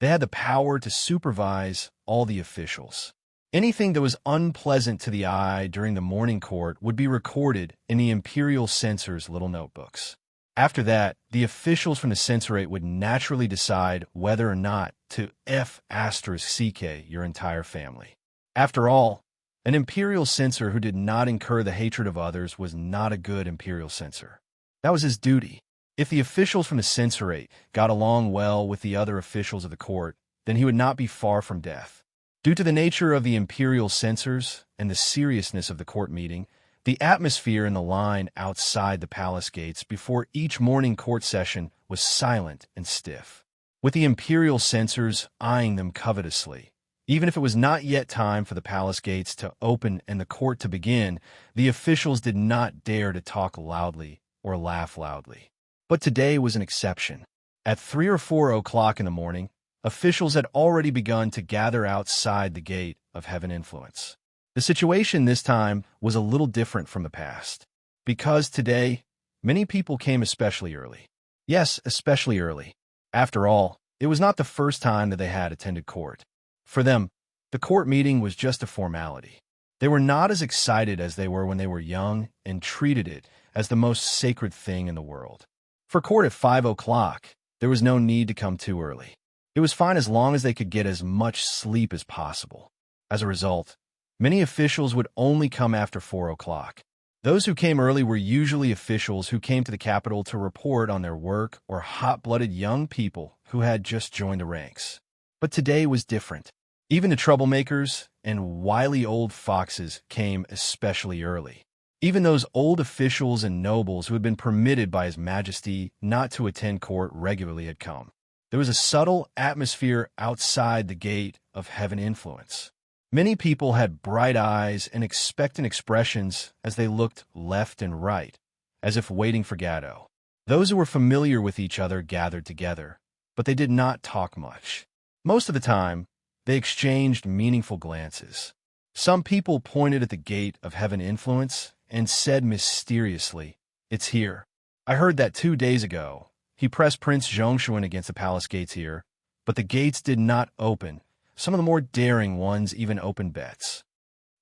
They had the power to supervise all the officials. Anything that was unpleasant to the eye during the morning court would be recorded in the imperial censors' little notebooks. After that, the officials from the censorate would naturally decide whether or not to F*CK your entire family. After all, an imperial censor who did not incur the hatred of others was not a good imperial censor. That was his duty. If the officials from the censorate got along well with the other officials of the court, then he would not be far from death. Due to the nature of the imperial censors and the seriousness of the court meeting, the atmosphere in the line outside the palace gates before each morning court session was silent and stiff, with the imperial censors eyeing them covetously. Even if it was not yet time for the palace gates to open and the court to begin, the officials did not dare to talk loudly or laugh loudly. But today was an exception. At 3 or 4 o'clock in the morning, officials had already begun to gather outside the gate of Heaven Influence. The situation this time was a little different from the past, because today, many people came especially early. Yes, especially early. After all, it was not the first time that they had attended court. For them, the court meeting was just a formality. They were not as excited as they were when they were young and treated it as the most sacred thing in the world. For court at 5 o'clock, there was no need to come too early. It was fine as long as they could get as much sleep as possible. As a result, many officials would only come after 4 o'clock. Those who came early were usually officials who came to the Capitol to report on their work or hot-blooded young people who had just joined the ranks. But today was different. Even the troublemakers and wily old foxes came especially early. Even those old officials and nobles who had been permitted by His Majesty not to attend court regularly had come. There was a subtle atmosphere outside the gate of heaven influence. Many people had bright eyes and expectant expressions as they looked left and right, as if waiting for Gaddo. Those who were familiar with each other gathered together, but they did not talk much. Most of the time, they exchanged meaningful glances. Some people pointed at the gate of heaven influence and said mysteriously, "It's here. I heard that 2 days ago. He pressed Prince Zhongshuan against the palace gates here, but the gates did not open. Some of the more daring ones even opened bets."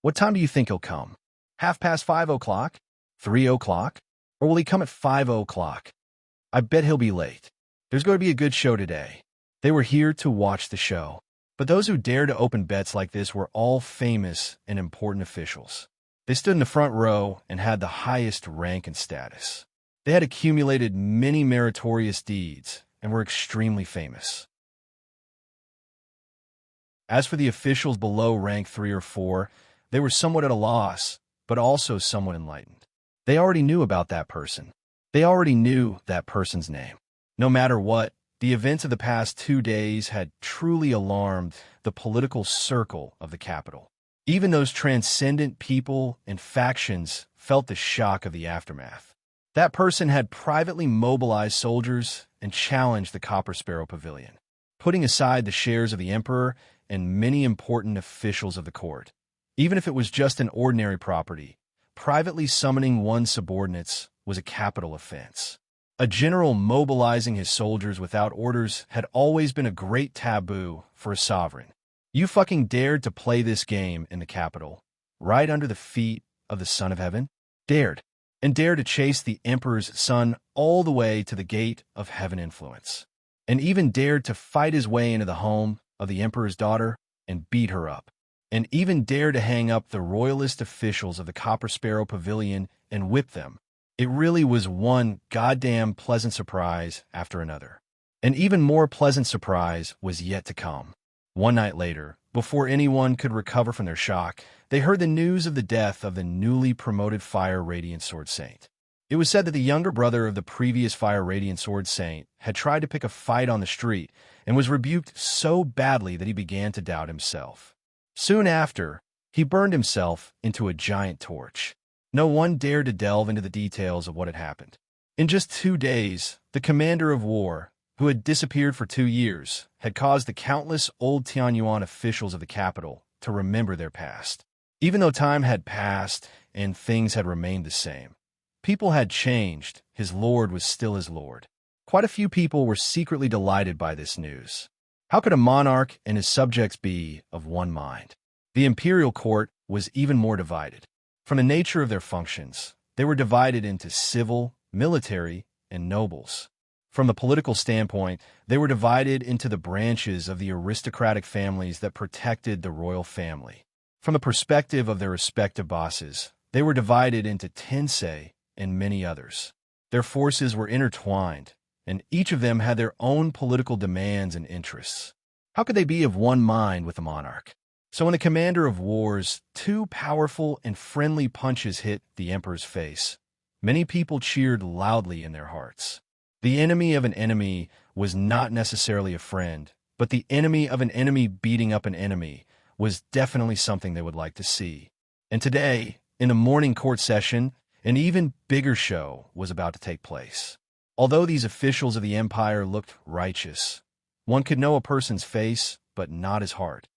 What time do you think he'll come? 5:30 o'clock? 3 o'clock? Or will he come at 5 o'clock? I bet he'll be late. There's going to be a good show today. They were here to watch the show. But those who dared to open bets like this were all famous and important officials. They stood in the front row and had the highest rank and status. They had accumulated many meritorious deeds and were extremely famous. As for the officials below rank 3 or 4, they were somewhat at a loss, but also somewhat enlightened. They already knew about that person. They already knew that person's name. No matter what, the events of the past 2 days had truly alarmed the political circle of the capital. Even those transcendent people and factions felt the shock of the aftermath. That person had privately mobilized soldiers and challenged the Copper Sparrow Pavilion, putting aside the shares of the emperor and many important officials of the court. Even if it was just an ordinary property, privately summoning one's subordinates was a capital offense. A general mobilizing his soldiers without orders had always been a great taboo for a sovereign. You fucking dared to play this game in the capital, right under the feet of the Son of Heaven? Dared. And dared to chase the Emperor's son all the way to the gate of heaven influence. And even dared to fight his way into the home of the Emperor's daughter and beat her up. And even dared to hang up the royalist officials of the Copper Sparrow Pavilion and whip them. It really was one goddamn pleasant surprise after another. An even more pleasant surprise was yet to come. One night later, before anyone could recover from their shock, they heard the news of the death of the newly promoted Fire Radiant Sword Saint. It was said that the younger brother of the previous Fire Radiant Sword Saint had tried to pick a fight on the street and was rebuked so badly that he began to doubt himself. Soon after, he burned himself into a giant torch. No one dared to delve into the details of what had happened. In just 2 days, the commander of war, who had disappeared for 2 years, had caused the countless old Tianyuan officials of the capital to remember their past. Even though time had passed and things had remained the same, people had changed, his lord was still his lord. Quite a few people were secretly delighted by this news. How could a monarch and his subjects be of one mind? The imperial court was even more divided. From the nature of their functions, they were divided into civil, military, and nobles. From the political standpoint, they were divided into the branches of the aristocratic families that protected the royal family. From the perspective of their respective bosses, they were divided into tensei and many others. Their forces were intertwined, and each of them had their own political demands and interests. How could they be of one mind with the monarch? So when the commander of war's 2 powerful and friendly punches hit the emperor's face, many people cheered loudly in their hearts. The enemy of an enemy was not necessarily a friend, but the enemy of an enemy beating up an enemy was definitely something they would like to see. And today, in the morning court session, an even bigger show was about to take place. Although these officials of the empire looked righteous, one could know a person's face, but not his heart.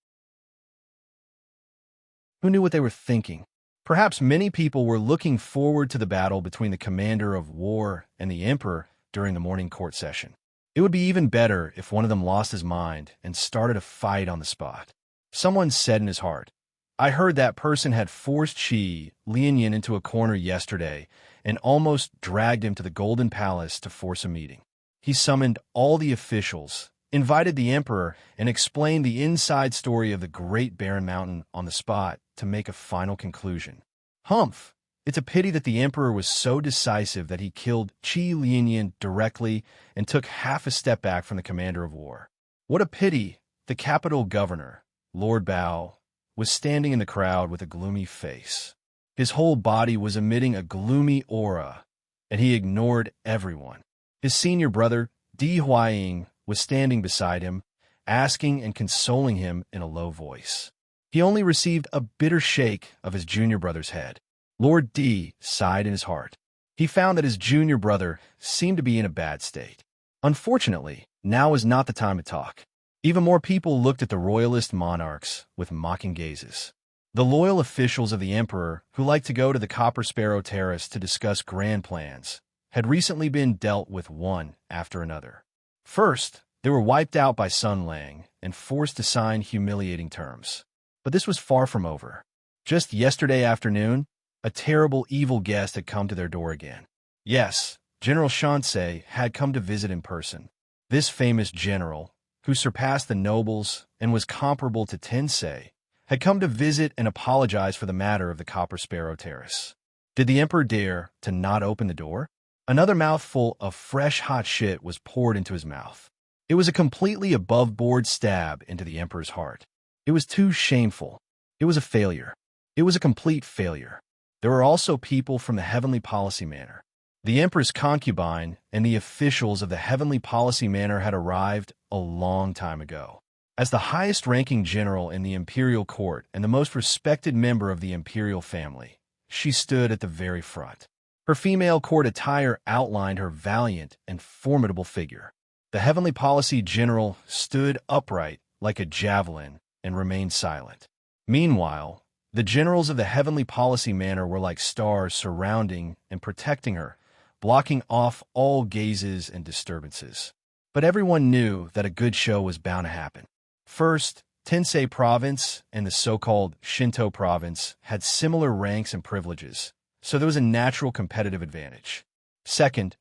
Who knew what they were thinking? Perhaps many people were looking forward to the battle between the commander of war and the emperor during the morning court session. It would be even better if one of them lost his mind and started a fight on the spot. Someone said in his heart, "I heard that person had forced Qi Lianyan into a corner yesterday and almost dragged him to the Golden Palace to force a meeting. He summoned all the officials, invited the emperor, and explained the inside story of the Great Barren Mountain on the spot to make a final conclusion. Humph! It's a pity that the emperor was so decisive that he killed Qi Lianyan directly and took half a step back from the commander of war. What a pity!" The capital governor, Lord Bao, was standing in the crowd with a gloomy face. His whole body was emitting a gloomy aura, and he ignored everyone. His senior brother, Di Huaying, was standing beside him, asking and consoling him in a low voice. He only received a bitter shake of his junior brother's head. Lord Di sighed in his heart. He found that his junior brother seemed to be in a bad state. Unfortunately, now was not the time to talk. Even more people looked at the royalist monarchs with mocking gazes. The loyal officials of the emperor, who liked to go to the Copper Sparrow Terrace to discuss grand plans, had recently been dealt with one after another. First, they were wiped out by Sun Lang and forced to sign humiliating terms. But this was far from over. Just yesterday afternoon, a terrible evil guest had come to their door again. Yes, General Shansei had come to visit in person. This famous general, who surpassed the nobles and was comparable to Tensei, had come to visit and apologize for the matter of the Copper Sparrow Terrace. Did the emperor dare to not open the door? Another mouthful of fresh hot shit was poured into his mouth. It was a completely above-board stab into the emperor's heart. It was too shameful. It was a failure. It was a complete failure. There were also people from the Heavenly Policy Manor. The empress concubine and the officials of the Heavenly Policy Manor had arrived a long time ago. As the highest-ranking general in the imperial court and the most respected member of the imperial family, she stood at the very front. Her female court attire outlined her valiant and formidable figure. The Heavenly Policy General stood upright like a javelin and remained silent. Meanwhile, the generals of the Heavenly Policy Manor were like stars surrounding and protecting her, blocking off all gazes and disturbances. But everyone knew that a good show was bound to happen. First, Tensei Province and the so-called Shinto Province had similar ranks and privileges, so there was a natural competitive advantage. Second,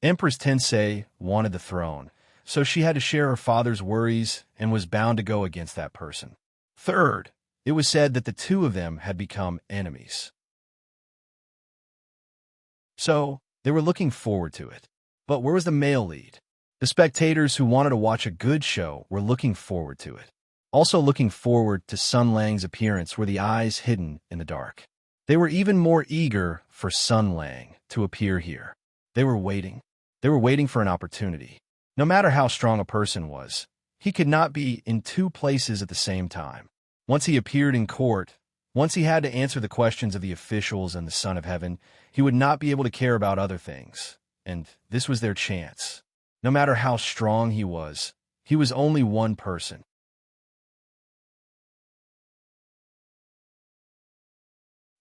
Empress Tensei wanted the throne, so she had to share her father's worries and was bound to go against that person. Third, it was said that the two of them had become enemies. So, they were looking forward to it. But where was the male lead? The spectators who wanted to watch a good show were looking forward to it. Also looking forward to Sun Lang's appearance were the eyes hidden in the dark. They were even more eager for Sun Lang to appear here. They were waiting. They were waiting for an opportunity. No matter how strong a person was, he could not be in two places at the same time. Once he appeared in court, once he had to answer the questions of the officials and the Son of Heaven, he would not be able to care about other things. And this was their chance. No matter how strong he was only one person.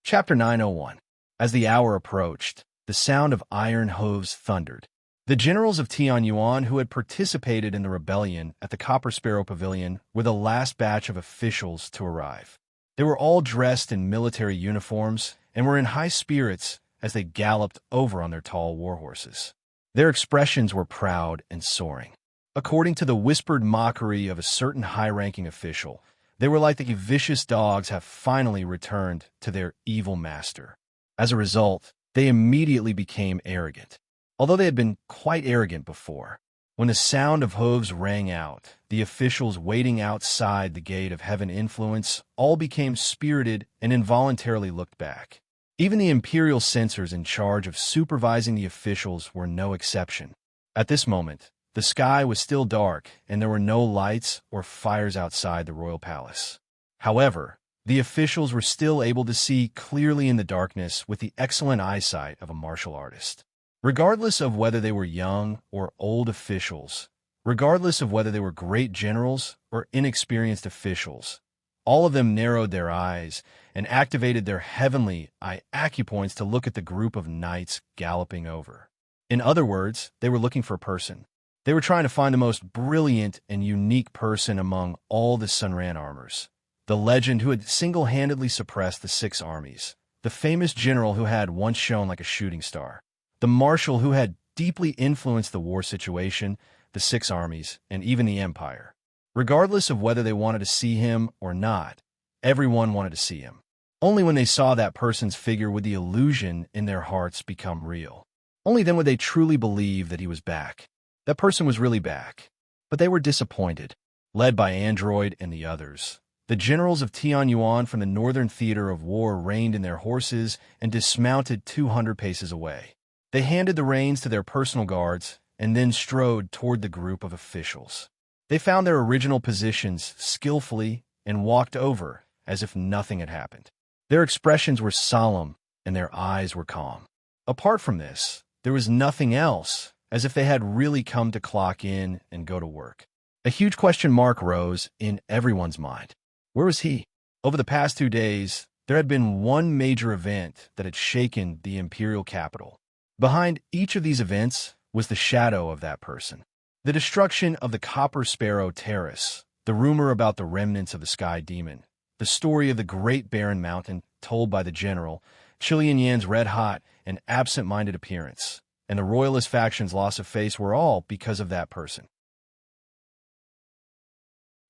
Chapter 901. As the hour approached, the sound of iron hooves thundered. The generals of Tianyuan who had participated in the rebellion at the Copper Sparrow Pavilion were the last batch of officials to arrive. They were all dressed in military uniforms and were in high spirits as they galloped over on their tall warhorses. Their expressions were proud and soaring. According to the whispered mockery of a certain high-ranking official, they were like the vicious dogs have finally returned to their evil master. As a result, they immediately became arrogant. Although they had been quite arrogant before, when the sound of hooves rang out, the officials waiting outside the gate of heaven influence all became spirited and involuntarily looked back. Even the imperial censors in charge of supervising the officials were no exception. At this moment, the sky was still dark and there were no lights or fires outside the royal palace. However, the officials were still able to see clearly in the darkness with the excellent eyesight of a martial artist. Regardless of whether they were young or old officials, regardless of whether they were great generals or inexperienced officials, all of them narrowed their eyes and activated their heavenly eye acupoints to look at the group of knights galloping over. In other words, they were looking for a person. They were trying to find the most brilliant and unique person among all the Sunran armors. The legend who had single-handedly suppressed the 6 armies. The famous general who had once shone like a shooting star. The marshal who had deeply influenced the war situation, the 6 armies, and even the empire. Regardless of whether they wanted to see him or not, everyone wanted to see him. Only when they saw that person's figure would the illusion in their hearts become real. Only then would they truly believe that he was back. That person was really back. But they were disappointed. Led by Android and the others, the generals of Tianyuan from the northern theater of war reined in their horses and dismounted 200 paces away. They handed the reins to their personal guards and then strode toward the group of officials. They found their original positions skillfully and walked over as if nothing had happened. Their expressions were solemn and their eyes were calm. Apart from this, there was nothing else, as if they had really come to clock in and go to work. A huge question mark rose in everyone's mind. Where was he? Over the past 2 days, there had been one major event that had shaken the imperial capital. Behind each of these events was the shadow of that person. The destruction of the Copper Sparrow Terrace, the rumor about the remnants of the Sky Demon, the story of the Great Barren Mountain told by the general, Qilian Yan's red-hot and absent-minded appearance, and the royalist faction's loss of face were all because of that person.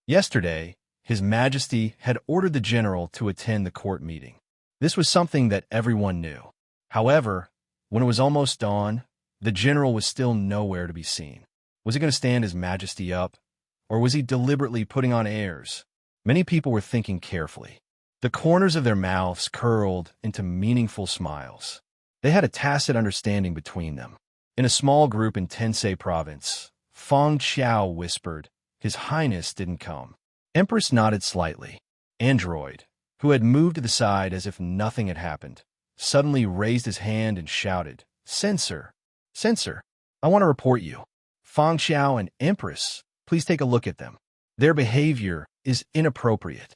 Yesterday, His Majesty had ordered the general to attend the court meeting. This was something that everyone knew. However, when it was almost dawn, the general was still nowhere to be seen. Was he going to stand His Majesty up, or was he deliberately putting on airs? Many people were thinking carefully. The corners of their mouths curled into meaningful smiles. They had a tacit understanding between them. In a small group in Tensei Province, Feng Qiao whispered, "His Highness didn't come." Empress nodded slightly. Android, who had moved to the side as if nothing had happened, suddenly raised his hand and shouted, "Censor! Censor! I want to report you. Feng Qiao and Empress, please take a look at them. Their behavior is inappropriate."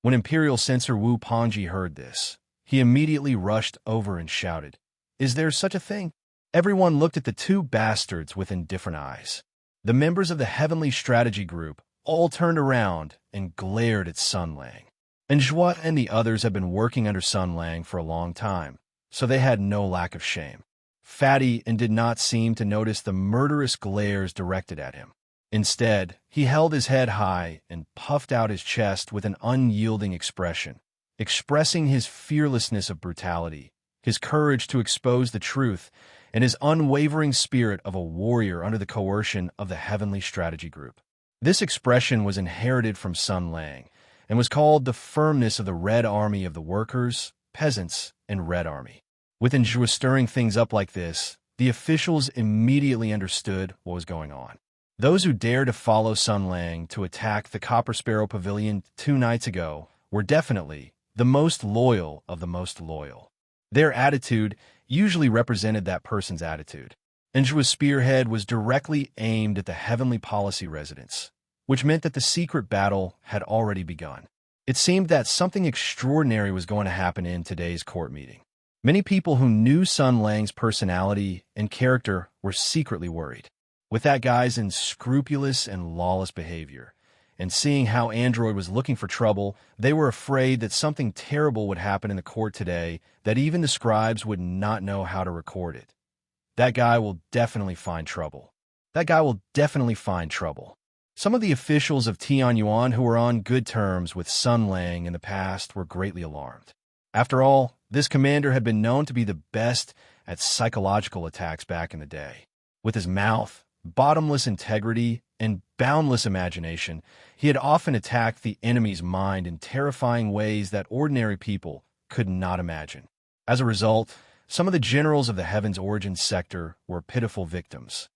When Imperial Censor Wu Pongji heard this, he immediately rushed over and shouted, "Is there such a thing?" Everyone looked at the 2 bastards with indifferent eyes. The members of the Heavenly Strategy Group all turned around and glared at Sun Lang. Enjua and the others had been working under Sun Lang for a long time, so they had no lack of shame. Fatty and did not seem to notice the murderous glares directed at him. Instead, he held his head high and puffed out his chest with an unyielding expression, expressing his fearlessness of brutality, his courage to expose the truth, and his unwavering spirit of a warrior under the coercion of the Heavenly Strategy Group. This expression was inherited from Sun Lang and was called the firmness of the Red Army of the Workers, Peasants, and Red Army. With Enjua stirring things up like this, the officials immediately understood what was going on. Those who dared to follow Sun Lang to attack the Copper Sparrow Pavilion 2 nights ago were definitely the most loyal of the most loyal. Their attitude usually represented that person's attitude. Enjua's spearhead was directly aimed at the Heavenly Policy residence, which meant that the secret battle had already begun. It seemed that something extraordinary was going to happen in today's court meeting. Many people who knew Sun Lang's personality and character were secretly worried. With that guy's unscrupulous and lawless behavior, and seeing how Android was looking for trouble, they were afraid that something terrible would happen in the court today, that even the scribes would not know how to record it. That guy will definitely find trouble. That guy will definitely find trouble. Some of the officials of Tianyuan who were on good terms with Sun Lang in the past were greatly alarmed. After all, this commander had been known to be the best at psychological attacks back in the day. With his mouth, bottomless integrity, and boundless imagination, he had often attacked the enemy's mind in terrifying ways that ordinary people could not imagine. As a result, some of the generals of the Heaven's Origin sector were pitiful victims.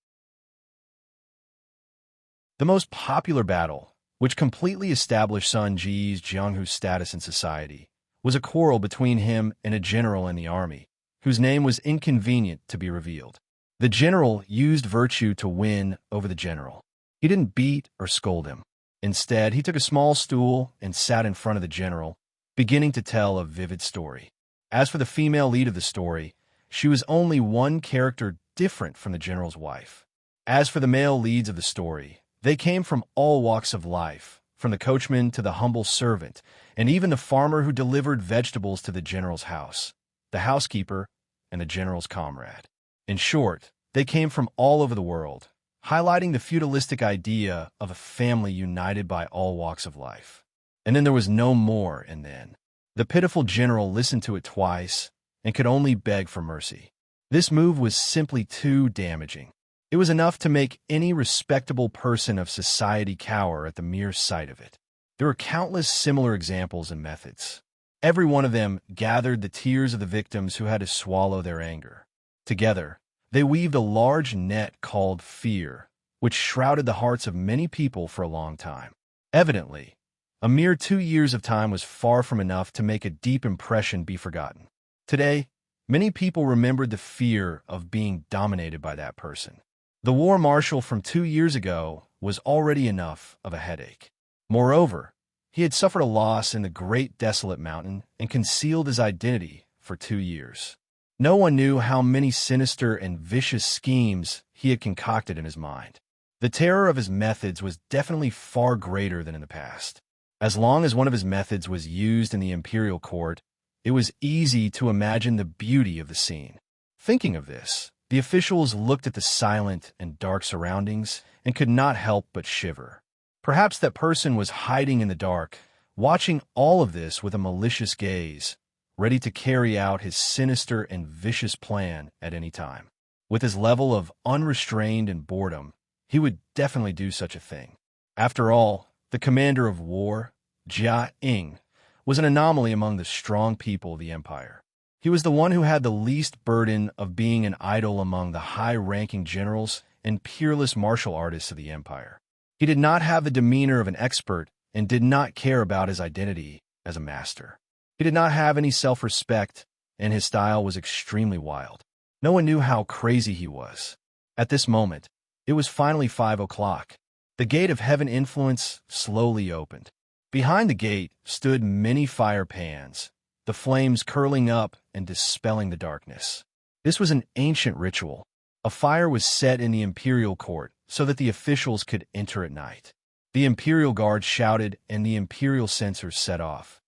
The most popular battle, which completely established Sun Ji's Jianghu's status in society, was a quarrel between him and a general in the army, whose name was inconvenient to be revealed. The general used virtue to win over the general. He didn't beat or scold him. Instead, he took a small stool and sat in front of the general, beginning to tell a vivid story. As for the female lead of the story, she was only one character different from the general's wife. As for the male leads of the story, they came from all walks of life, from the coachman to the humble servant, and even the farmer who delivered vegetables to the general's house, the housekeeper, and the general's comrade. In short, they came from all over the world, highlighting the feudalistic idea of a family united by all walks of life. And then there was no more and then. The pitiful general listened to it twice and could only beg for mercy. This move was simply too damaging. It was enough to make any respectable person of society cower at the mere sight of it. There were countless similar examples and methods. Every one of them gathered the tears of the victims who had to swallow their anger. Together, they weaved a large net called fear, which shrouded the hearts of many people for a long time. Evidently, a mere 2 years of time was far from enough to make a deep impression be forgotten. Today, many people remembered the fear of being dominated by that person. The war marshal from 2 years ago was already enough of a headache. Moreover, he had suffered a loss in the great desolate mountain and concealed his identity for 2 years. No one knew how many sinister and vicious schemes he had concocted in his mind. The terror of his methods was definitely far greater than in the past. As long as one of his methods was used in the imperial court, it was easy to imagine the beauty of the scene. Thinking of this, the officials looked at the silent and dark surroundings and could not help but shiver. Perhaps that person was hiding in the dark, watching all of this with a malicious gaze, ready to carry out his sinister and vicious plan at any time. With his level of unrestrained and boredom, he would definitely do such a thing. After all, the commander of war, Jia Ying, was an anomaly among the strong people of the empire. He was the one who had the least burden of being an idol among the high-ranking generals and peerless martial artists of the empire. He did not have the demeanor of an expert and did not care about his identity as a master. He did not have any self-respect, and his style was extremely wild. No one knew how crazy he was. At this moment, it was finally 5 o'clock. The gate of heaven influence slowly opened. Behind the gate stood many fire pans, the flames curling up and dispelling the darkness. This was an ancient ritual. A fire was set in the imperial court so that the officials could enter at night. The imperial guard shouted and the imperial censers set off.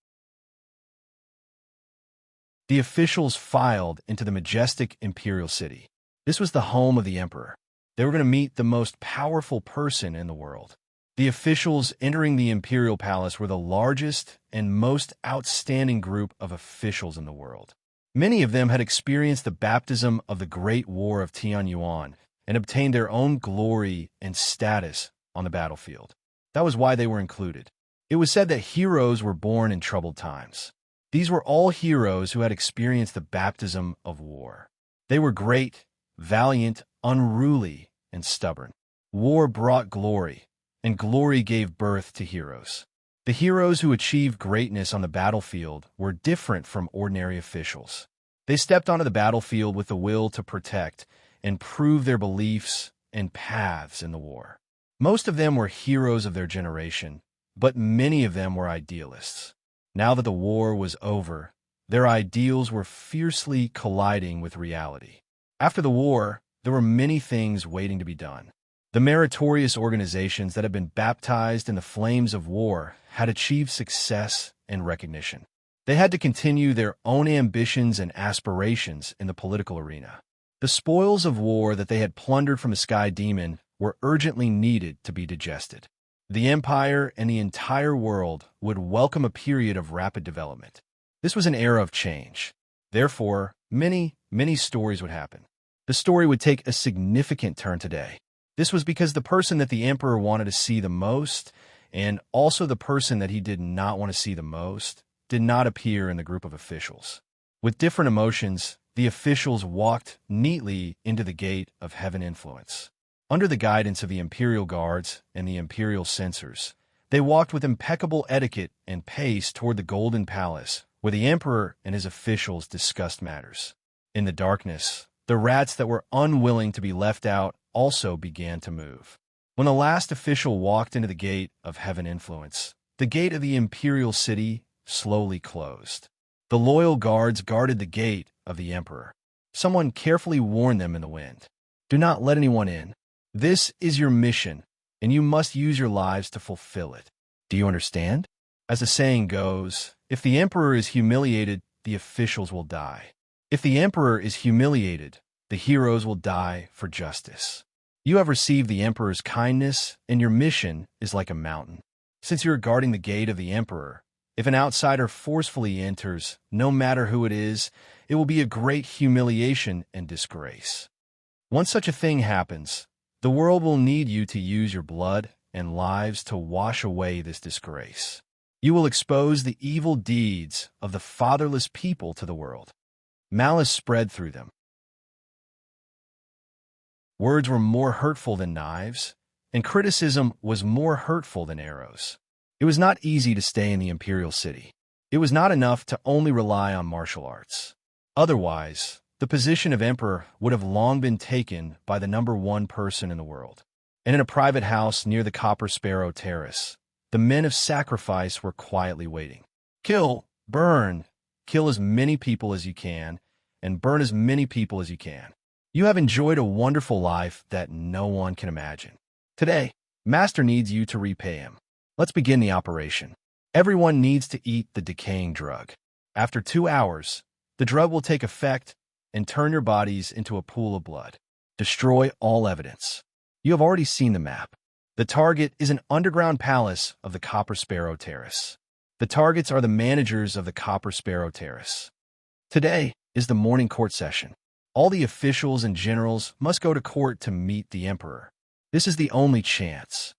The officials filed into the majestic imperial city. This was the home of the emperor. They were going to meet the most powerful person in the world. The officials entering the imperial palace were the largest and most outstanding group of officials in the world. Many of them had experienced the baptism of the Great War of Tianyuan and obtained their own glory and status on the battlefield. That was why they were included. It was said that heroes were born in troubled times. These were all heroes who had experienced the baptism of war. They were great, valiant, unruly, and stubborn. War brought glory, and glory gave birth to heroes. The heroes who achieved greatness on the battlefield were different from ordinary officials. They stepped onto the battlefield with the will to protect and prove their beliefs and paths in the war. Most of them were heroes of their generation, but many of them were idealists. Now that the war was over, their ideals were fiercely colliding with reality. After the war, there were many things waiting to be done. The meritorious organizations that had been baptized in the flames of war had achieved success and recognition. They had to continue their own ambitions and aspirations in the political arena. The spoils of war that they had plundered from the Sky Demon were urgently needed to be digested. The empire and the entire world would welcome a period of rapid development. This was an era of change. Therefore, many stories would happen. The story would take a significant turn today. This was because the person that the emperor wanted to see the most, and also the person that he did not want to see the most, did not appear in the group of officials. With different emotions, the officials walked neatly into the gate of heaven influence. Under the guidance of the imperial guards and the imperial censors, they walked with impeccable etiquette and pace toward the golden palace, where the emperor and his officials discussed matters. In the darkness, the rats that were unwilling to be left out also began to move. When the last official walked into the gate of heaven influence, the gate of the imperial city slowly closed. The loyal guards guarded the gate of the emperor. Someone carefully warned them in the wind. Do not let anyone in. This is your mission, and you must use your lives to fulfill it. Do you understand? As the saying goes, if the emperor is humiliated, the officials will die. If the emperor is humiliated, the heroes will die for justice. You have received the emperor's kindness, and your mission is like a mountain. Since you are guarding the gate of the emperor, if an outsider forcefully enters, no matter who it will be a great humiliation and disgrace. Once such a thing happens, the world will need you to use your blood and lives to wash away this disgrace. You will expose the evil deeds of the fatherless people to the world. Malice spread through them. Words were more hurtful than knives, and criticism was more hurtful than arrows. It was not easy to stay in the imperial city. It was not enough to only rely on martial arts. Otherwise, the position of emperor would have long been taken by the number one person in the world. And in a private house near the Copper Sparrow Terrace, the men of sacrifice were quietly waiting. Kill, burn, kill as many people as you can, and burn as many people as you can. You have enjoyed a wonderful life that no one can imagine. Today, Master needs you to repay him. Let's begin the operation. Everyone needs to eat the decaying drug. After 2 hours, the drug will take effect and turn your bodies into a pool of blood. Destroy all evidence. You have already seen the map. The target is an underground palace of the Copper Sparrow Terrace. The targets are the managers of the Copper Sparrow Terrace. Today is the morning court session. All the officials and generals must go to court to meet the emperor. This is the only chance.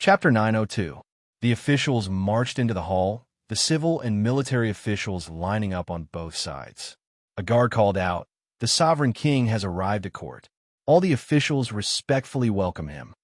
Chapter 902. The officials marched into the hall, the civil and military officials lining up on both sides. A guard called out, "The sovereign king has arrived at court." All the officials respectfully welcome him.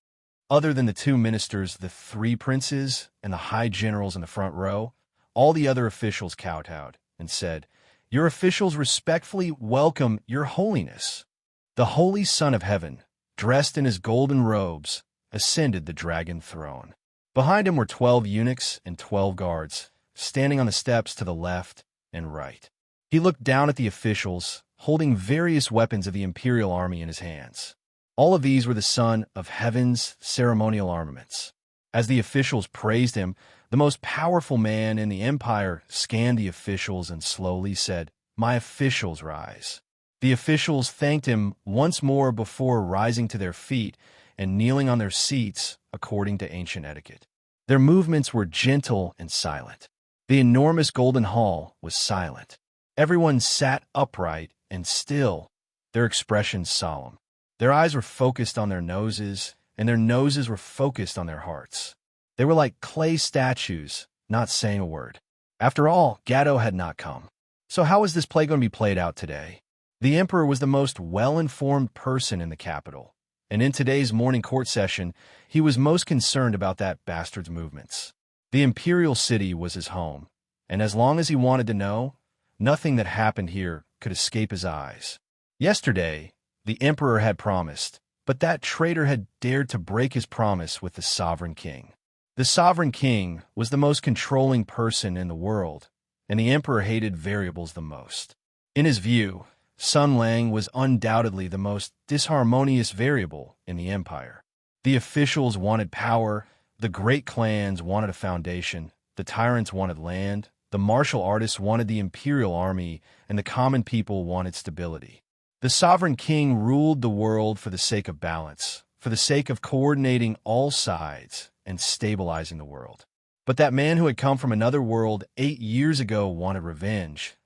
Other than the 2 ministers, the 3 princes, and the high generals in the front row, all the other officials kowtowed and said, "Your officials respectfully welcome your holiness." The holy Son of Heaven, dressed in his golden robes, ascended the dragon throne. Behind him were 12 eunuchs and 12 guards, standing on the steps to the left and right. He looked down at the officials, holding various weapons of the imperial army in his hands. All of these were the Son of Heaven's ceremonial armaments. As the officials praised him, the most powerful man in the empire scanned the officials and slowly said, "My officials, rise." The officials thanked him once more before rising to their feet and kneeling on their seats according to ancient etiquette. Their movements were gentle and silent. The enormous golden hall was silent. Everyone sat upright and still, their expressions solemn. Their eyes were focused on their noses, and their noses were focused on their hearts. They were like clay statues, not saying a word. After all, Gatto had not come. So how was this play going to be played out today? The emperor was the most well-informed person in the capital, and in today's morning court session, he was most concerned about that bastard's movements. The imperial city was his home, and as long as he wanted to know, nothing that happened here could escape his eyes. Yesterday, the emperor had promised, but that traitor had dared to break his promise with the sovereign king. The sovereign king was the most controlling person in the world, and the emperor hated variables the most. In his view, Sun Lang was undoubtedly the most disharmonious variable in the empire. The officials wanted power, the great clans wanted a foundation, the tyrants wanted land, the martial artists wanted the imperial army, and the common people wanted stability. The sovereign king ruled the world for the sake of balance, for the sake of coordinating all sides and stabilizing the world. But that man who had come from another world 8 years ago wanted revenge,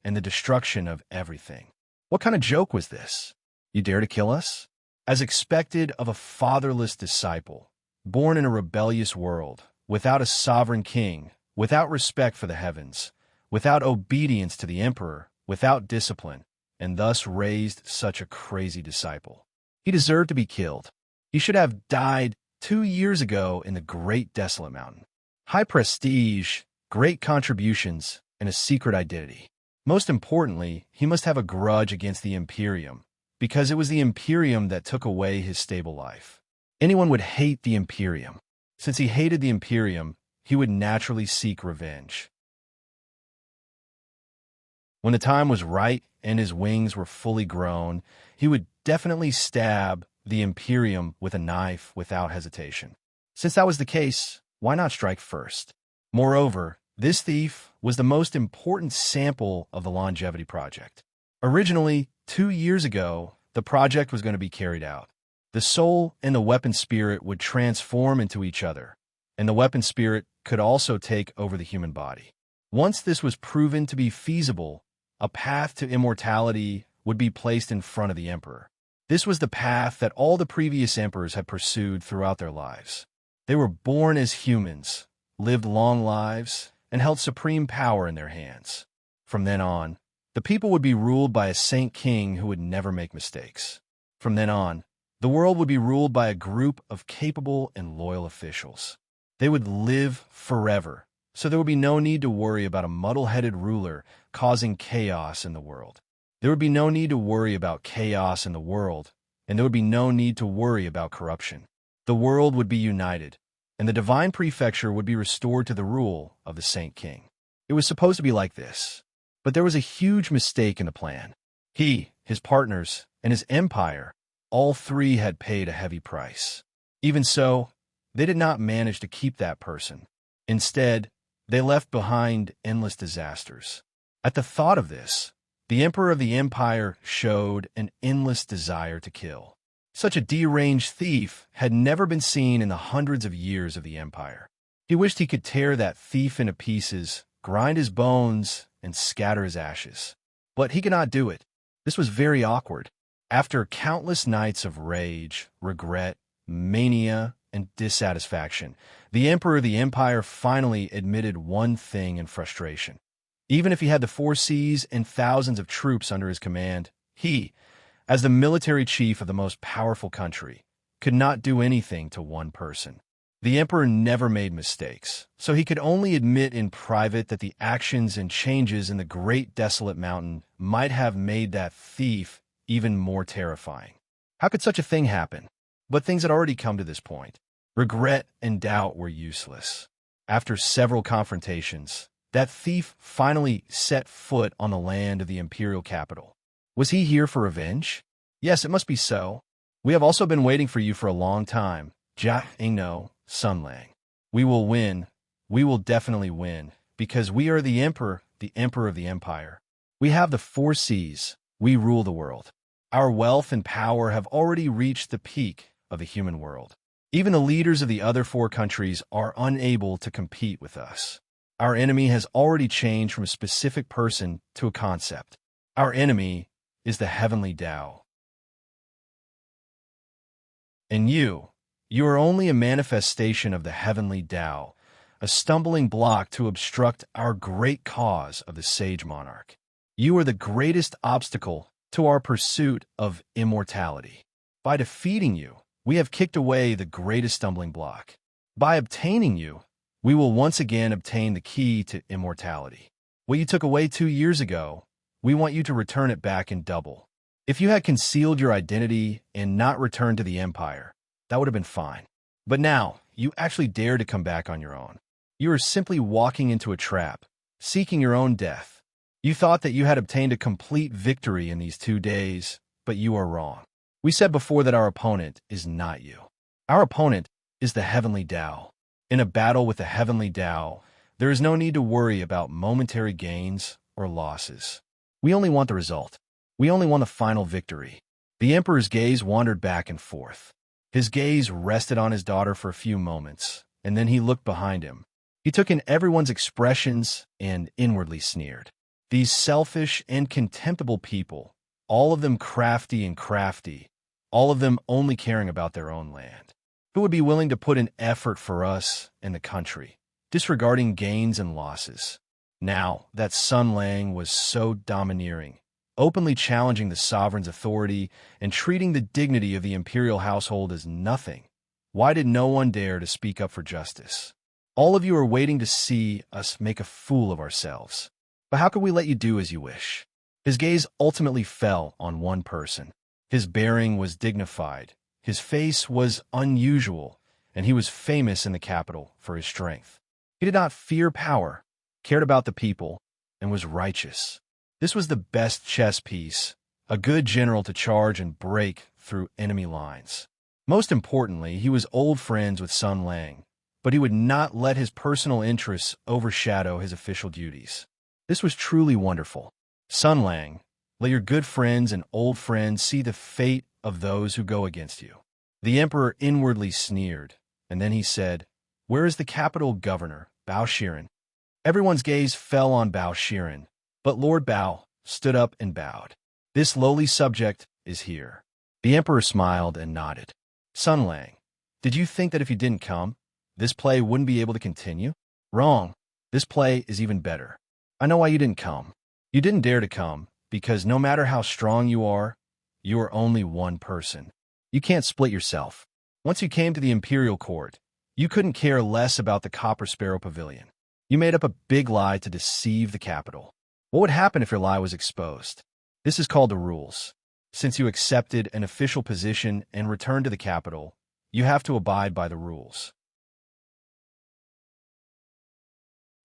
and the destruction of everything. What kind of joke was this? You dare to kill us? As expected of a fatherless disciple, born in a rebellious world, without a sovereign king, without respect for the heavens, without obedience to the emperor, without discipline, and thus raised such a crazy disciple. He deserved to be killed. He should have died 2 years ago in the Great Desolate Mountain. High prestige, great contributions, and a secret identity. Most importantly, he must have a grudge against the Imperium, because it was the Imperium that took away his stable life. Anyone would hate the Imperium. Since he hated the Imperium, he would naturally seek revenge. When the time was right and his wings were fully grown, he would definitely stab the Imperium with a knife without hesitation. Since that was the case, why not strike first? Moreover, this thief was the most important sample of the longevity project. Originally, 2 years ago, the project was going to be carried out. The soul and the weapon spirit would transform into each other, and the weapon spirit could also take over the human body. Once this was proven to be feasible, a path to immortality would be placed in front of the emperor. This was the path that all the previous emperors had pursued throughout their lives. They were born as humans, lived long lives, and held supreme power in their hands. From then on, the people would be ruled by a saint king who would never make mistakes. From then on, the world would be ruled by a group of capable and loyal officials. They would live forever, so there would be no need to worry about a muddle-headed ruler causing chaos in the world. There would be no need to worry about chaos in the world, and there would be no need to worry about corruption. The world would be united, and the divine prefecture would be restored to the rule of the Saint King. It was supposed to be like this, but there was a huge mistake in the plan. He, his partners, and his empire, all three had paid a heavy price. Even so, they did not manage to keep that person. Instead, they left behind endless disasters. At the thought of this, the emperor of the empire showed an endless desire to kill. Such a deranged thief had never been seen in the hundreds of years of the empire. He wished he could tear that thief into pieces, grind his bones, and scatter his ashes. But he could not do it. This was very awkward. After countless nights of rage, regret, mania, and dissatisfaction, the emperor of the empire finally admitted one thing in frustration. Even if he had the 4 seas and thousands of troops under his command, he, as the military chief of the most powerful country, could not do anything to one person. The emperor never made mistakes, so he could only admit in private that the actions and changes in the great desolate mountain might have made that thief even more terrifying. How could such a thing happen? But things had already come to this point. Regret and doubt were useless. After several confrontations, that thief finally set foot on the land of the imperial capital. Was he here for revenge? Yes, it must be so. We have also been waiting for you for a long time, Jia Ingno, Sunlang. We will win. We will definitely win, because we are the emperor of the empire. We have the 4 seas. We rule the world. Our wealth and power have already reached the peak of the human world. Even the leaders of the other 4 countries are unable to compete with us. Our enemy has already changed from a specific person to a concept. Our enemy is the heavenly Tao. And you are only a manifestation of the heavenly Tao, a stumbling block to obstruct our great cause of the sage monarch. You are the greatest obstacle to our pursuit of immortality. By defeating you, we have kicked away the greatest stumbling block. By obtaining you, we will once again obtain the key to immortality. What you took away 2 years ago, we want you to return it back in double. If you had concealed your identity and not returned to the empire, that would have been fine. But now, you actually dare to come back on your own. You are simply walking into a trap, seeking your own death. You thought that you had obtained a complete victory in these 2 days, but you are wrong. We said before that our opponent is not you. Our opponent is the heavenly Tao. In a battle with the heavenly Tao, there is no need to worry about momentary gains or losses. We only want the result. We only want the final victory. The emperor's gaze wandered back and forth. His gaze rested on his daughter for a few moments, and then he looked behind him. He took in everyone's expressions and inwardly sneered. These selfish and contemptible people, all of them crafty, all of them only caring about their own land. Who would be willing to put in effort for us and the country, disregarding gains and losses? Now that Sun Lang was so domineering, openly challenging the sovereign's authority and treating the dignity of the imperial household as nothing, why did no one dare to speak up for justice? All of you are waiting to see us make a fool of ourselves. But how could we let you do as you wish? His gaze ultimately fell on one person. His bearing was dignified. His face was unusual, and he was famous in the capital for his strength. He did not fear power, cared about the people, and was righteous. This was the best chess piece, a good general to charge and break through enemy lines. Most importantly, he was old friends with Sun Lang, but he would not let his personal interests overshadow his official duties. This was truly wonderful. Sun Lang, let your good friends and old friends see the fate of those who go against you. The emperor inwardly sneered, and then he said, "Where is the capital governor, Bao Shiren?" Everyone's gaze fell on Bao Shiren, but Lord Bao stood up and bowed. "This lowly subject is here." The emperor smiled and nodded. "Sun Lang, did you think that if you didn't come, this play wouldn't be able to continue?" "Wrong. This play is even better. I know why you didn't come. You didn't dare to come, because no matter how strong you are only one person. You can't split yourself. Once you came to the imperial court, you couldn't care less about the Copper Sparrow Pavilion. You made up a big lie to deceive the capital. What would happen if your lie was exposed? This is called the rules. Since you accepted an official position and returned to the capital, you have to abide by the rules.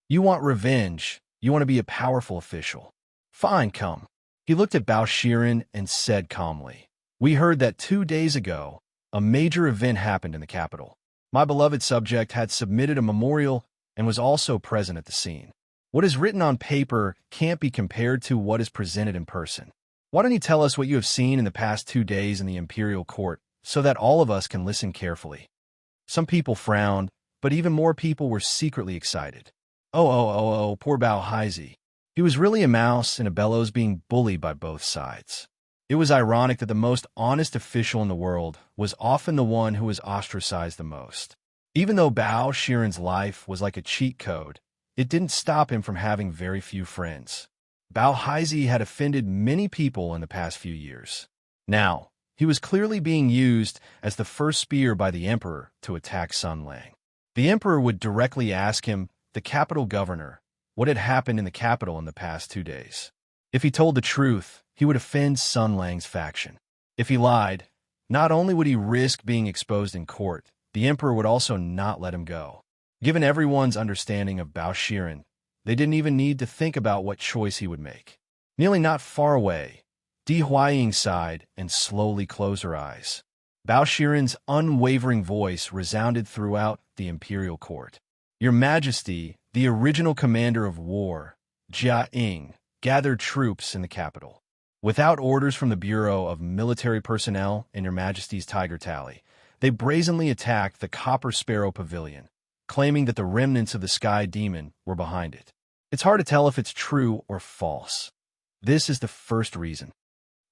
You want revenge. You want to be a powerful official. Fine, come." He looked at Bao Shiren and said calmly, "We heard that 2 days ago, a major event happened in the capital. My beloved subject had submitted a memorial and was also present at the scene. What is written on paper can't be compared to what is presented in person. Why don't you tell us what you have seen in the past 2 days in the imperial court so that all of us can listen carefully?" Some people frowned, but even more people were secretly excited. Oh, poor Bao Haizi. He was really a mouse in a bellows being bullied by both sides. It was ironic that the most honest official in the world was often the one who was ostracized the most. Even though Bao Shiren's life was like a cheat code, it didn't stop him from having very few friends. Bao Haizi had offended many people in the past few years. Now, he was clearly being used as the first spear by the emperor to attack Sun Lang. The emperor would directly ask him, the capital governor, what had happened in the capital in the past 2 days. If he told the truth, he would offend Sun Lang's faction. If he lied, not only would he risk being exposed in court, the emperor would also not let him go. Given everyone's understanding of Bao Shiren, they didn't even need to think about what choice he would make. Kneeling not far away, Di Huaying sighed and slowly closed her eyes. Bao Shiren's unwavering voice resounded throughout the imperial court. "Your Majesty, the original commander of war, Jia Ying, gathered troops in the capital. Without orders from the Bureau of Military Personnel and Your Majesty's Tiger Tally, they brazenly attacked the Copper Sparrow Pavilion, claiming that the remnants of the Sky Demon were behind it. It's hard to tell if it's true or false. This is the first reason."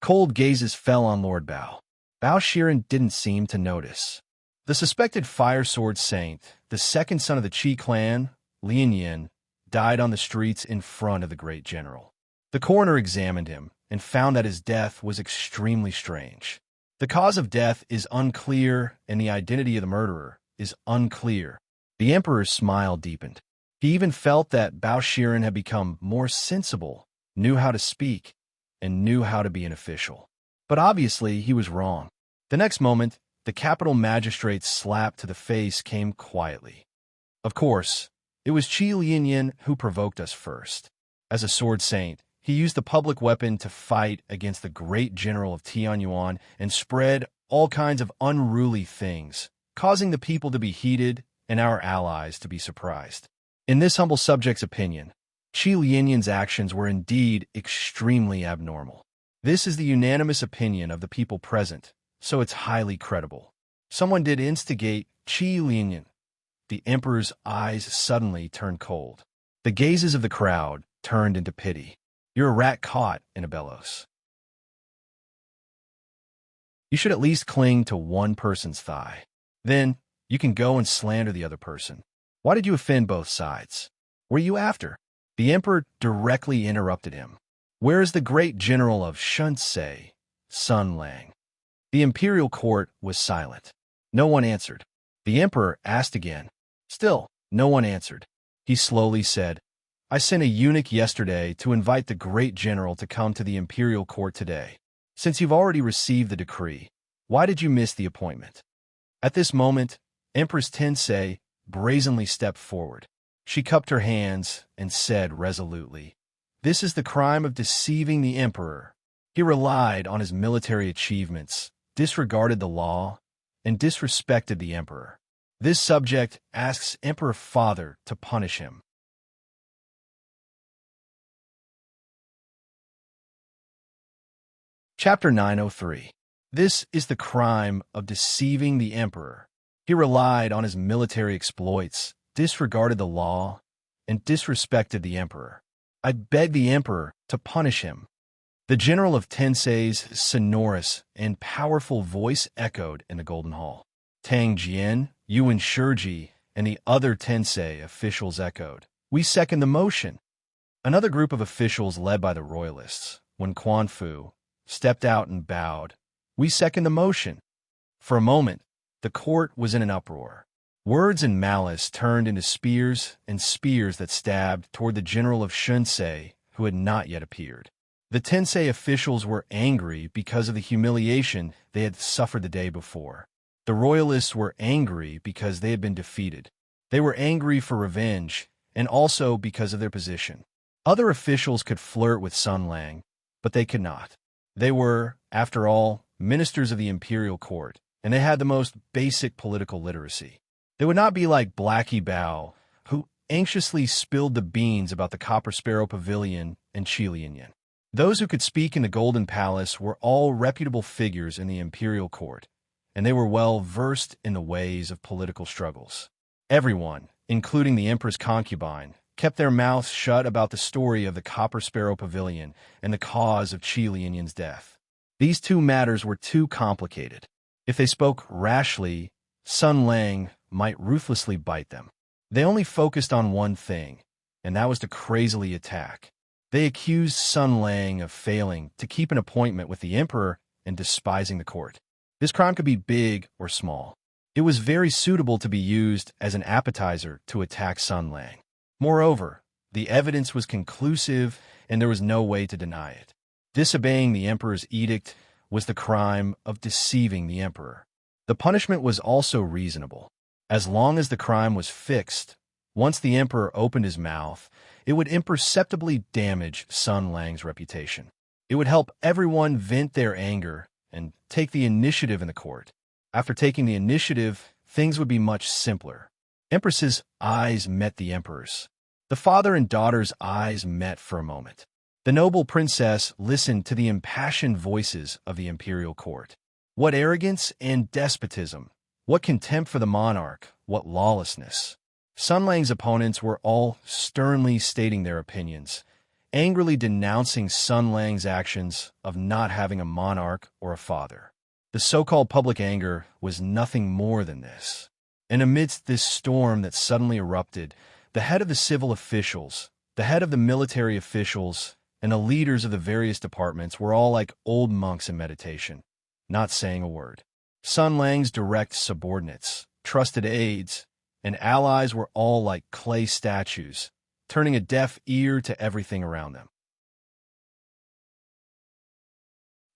Cold gazes fell on Lord Bao. Bao Shiren didn't seem to notice. The suspected fire sword saint, the second son of the Qi clan, Lin Yin, died on the streets in front of the great general. The coroner examined him and found that his death was extremely strange. The cause of death is unclear and the identity of the murderer is unclear. The emperor's smile deepened. He even felt that Bao Shiren had become more sensible, knew how to speak, and knew how to be an official. But obviously he was wrong. The next moment, the capital magistrate's slap to the face came quietly. Of course, it was Qi Lianyan who provoked us first. As a sword saint, he used the public weapon to fight against the great general of Tianyuan and spread all kinds of unruly things, causing the people to be heated and our allies to be surprised. In this humble subject's opinion, Qi Lianyan's actions were indeed extremely abnormal. This is the unanimous opinion of the people present, so it's highly credible. Someone did instigate Qi Lianyan. The emperor's eyes suddenly turned cold. The gazes of the crowd turned into pity. You're a rat caught in a bellows. You should at least cling to one person's thigh. Then you can go and slander the other person. Why did you offend both sides? What are you after? The emperor directly interrupted him. Where is the great general of Shunsei, Sun Lang? The imperial court was silent. No one answered. The emperor asked again. Still, no one answered. He slowly said, I sent a eunuch yesterday to invite the great general to come to the imperial court today. Since you've already received the decree, why did you miss the appointment? At this moment, Empress Tensei brazenly stepped forward. She cupped her hands and said resolutely, This is the crime of deceiving the emperor. He relied on his military achievements, disregarded the law, and disrespected the emperor. This subject asks Emperor Father to punish him. Chapter 903. This is the crime of deceiving the emperor. He relied on his military exploits, disregarded the law, and disrespected the emperor. I beg the emperor to punish him. The general of Tensei's sonorous and powerful voice echoed in the Golden Hall. Tang Jian, Yuan Shiji, and the other Tensei officials echoed. We second the motion. Another group of officials led by the royalists, when Quan Fu, stepped out and bowed. We second the motion. For a moment, the court was in an uproar. Words and malice turned into spears and spears that stabbed toward the general of Shunsei, who had not yet appeared. The Tensei officials were angry because of the humiliation they had suffered the day before. The royalists were angry because they had been defeated. They were angry for revenge, and also because of their position. Other officials could flirt with Sun Lang, but they could not. They were, after all, ministers of the imperial court, and they had the most basic political literacy. They would not be like Blackie Bao, who anxiously spilled the beans about the Copper Sparrow Pavilion and Qilianyan. Those who could speak in the Golden Palace were all reputable figures in the imperial court, and they were well versed in the ways of political struggles. Everyone, including the emperor's concubine, kept their mouths shut about the story of the Copper Sparrow Pavilion and the cause of Qilianyan's death. These two matters were too complicated. If they spoke rashly, Sun Lang might ruthlessly bite them. They only focused on one thing, and that was to crazily attack. They accused Sun Lang of failing to keep an appointment with the emperor and despising the court. This crime could be big or small. It was very suitable to be used as an appetizer to attack Sun Lang. Moreover, the evidence was conclusive and there was no way to deny it. Disobeying the emperor's edict was the crime of deceiving the emperor. The punishment was also reasonable. As long as the crime was fixed, once the emperor opened his mouth, it would imperceptibly damage Sun Lang's reputation. It would help everyone vent their anger and take the initiative in the court. After taking the initiative, things would be much simpler. Empress's eyes met the emperor's. The father and daughter's eyes met for a moment. The noble princess listened to the impassioned voices of the imperial court. What arrogance and despotism! What contempt for the monarch! What lawlessness! Sun Lang's opponents were all sternly stating their opinions, angrily denouncing Sun Lang's actions of not having a monarch or a father. The so-called public anger was nothing more than this. And amidst this storm that suddenly erupted, the head of the civil officials, the head of the military officials, and the leaders of the various departments were all like old monks in meditation, not saying a word. Sun Lang's direct subordinates, trusted aides, and allies were all like clay statues, turning a deaf ear to everything around them.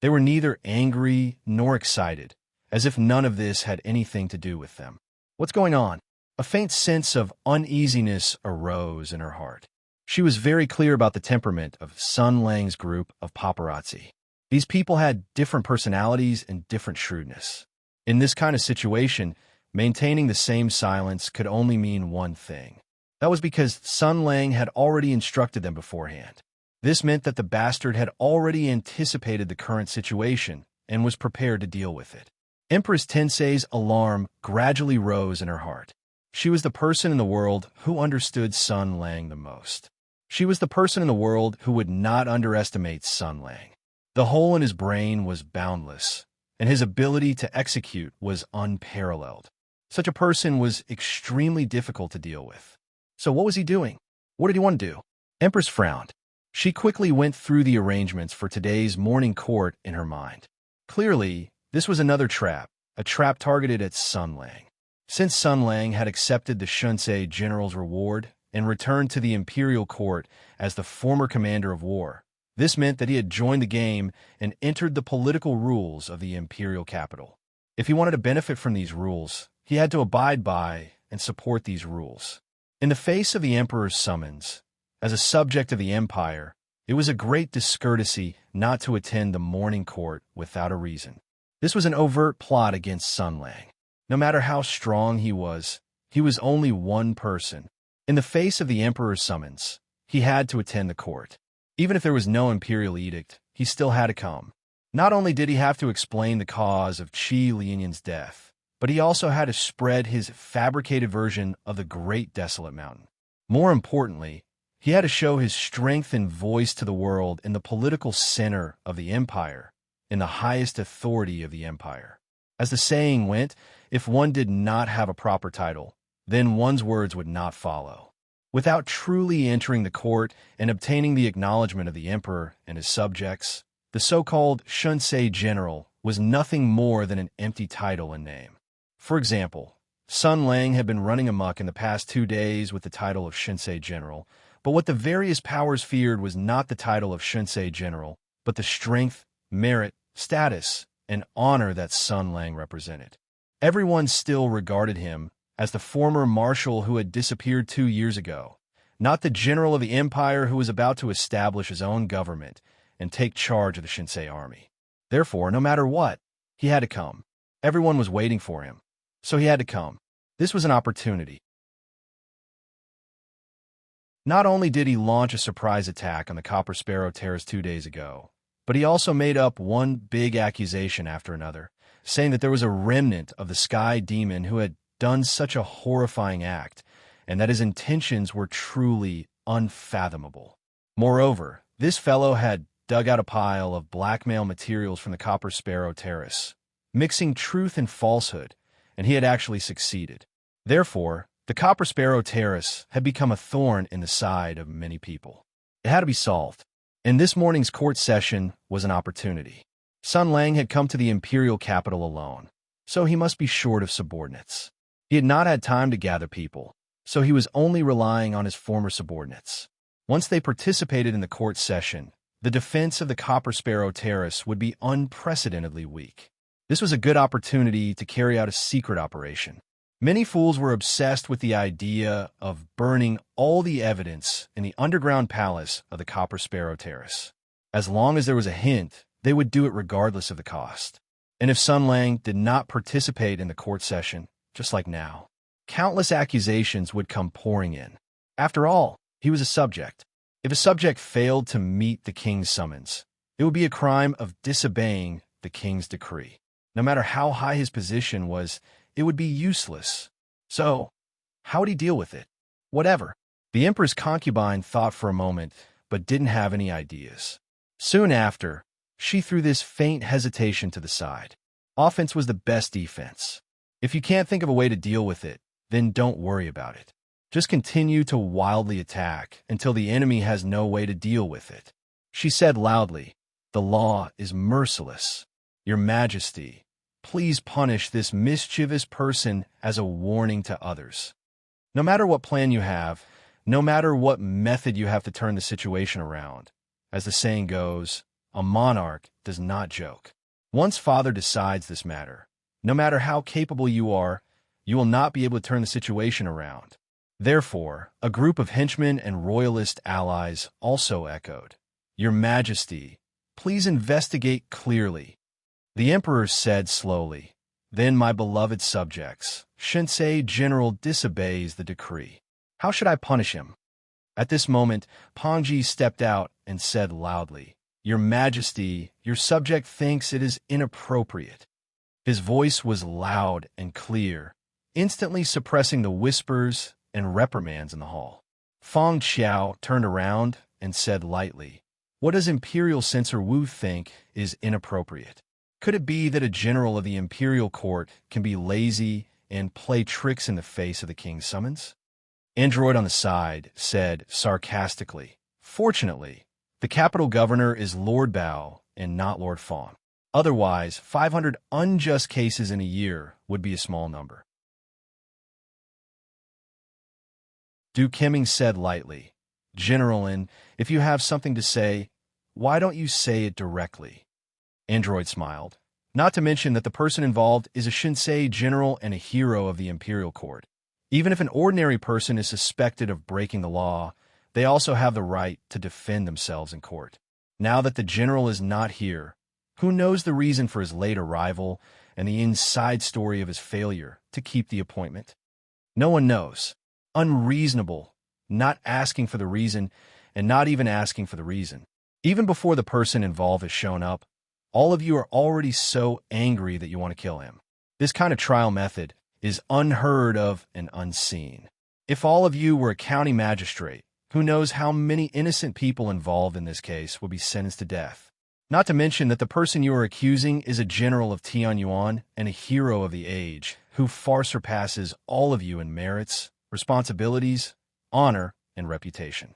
They were neither angry nor excited, as if none of this had anything to do with them. What's going on? A faint sense of uneasiness arose in her heart. She was very clear about the temperament of Sun Lang's group of paparazzi. These people had different personalities and different shrewdness. In this kind of situation, maintaining the same silence could only mean one thing. That was because Sun Lang had already instructed them beforehand. This meant that the bastard had already anticipated the current situation and was prepared to deal with it. Empress Tensei's alarm gradually rose in her heart. She was the person in the world who understood Sun Lang the most. She was the person in the world who would not underestimate Sun Lang. The hole in his brain was boundless, and his ability to execute was unparalleled. Such a person was extremely difficult to deal with. So what was he doing? What did he want to do? Empress frowned. She quickly went through the arrangements for today's morning court in her mind. Clearly, this was another trap, a trap targeted at Sun Lang. Since Sun Lang had accepted the Shunsei general's reward and returned to the imperial court as the former commander of war, this meant that he had joined the game and entered the political rules of the imperial capital. If he wanted to benefit from these rules, he had to abide by and support these rules. In the face of the emperor's summons, as a subject of the empire, It was a great discourtesy not to attend the morning court without a reason. This was an overt plot against Sun Lang. No matter how strong he was only one person. In the face of the emperor's summons, he had to attend the court. Even if there was no imperial edict, he still had to come. Not only did he have to explain the cause of Qi Lianyan's death, but he also had to spread his fabricated version of the Great Desolate Mountain. More importantly, he had to show his strength and voice to the world in the political center of the empire, in the highest authority of the empire. As the saying went, if one did not have a proper title, then one's words would not follow. Without truly entering the court and obtaining the acknowledgement of the emperor and his subjects, the so-called Shunsei general was nothing more than an empty title and name. For example, Sun Lang had been running amok in the past 2 days with the title of Shunsei general, but what the various powers feared was not the title of Shunsei general, but the strength, merit, status, and honor that Sun Lang represented. Everyone still regarded him as the former marshal who had disappeared 2 years ago, not the general of the empire who was about to establish his own government and take charge of the Shinsei army. Therefore, no matter what, he had to come. Everyone was waiting for him, so he had to come. This was an opportunity. Not only did he launch a surprise attack on the Copper Sparrow Terrace 2 days ago, but he also made up one big accusation after another, saying that there was a remnant of the Sky Demon who had done such a horrifying act, and that his intentions were truly unfathomable. Moreover, this fellow had dug out a pile of blackmail materials from the Copper Sparrow Terrace, mixing truth and falsehood, and he had actually succeeded. Therefore, the Copper Sparrow Terrace had become a thorn in the side of many people. It had to be solved, and this morning's court session was an opportunity. Sun Lang had come to the imperial capital alone, so he must be short of subordinates. He had not had time to gather people, so he was only relying on his former subordinates. Once they participated in the court session, the defense of the Copper Sparrow Terrace would be unprecedentedly weak. This was a good opportunity to carry out a secret operation. Many fools were obsessed with the idea of burning all the evidence in the underground palace of the Copper Sparrow Terrace. As long as there was a hint, they would do it regardless of the cost. And if Sun Lang did not participate in the court session, just like now, countless accusations would come pouring in. After all, he was a subject. If a subject failed to meet the king's summons, it would be a crime of disobeying the king's decree. No matter how high his position was, it would be useless. So, how would he deal with it? Whatever. The emperor's concubine thought for a moment, but didn't have any ideas. Soon after, she threw this faint hesitation to the side. Offense was the best defense. If you can't think of a way to deal with it, then don't worry about it. Just continue to wildly attack until the enemy has no way to deal with it. She said loudly, "The law is merciless. Your Majesty, please punish this mischievous person as a warning to others." No matter what plan you have, no matter what method you have to turn the situation around, as the saying goes, a monarch does not joke. Once Father decides this matter, no matter how capable you are, you will not be able to turn the situation around. Therefore, a group of henchmen and royalist allies also echoed, "Your Majesty, please investigate clearly." The emperor said slowly, "Then my beloved subjects, Shinsei General disobeys the decree. How should I punish him?" At this moment, Pongji stepped out and said loudly, "Your Majesty, your subject thinks it is inappropriate." His voice was loud and clear, instantly suppressing the whispers and reprimands in the hall. Feng Qiao turned around and said lightly, "What does Imperial Censor Wu think is inappropriate? Could it be that a general of the imperial court can be lazy and play tricks in the face of the king's summons?" Android on the side said sarcastically, "Fortunately, the capital governor is Lord Bao and not Lord Fong. Otherwise, 500 unjust cases in a year would be a small number." Du Kemming said lightly, "Generalin, if you have something to say, why don't you say it directly?" Android smiled. Not to mention that the person involved is a Shinsei general and a hero of the imperial court. Even if an ordinary person is suspected of breaking the law, they also have the right to defend themselves in court. Now that the general is not here, who knows the reason for his late arrival and the inside story of his failure to keep the appointment? No one knows. Unreasonable, not asking for the reason, and not even asking for the reason. Even before the person involved has shown up, all of you are already so angry that you want to kill him. This kind of trial method is unheard of and unseen. If all of you were a county magistrate, who knows how many innocent people involved in this case would be sentenced to death? Not to mention that the person you are accusing is a general of Tianyuan and a hero of the age, who far surpasses all of you in merits, responsibilities, honor, and reputation.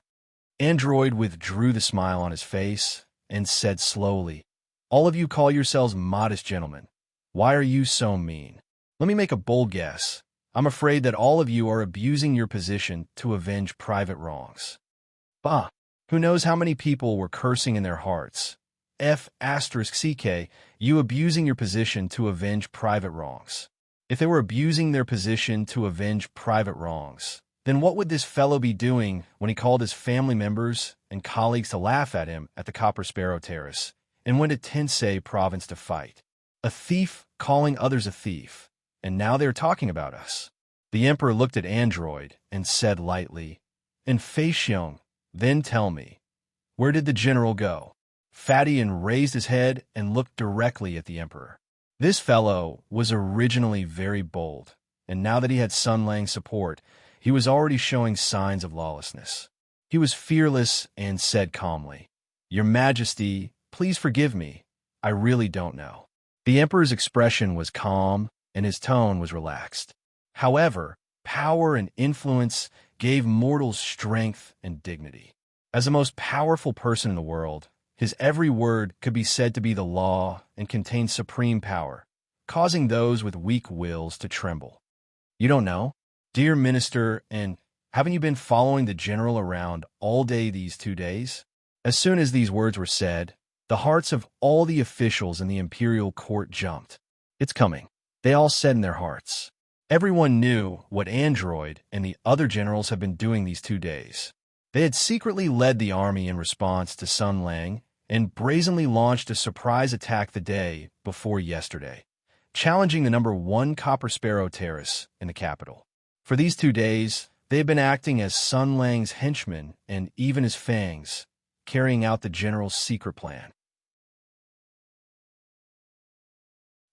Android withdrew the smile on his face and said slowly, "All of you call yourselves modest gentlemen. Why are you so mean? Let me make a bold guess. I'm afraid that all of you are abusing your position to avenge private wrongs." Bah! Who knows how many people were cursing in their hearts? F***CK, you abusing your position to avenge private wrongs. If they were abusing their position to avenge private wrongs, then what would this fellow be doing when he called his family members and colleagues to laugh at him at the Copper Sparrow Terrace and went to Tensei province to fight? A thief calling others a thief, and now they're talking about us. The emperor looked at Android and said lightly, "And Fei Xiong, then tell me, where did the general go?" Fadian raised his head and looked directly at the emperor. This fellow was originally very bold, and now that he had Sun Lang's support, he was already showing signs of lawlessness. He was fearless and said calmly, "Your Majesty, please forgive me. I really don't know." The emperor's expression was calm, and his tone was relaxed. However, power and influence gave mortals strength and dignity. As the most powerful person in the world, his every word could be said to be the law and contain supreme power, causing those with weak wills to tremble. "You don't know? Dear minister, and haven't you been following the general around all day these 2 days?" As soon as these words were said, the hearts of all the officials in the imperial court jumped. "It's coming," they all said in their hearts. Everyone knew what Android and the other generals had been doing these 2 days. They had secretly led the army in response to Sun Lang and brazenly launched a surprise attack the day before yesterday, challenging the #1 Copper Sparrow Terrace in the capital. For these 2 days, they had been acting as Sun Lang's henchmen and even his fangs, carrying out the general's secret plan.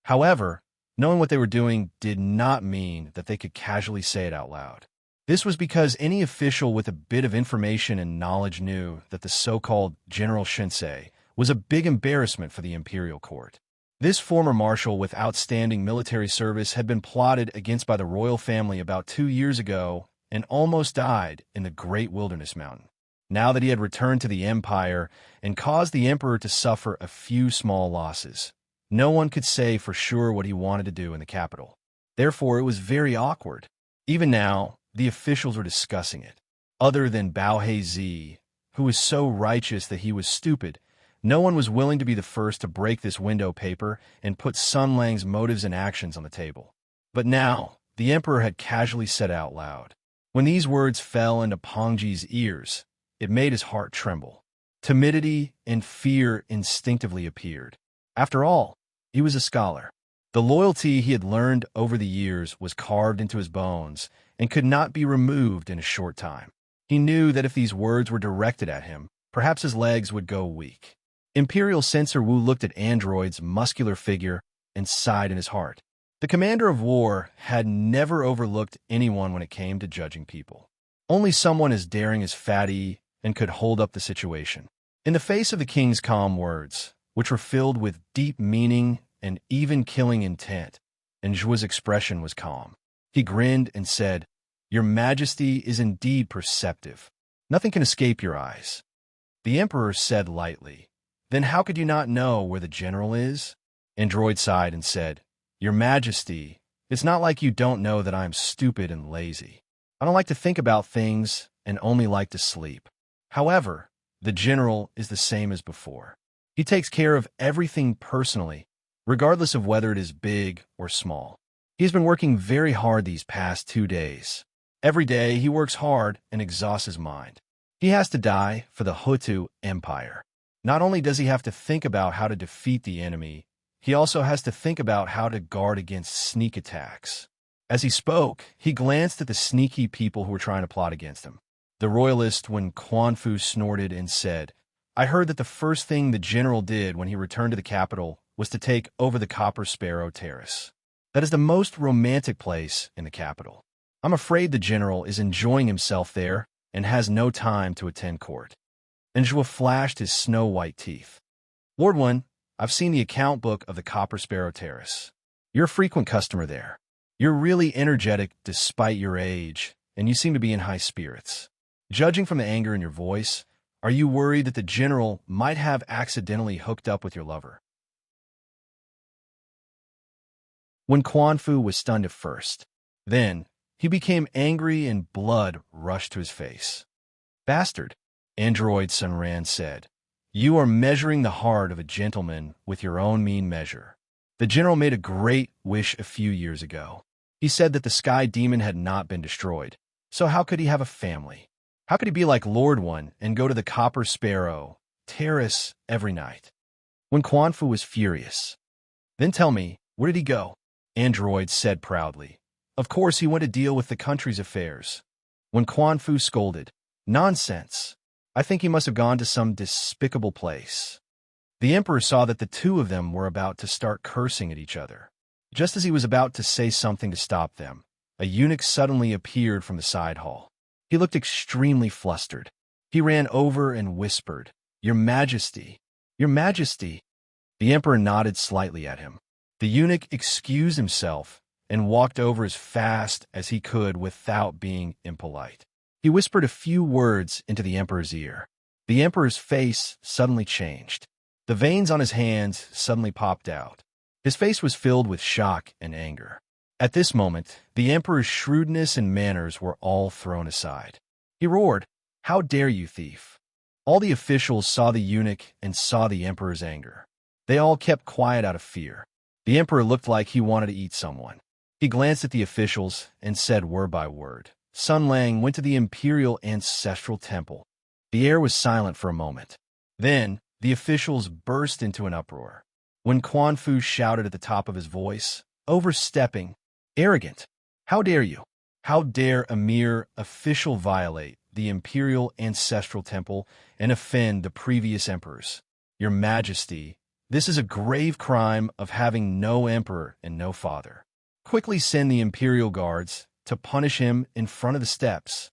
However, knowing what they were doing did not mean that they could casually say it out loud. This was because any official with a bit of information and knowledge knew that the so-called General Shinsei was a big embarrassment for the imperial court. This former marshal with outstanding military service had been plotted against by the royal family about 2 years ago and almost died in the Great Wilderness Mountain. Now that he had returned to the empire and caused the emperor to suffer a few small losses, no one could say for sure what he wanted to do in the capital. Therefore, it was very awkward. Even now, the officials were discussing it. Other than Bao He, who was so righteous that he was stupid, no one was willing to be the first to break this window paper and put Sun Lang's motives and actions on the table. But now, the emperor had casually said out loud. When these words fell into Pongji's ears, it made his heart tremble. Timidity and fear instinctively appeared. After all, he was a scholar. The loyalty he had learned over the years was carved into his bones and could not be removed in a short time. He knew that if these words were directed at him, perhaps his legs would go weak. Imperial Censor Wu looked at Android's muscular figure and sighed in his heart. The commander of war had never overlooked anyone when it came to judging people. Only someone as daring as Fatty and could hold up the situation. In the face of the king's calm words, which were filled with deep meaning and even killing intent, and Zhuo's expression was calm. He grinned and said, "Your Majesty is indeed perceptive. Nothing can escape your eyes." The emperor said lightly, "Then how could you not know where the general is?" Android sighed and said, "Your Majesty, it's not like you don't know that I am stupid and lazy. I don't like to think about things and only like to sleep. However, the general is the same as before. He takes care of everything personally, regardless of whether it is big or small. He has been working very hard these past 2 days. Every day he works hard and exhausts his mind. He has to die for the Hutu Empire. Not only does he have to think about how to defeat the enemy, he also has to think about how to guard against sneak attacks. As he spoke, he glanced at the sneaky people who were trying to plot against him. The royalist, when Quan Fu snorted and said, "I heard that the first thing the general did when he returned to the capital was to take over the Copper Sparrow Terrace. That is the most romantic place in the capital. I'm afraid the general is enjoying himself there and has no time to attend court." Enjua flashed his snow-white teeth. "Lord One, I've seen the account book of the Copper Sparrow Terrace. You're a frequent customer there. You're really energetic despite your age, and you seem to be in high spirits. Judging from the anger in your voice, are you worried that the general might have accidentally hooked up with your lover?" When Quan Fu was stunned at first, then he became angry and blood rushed to his face. "Bastard," Android Sunran said, "you are measuring the heart of a gentleman with your own mean measure. The general made a great wish a few years ago. He said that the sky demon had not been destroyed, so how could he have a family? How could he be like Lord One and go to the Copper Sparrow Terrace every night?" When Quan Fu was furious. "Then tell me, where did he go?" Android said proudly. "Of course he went to deal with the country's affairs." When Quan Fu scolded, "Nonsense! I think he must have gone to some despicable place." The emperor saw that the two of them were about to start cursing at each other. Just as he was about to say something to stop them, a eunuch suddenly appeared from the side hall. He looked extremely flustered. He ran over and whispered, "Your Majesty! Your Majesty!" The emperor nodded slightly at him. The eunuch excused himself and walked over as fast as he could without being impolite. He whispered a few words into the emperor's ear. The emperor's face suddenly changed. The veins on his hands suddenly popped out. His face was filled with shock and anger. At this moment, the emperor's shrewdness and manners were all thrown aside. He roared, "How dare you, thief!" All the officials saw the eunuch and saw the emperor's anger. They all kept quiet out of fear. The emperor looked like he wanted to eat someone. He glanced at the officials and said word by word, "Sun Lang went to the imperial ancestral temple." The air was silent for a moment. Then, the officials burst into an uproar. When Quan Fu shouted at the top of his voice, "Overstepping! Arrogant! How dare you? How dare a mere official violate the imperial ancestral temple and offend the previous emperors? Your Majesty, this is a grave crime of having no emperor and no father. Quickly send the imperial guards to punish him in front of the steps."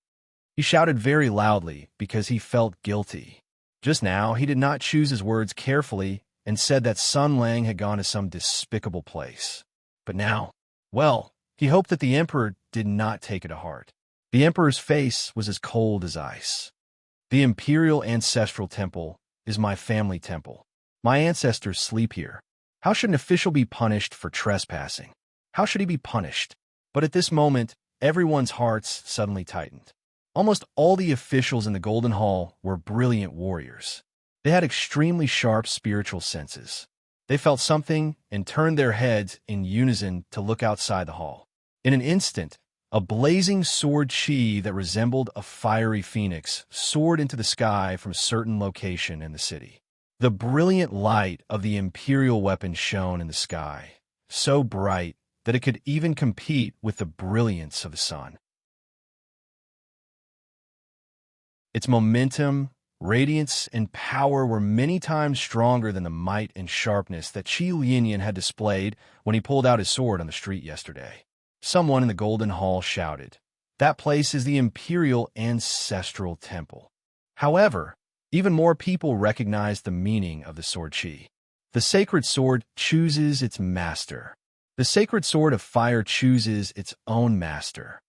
He shouted very loudly because he felt guilty. Just now, he did not choose his words carefully and said that Sun Lang had gone to some despicable place. But now, well, he hoped that the emperor did not take it to heart. The emperor's face was as cold as ice. "The imperial ancestral temple is my family temple. My ancestors sleep here. How should an official be punished for trespassing? How should he be punished?" But at this moment, everyone's hearts suddenly tightened. Almost all the officials in the Golden Hall were brilliant warriors. They had extremely sharp spiritual senses. They felt something and turned their heads in unison to look outside the hall. In an instant, a blazing sword chi that resembled a fiery phoenix soared into the sky from a certain location in the city. The brilliant light of the imperial weapon shone in the sky, so bright that it could even compete with the brilliance of the sun. Its momentum, radiance, and power were many times stronger than the might and sharpness that Qi Lianyan had displayed when he pulled out his sword on the street yesterday. Someone in the Golden Hall shouted, "That place is the Imperial Ancestral Temple." However, even more people recognized the meaning of the sword Qi. The sacred sword chooses its master. The sacred sword of fire chooses its own master.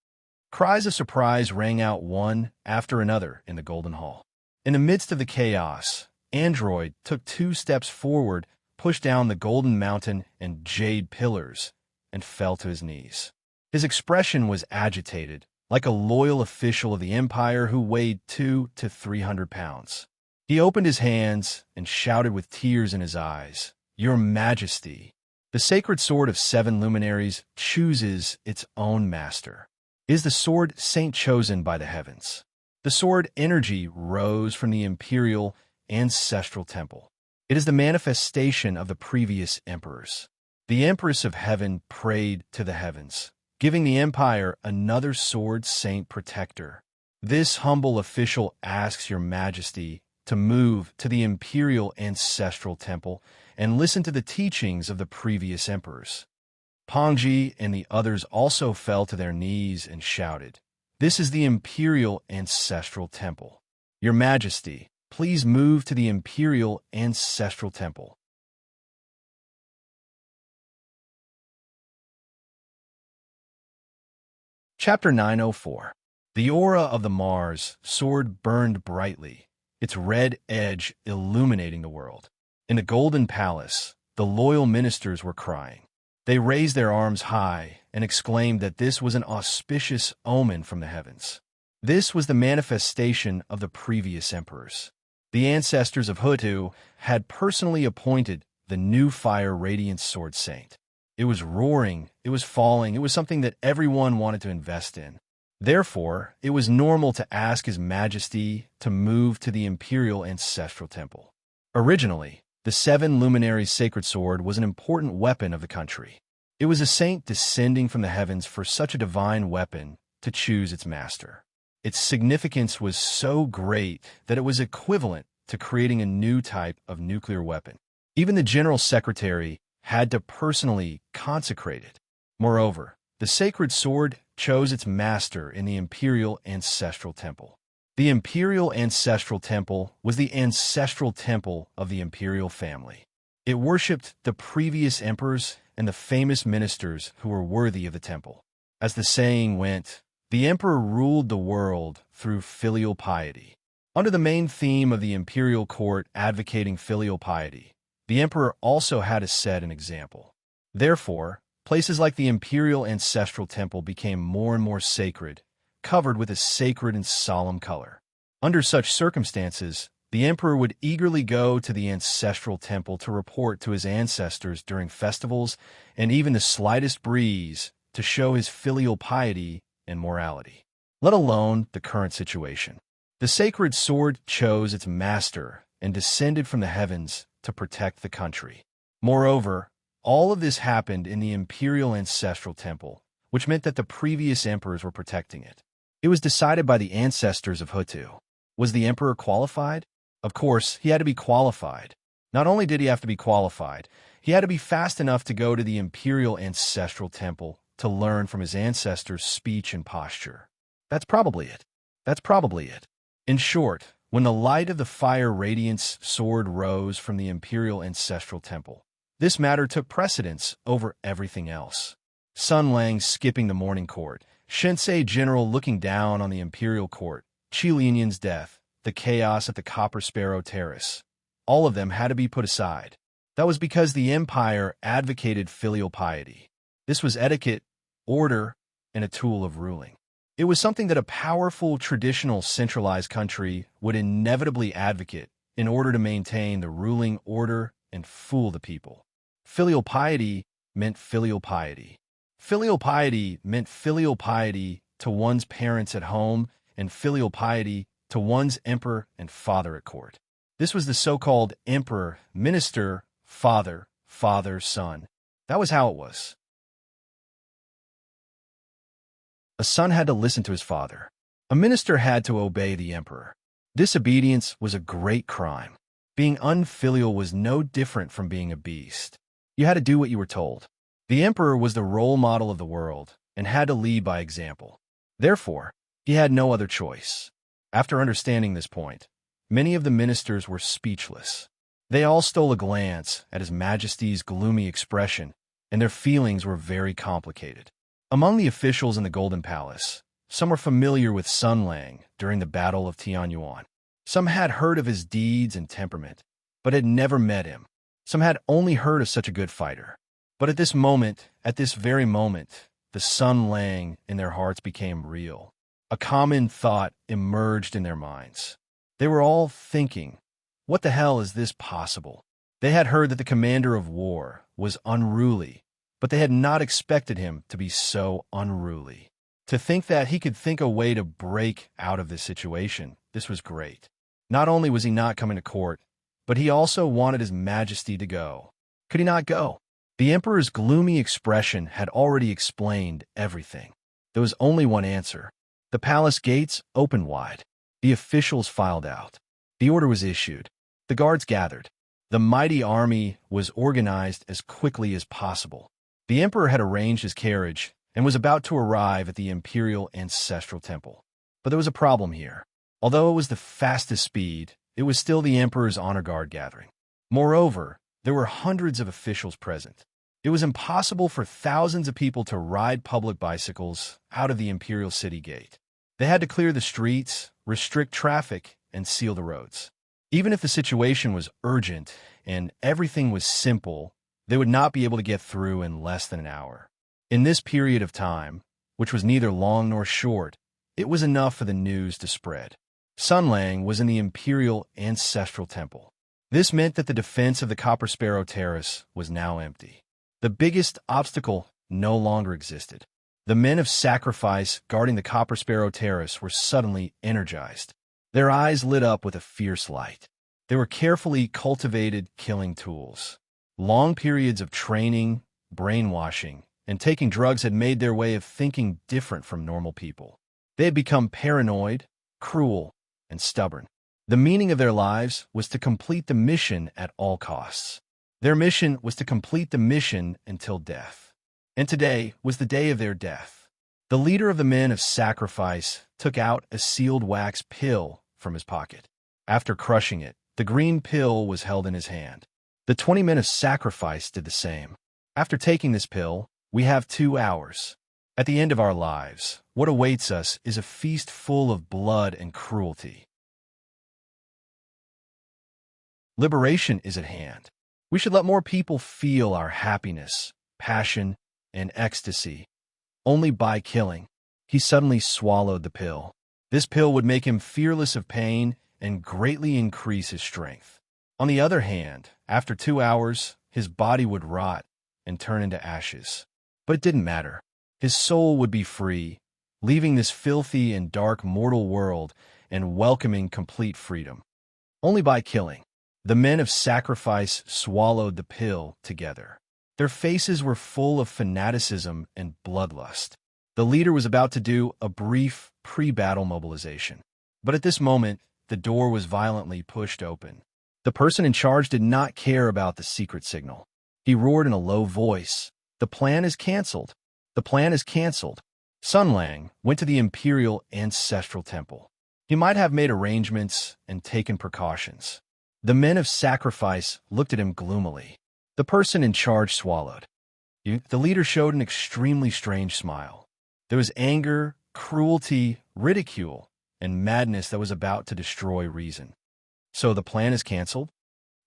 Cries of surprise rang out one after another in the Golden Hall. In the midst of the chaos, Android took 2 steps forward, pushed down the golden mountain and jade pillars, and fell to his knees. His expression was agitated, like a loyal official of the Empire who weighed 200 to 300 pounds. He opened his hands and shouted with tears in his eyes, "Your Majesty, the sacred sword of 7 luminaries chooses its own master. Is the sword saint chosen by the heavens? The sword energy rose from the imperial ancestral temple. It is the manifestation of the previous emperors. The Empress of Heaven prayed to the heavens, giving the empire another sword saint protector. This humble official asks your majesty to move to the imperial ancestral temple and listen to the teachings of the previous emperors. Pongji and the others also fell to their knees and shouted, "This is the imperial ancestral temple. Your majesty, please move to the imperial ancestral temple." Chapter 904. The aura of the Mars sword burned brightly, its red edge illuminating the world. In the Golden Palace, the loyal ministers were crying. They raised their arms high and exclaimed that this was an auspicious omen from the heavens. This was the manifestation of the previous emperors. The ancestors of Hutu had personally appointed the new fire radiant sword saint. It was roaring, it was falling, it was something that everyone wanted to invest in. Therefore, it was normal to ask His Majesty to move to the imperial ancestral temple. Originally, the seven luminaries' sacred sword was an important weapon of the country. It was a saint descending from the heavens for such a divine weapon to choose its master. Its significance was so great that it was equivalent to creating a new type of nuclear weapon. Even the general secretary had to personally consecrate it. Moreover, the sacred sword chose its master in the imperial ancestral temple. The imperial ancestral temple was the ancestral temple of the imperial family. It worshipped the previous emperors and the famous ministers who were worthy of the temple. As the saying went, the emperor ruled the world through filial piety. Under the main theme of the imperial court advocating filial piety, the emperor also had to set an example. Therefore, places like the imperial ancestral temple became more and more sacred, covered with a sacred and solemn color. Under such circumstances, the emperor would eagerly go to the ancestral temple to report to his ancestors during festivals and even the slightest breeze to show his filial piety and morality. Let alone the current situation. The sacred sword chose its master and descended from the heavens to protect the country. Moreover, all of this happened in the imperial ancestral temple, which meant that the previous emperors were protecting it. It was decided by the ancestors of Hutu. Was the emperor qualified? Of course, he had to be qualified. Not only did he have to be qualified, he had to be fast enough to go to the imperial ancestral temple to learn from his ancestors' speech and posture. That's probably it. That's probably it. In short, when the light of the fire radiance sword rose from the imperial ancestral temple, this matter took precedence over everything else. Sun Lang skipping the morning court, Shinsei General looking down on the imperial court, Qi Lian's death, the chaos at the Copper Sparrow Terrace. All of them had to be put aside. That was because the empire advocated filial piety. This was etiquette, order, and a tool of ruling. It was something that a powerful, traditional, centralized country would inevitably advocate in order to maintain the ruling order and fool the people. Filial piety meant filial piety. Filial piety meant filial piety to one's parents at home and filial piety to one's emperor and father at court. This was the so-called emperor, minister, father, father, son. That was how it was. A son had to listen to his father. A minister had to obey the emperor. Disobedience was a great crime. Being unfilial was no different from being a beast. You had to do what you were told. The emperor was the role model of the world and had to lead by example. Therefore, he had no other choice. After understanding this point, many of the ministers were speechless. They all stole a glance at His Majesty's gloomy expression, and their feelings were very complicated. Among the officials in the Golden Palace, some were familiar with Sun Lang during the Battle of Tianyuan. Some had heard of his deeds and temperament, but had never met him. Some had only heard of such a good fighter. But at this very moment, the Sun Lang in their hearts became real. A common thought emerged in their minds. They were all thinking, what the hell is this possible? They had heard that the commander of war was unruly, but they had not expected him to be so unruly. To think that he could think a way to break out of this situation, this was great. Not only was he not coming to court, but he also wanted His Majesty to go. Could he not go? The emperor's gloomy expression had already explained everything. There was only one answer. The palace gates opened wide. The officials filed out. The order was issued. The guards gathered. The mighty army was organized as quickly as possible. The emperor had arranged his carriage and was about to arrive at the imperial ancestral temple. But there was a problem here. Although it was the fastest speed, it was still the emperor's honor guard gathering. Moreover, there were hundreds of officials present. It was impossible for thousands of people to ride public bicycles out of the imperial city gate. They had to clear the streets, restrict traffic, and seal the roads. Even if the situation was urgent and everything was simple, they would not be able to get through in less than an hour. In this period of time, which was neither long nor short, it was enough for the news to spread. Sun Lang was in the imperial ancestral temple. This meant that the defense of the Copper Sparrow Terrace was now empty. The biggest obstacle no longer existed. The men of sacrifice guarding the Copper Sparrow Terrace were suddenly energized. Their eyes lit up with a fierce light. They were carefully cultivated killing tools. Long periods of training, brainwashing, and taking drugs had made their way of thinking different from normal people. They had become paranoid, cruel, and stubborn. The meaning of their lives was to complete the mission at all costs. Their mission was to complete the mission until death. And today was the day of their death. The leader of the men of sacrifice took out a sealed wax pill from his pocket. After crushing it, the green pill was held in his hand. The 20 men of sacrifice did the same. After taking this pill, we have 2 hours. At the end of our lives, what awaits us is a feast full of blood and cruelty. Liberation is at hand. We should let more people feel our happiness, passion, and ecstasy. Only by killing. He suddenly swallowed the pill. This pill would make him fearless of pain and greatly increase his strength. On the other hand, after 2 hours, his body would rot and turn into ashes. But it didn't matter. His soul would be free, leaving this filthy and dark mortal world and welcoming complete freedom. Only by killing. The men of sacrifice swallowed the pill together. Their faces were full of fanaticism and bloodlust. The leader was about to do a brief pre-battle mobilization. But at this moment, the door was violently pushed open. The person in charge did not care about the secret signal. He roared in a low voice, "The plan is canceled. The plan is canceled." Sun Lang went to the imperial ancestral temple. He might have made arrangements and taken precautions. The men of sacrifice looked at him gloomily. The person in charge swallowed. The leader showed an extremely strange smile. There was anger, cruelty, ridicule, and madness that was about to destroy reason. So the plan is canceled?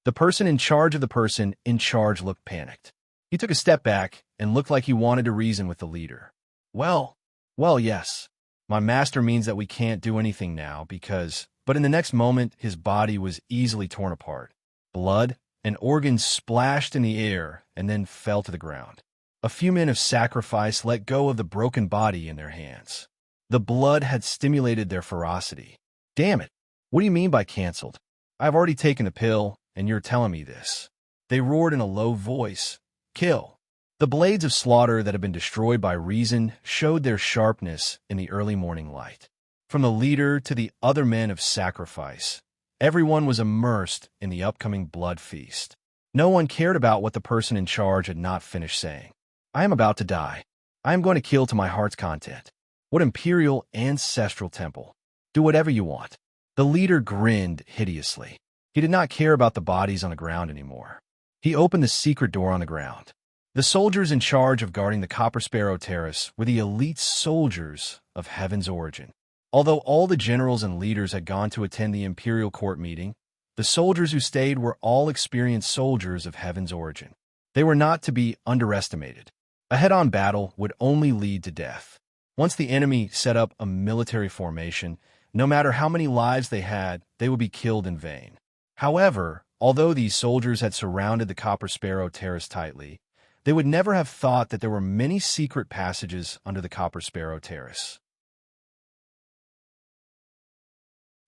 The person in charge of the person in charge looked panicked. He took a step back and looked like he wanted to reason with the leader. Well, yes. My master means that we can't do anything now because... But in the next moment, his body was easily torn apart. Blood and organs splashed in the air and then fell to the ground. A few men of sacrifice let go of the broken body in their hands. The blood had stimulated their ferocity. Damn it! What do you mean by canceled? I've already taken the pill, and you're telling me this. They roared in a low voice. Kill. The blades of slaughter that had been destroyed by reason showed their sharpness in the early morning light. From the leader to the other men of sacrifice, everyone was immersed in the upcoming blood feast. No one cared about what the person in charge had not finished saying. I am about to die. I am going to kill to my heart's content. What imperial ancestral temple? Do whatever you want. The leader grinned hideously. He did not care about the bodies on the ground anymore. He opened the secret door on the ground. The soldiers in charge of guarding the Copper Sparrow Terrace were the elite soldiers of Heaven's Origin. Although all the generals and leaders had gone to attend the imperial court meeting, the soldiers who stayed were all experienced soldiers of Heaven's Origin. They were not to be underestimated. A head-on battle would only lead to death. Once the enemy set up a military formation, no matter how many lives they had, they would be killed in vain. However, although these soldiers had surrounded the Copper Sparrow Terrace tightly, They would never have thought that there were many secret passages under the Copper Sparrow Terrace.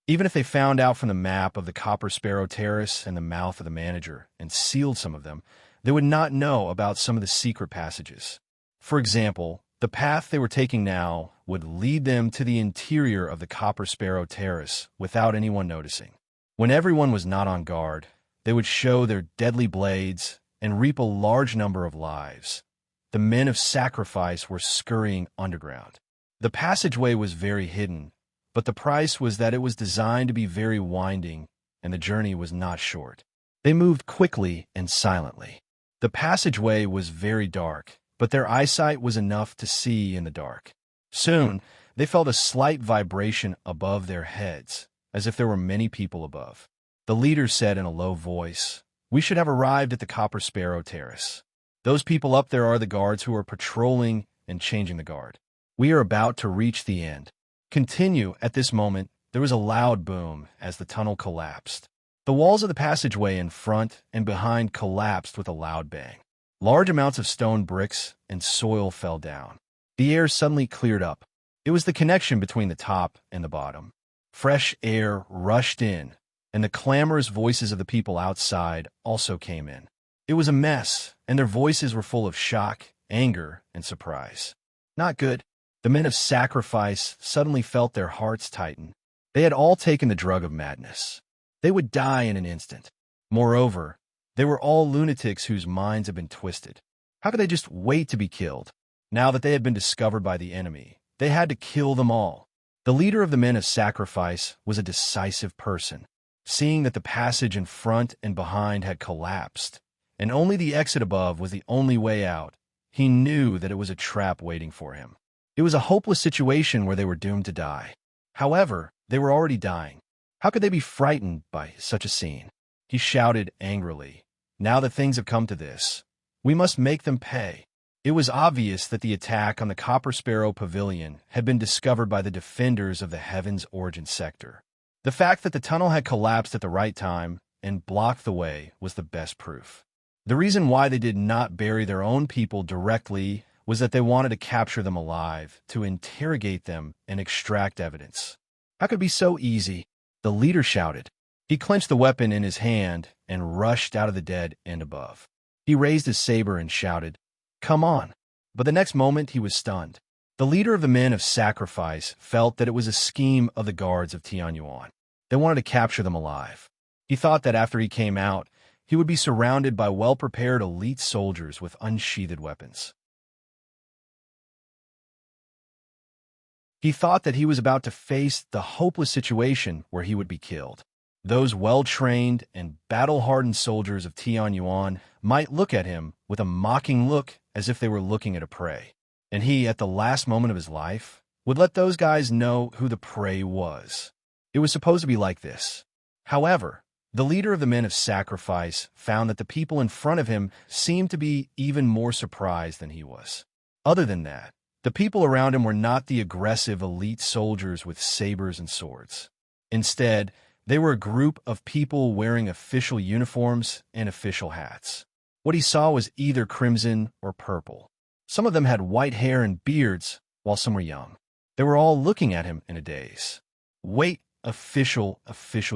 Even if they found out from the map of the Copper Sparrow Terrace and the mouth of the manager and sealed some of them, they would not know about some of the secret passages. For example, the path they were taking now would lead them to the interior of the Copper Sparrow Terrace without anyone noticing. When everyone was not on guard, they would show their deadly blades and reap a large number of lives. The men of sacrifice were scurrying underground. The passageway was very hidden, but the price was that it was designed to be very winding, and the journey was not short. They moved quickly and silently. The passageway was very dark, but their eyesight was enough to see in the dark. Soon, they felt a slight vibration above their heads, as if there were many people above. The leader said in a low voice, "We should have arrived at the Copper Sparrow Terrace. Those people up there are the guards who are patrolling and changing the guard. We are about to reach the end." Continue. At this moment, there was a loud boom as the tunnel collapsed. The walls of the passageway in front and behind collapsed with a loud bang. Large amounts of stone bricks and soil fell down. The air suddenly cleared up. It was the connection between the top and the bottom. Fresh air rushed in, and the clamorous voices of the people outside also came in. It was a mess, and their voices were full of shock, anger, and surprise. Not good. The men of sacrifice suddenly felt their hearts tighten. They had all taken the drug of madness. They would die in an instant. Moreover, they were all lunatics whose minds had been twisted. How could they just wait to be killed? Now that they had been discovered by the enemy, they had to kill them all. The leader of the men of sacrifice was a decisive person. Seeing that the passage in front and behind had collapsed, and only the exit above was the only way out, he knew that it was a trap waiting for him. It was a hopeless situation where they were doomed to die. However, they were already dying. How could they be frightened by such a scene? He shouted angrily, "Now that things have come to this, we must make them pay." It was obvious that the attack on the Copper Sparrow Pavilion had been discovered by the defenders of the Heaven's Origin sector. The fact that the tunnel had collapsed at the right time and blocked the way was the best proof. The reason why they did not bury their own people directly was that they wanted to capture them alive, to interrogate them and extract evidence. How could it be so easy? The leader shouted. He clenched the weapon in his hand and rushed out of the dead end above. He raised his saber and shouted, "Come on!" But the next moment he was stunned. The leader of the men of sacrifice felt that it was a scheme of the guards of Tianyuan. They wanted to capture them alive. He thought that after he came out, he would be surrounded by well-prepared elite soldiers with unsheathed weapons. He thought that he was about to face the hopeless situation where he would be killed. Those well-trained and battle-hardened soldiers of Tianyuan might look at him with a mocking look as if they were looking at a prey. And he, at the last moment of his life, would let those guys know who the prey was. It was supposed to be like this. However, the leader of the men of sacrifice found that the people in front of him seemed to be even more surprised than he was. Other than that, the people around him were not the aggressive elite soldiers with sabers and swords. Instead, they were a group of people wearing official uniforms and official hats. What he saw was either crimson or purple. Some of them had white hair and beards, while some were young. They were all looking at him in a daze. Wait, official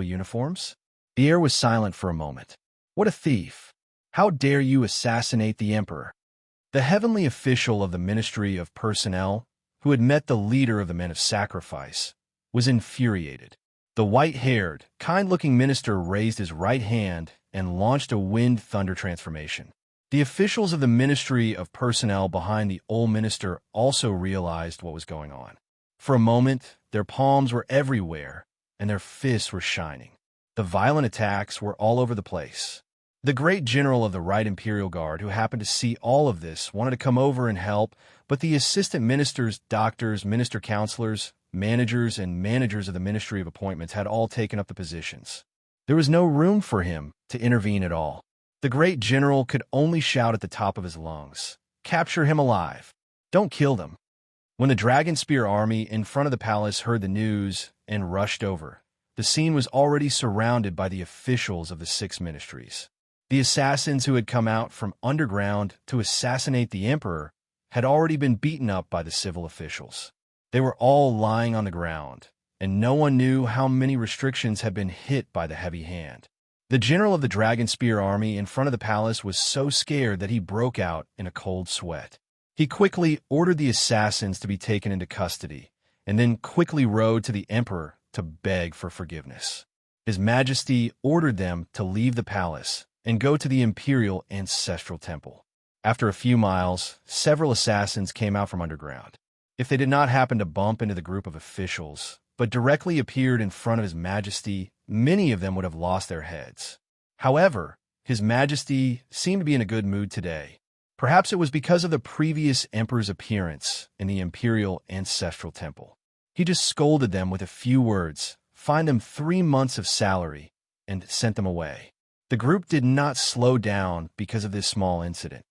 uniforms? The air was silent for a moment. What a thief! How dare you assassinate the emperor? The heavenly official of the Ministry of Personnel, who had met the leader of the men of sacrifice, was infuriated. The white-haired, kind-looking minister raised his right hand and launched a wind thunder transformation. The officials of the Ministry of Personnel behind the old minister also realized what was going on. For a moment, their palms were everywhere, and their fists were shining. The violent attacks were all over the place. The great general of the Right Imperial Guard, who happened to see all of this, wanted to come over and help, but the assistant ministers, doctors, minister counselors, managers, and managers of the Ministry of Appointments had all taken up the positions. There was no room for him to intervene at all. The great general could only shout at the top of his lungs, "Capture him alive! Don't kill them!" When the Dragon Spear army in front of the palace heard the news and rushed over, the scene was already surrounded by the officials of the 6 ministries. The assassins who had come out from underground to assassinate the emperor had already been beaten up by the civil officials. They were all lying on the ground, and no one knew how many restrictions had been hit by the heavy hand. The general of the Dragon Spear army in front of the palace was so scared that he broke out in a cold sweat. He quickly ordered the assassins to be taken into custody, and then quickly rode to the emperor to beg for forgiveness. His Majesty ordered them to leave the palace and go to the imperial ancestral temple. After a few miles, several assassins came out from underground. If they did not happen to bump into the group of officials, but directly appeared in front of His Majesty, many of them would have lost their heads. However, His Majesty seemed to be in a good mood today. Perhaps it was because of the previous emperor's appearance in the imperial ancestral temple. He just scolded them with a few words, fined them 3 months of salary, and sent them away. The group did not slow down because of this small incident.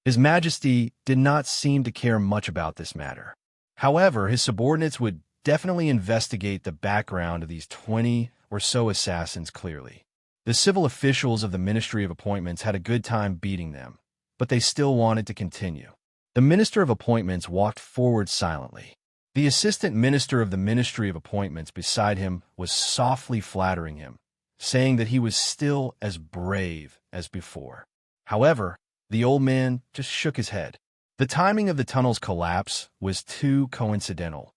His Majesty did not seem to care much about this matter. However, his subordinates would definitely investigate the background of these 20 or so assassins clearly. The civil officials of the Ministry of Appointments had a good time beating them, but they still wanted to continue. The Minister of Appointments walked forward silently. The Assistant Minister of the Ministry of Appointments beside him was softly flattering him, saying that he was still as brave as before. However, the old man just shook his head. The timing of the tunnel's collapse was too coincidental.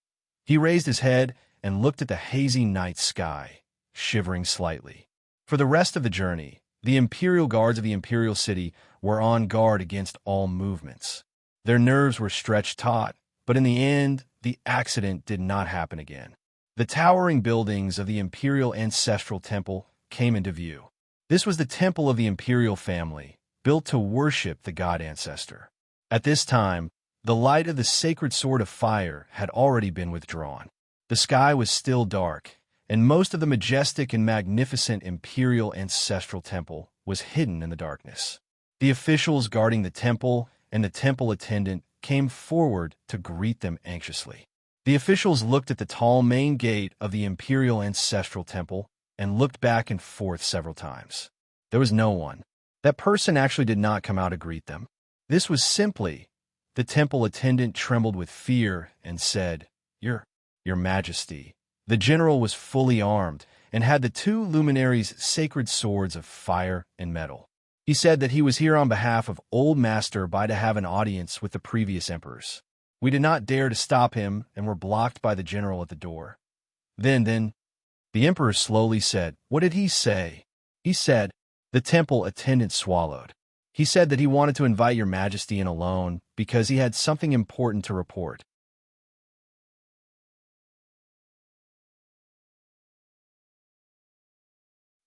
He raised his head and looked at the hazy night sky, shivering slightly. For the rest of the journey, the imperial guards of the imperial city were on guard against all movements. Their nerves were stretched taut, but in the end, the accident did not happen again. The towering buildings of the imperial ancestral temple came into view. This was the temple of the imperial family, built to worship the god ancestor. At this time, the light of the sacred sword of fire had already been withdrawn. The sky was still dark, and most of the majestic and magnificent imperial ancestral temple was hidden in the darkness. The officials guarding the temple and the temple attendant came forward to greet them anxiously. The officials looked at the tall main gate of the imperial ancestral temple and looked back and forth several times. There was no one. That person actually did not come out to greet them. This was simply, the temple attendant trembled with fear and said, Your Majesty. The general was fully armed and had the 2 luminaries' sacred swords of fire and metal. He said that he was here on behalf of Old Master by to have an audience with the previous emperors. We did not dare to stop him and were blocked by the general at the door. Then, the emperor slowly said, What did he say? He said, the temple attendant swallowed. He said that he wanted to invite Your Majesty in alone because he had something important to report.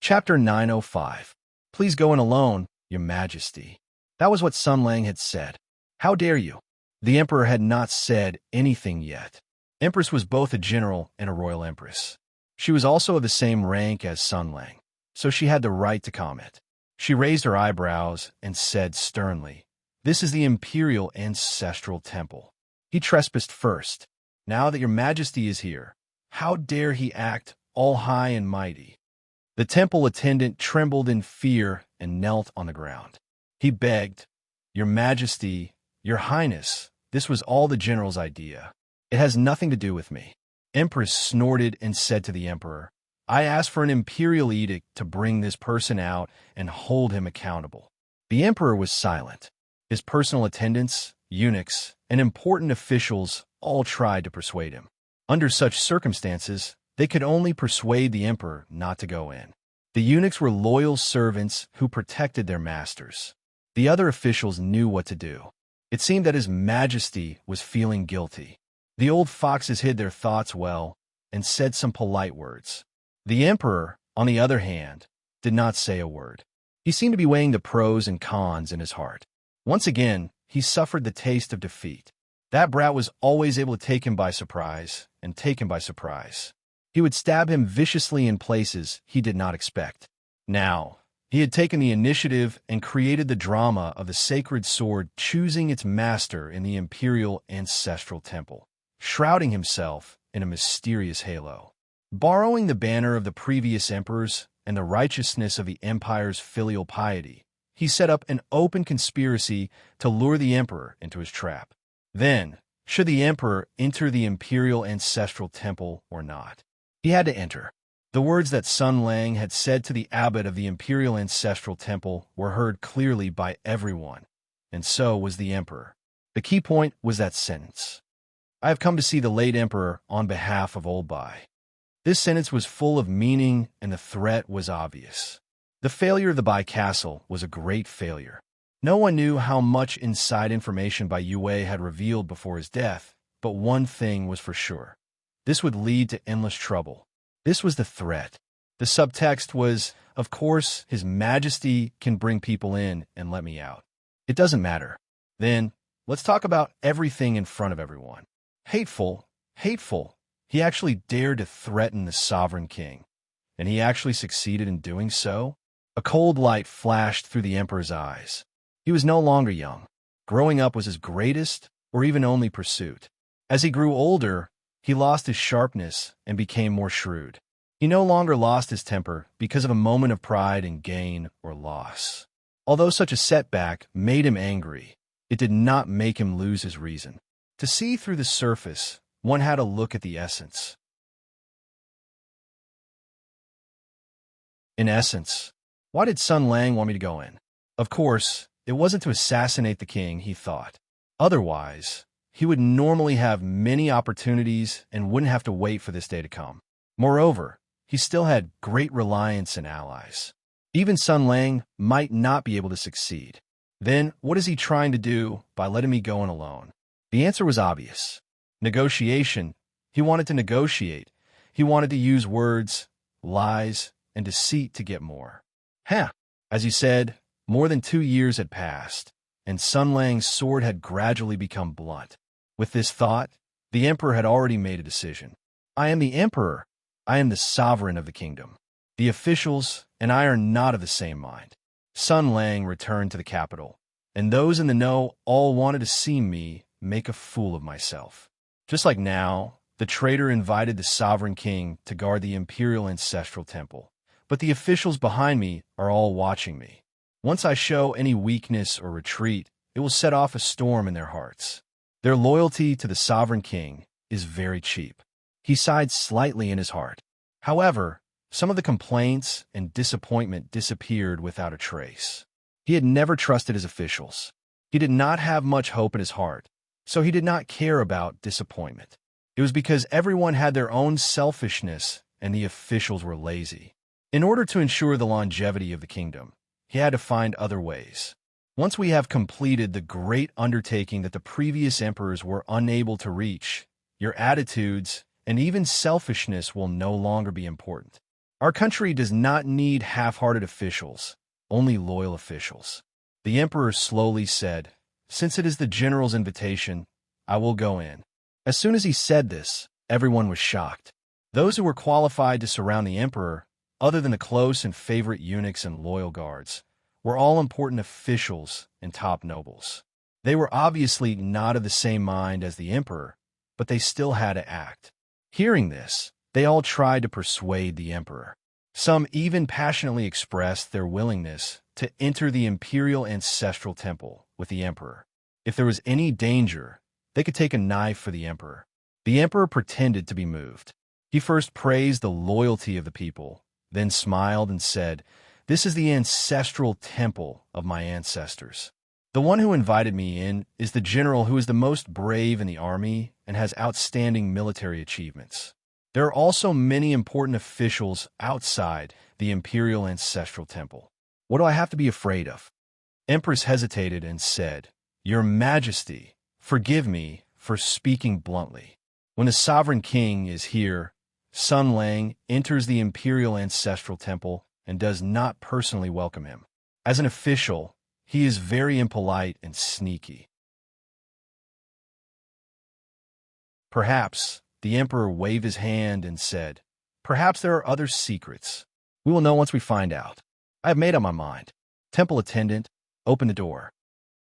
Chapter 905. Please go in alone, Your Majesty. That was what Sun Lang had said. How dare you? The emperor had not said anything yet. Empress was both a general and a royal empress. She was also of the same rank as Sun Lang, so she had the right to comment. She raised her eyebrows and said sternly, This is the imperial ancestral temple. He trespassed first. Now that Your Majesty is here, how dare he act all high and mighty? The temple attendant trembled in fear and knelt on the ground. He begged, Your Majesty, Your Highness, this was all the general's idea. It has nothing to do with me. Empress snorted and said to the emperor, I asked for an imperial edict to bring this person out and hold him accountable. The emperor was silent. His personal attendants, eunuchs, and important officials all tried to persuade him. Under such circumstances, they could only persuade the emperor not to go in. The eunuchs were loyal servants who protected their masters. The other officials knew what to do. It seemed that His Majesty was feeling guilty. The old foxes hid their thoughts well and said some polite words. The emperor, on the other hand, did not say a word. He seemed to be weighing the pros and cons in his heart. Once again, he suffered the taste of defeat. That brat was always able to take him by surprise and take him by surprise. He would stab him viciously in places he did not expect. Now, he had taken the initiative and created the drama of the sacred sword choosing its master in the imperial ancestral temple, shrouding himself in a mysterious halo. Borrowing the banner of the previous emperors and the righteousness of the empire's filial piety, he set up an open conspiracy to lure the emperor into his trap. Then, should the emperor enter the imperial ancestral temple or not? He had to enter. The words that Sun Lang had said to the abbot of the imperial ancestral temple were heard clearly by everyone, and so was the emperor. The key point was that sentence. I have come to see the late emperor on behalf of Old Bai. This sentence was full of meaning, and the threat was obvious. The failure of the Bai castle was a great failure. No one knew how much inside information Bai Yue had revealed before his death, but one thing was for sure. This would lead to endless trouble. This was the threat. The subtext was, of course, His Majesty can bring people in and let me out. It doesn't matter. Then, let's talk about everything in front of everyone. Hateful, hateful. He actually dared to threaten the sovereign king. And he actually succeeded in doing so? A cold light flashed through the emperor's eyes. He was no longer young. Growing up was his greatest or even only pursuit. As he grew older, he lost his sharpness and became more shrewd. He no longer lost his temper because of a moment of pride in gain or loss. Although such a setback made him angry, it did not make him lose his reason. To see through the surface, one had to look at the essence. In essence, why did Sun Lang want me to go in? Of course, it wasn't to assassinate the king, he thought. Otherwise, he would normally have many opportunities and wouldn't have to wait for this day to come. Moreover, he still had great reliance in allies. Even Sun Lang might not be able to succeed. Then, what is he trying to do by letting me go in alone? The answer was obvious. Negotiation. He wanted to negotiate. He wanted to use words, lies, and deceit to get more. As you said, more than 2 years had passed, and Sun Lang's sword had gradually become blunt. With this thought, the emperor had already made a decision. I am the emperor. I am the sovereign of the kingdom. The officials and I are not of the same mind. Sun Lang returned to the capital, and those in the know all wanted to see me make a fool of myself. Just like now, the traitor invited the sovereign king to guard the imperial ancestral temple, but the officials behind me are all watching me. Once I show any weakness or retreat, it will set off a storm in their hearts. Their loyalty to the sovereign king is very cheap. He sighed slightly in his heart. However, some of the complaints and disappointment disappeared without a trace. He had never trusted his officials. He did not have much hope in his heart, so he did not care about disappointment. It was because everyone had their own selfishness and the officials were lazy. In order to ensure the longevity of the kingdom, he had to find other ways. Once we have completed the great undertaking that the previous emperors were unable to reach, your attitudes and even selfishness will no longer be important. Our country does not need half-hearted officials, only loyal officials. The emperor slowly said, "Since it is the general's invitation, I will go in." As soon as he said this, everyone was shocked. Those who were qualified to surround the emperor, other than the close and favorite eunuchs and loyal guards, were all important officials and top nobles. They were obviously not of the same mind as the emperor, but they still had to act. Hearing this, they all tried to persuade the emperor. Some even passionately expressed their willingness to enter the imperial ancestral temple with the emperor. If there was any danger, they could take a knife for the emperor. The emperor pretended to be moved. He first praised the loyalty of the people, then smiled and said, "This is the ancestral temple of my ancestors. The one who invited me in is the general who is the most brave in the army and has outstanding military achievements. There are also many important officials outside the imperial ancestral temple. What do I have to be afraid of?" Empress hesitated and said, "Your Majesty, forgive me for speaking bluntly. When the sovereign king is here, Sun Lang enters the imperial ancestral temple and does not personally welcome him. As an official, he is very impolite and sneaky." Perhaps, the emperor waved his hand and said, "Perhaps there are other secrets. We will know once we find out. I have made up my mind." Temple attendant, open the door.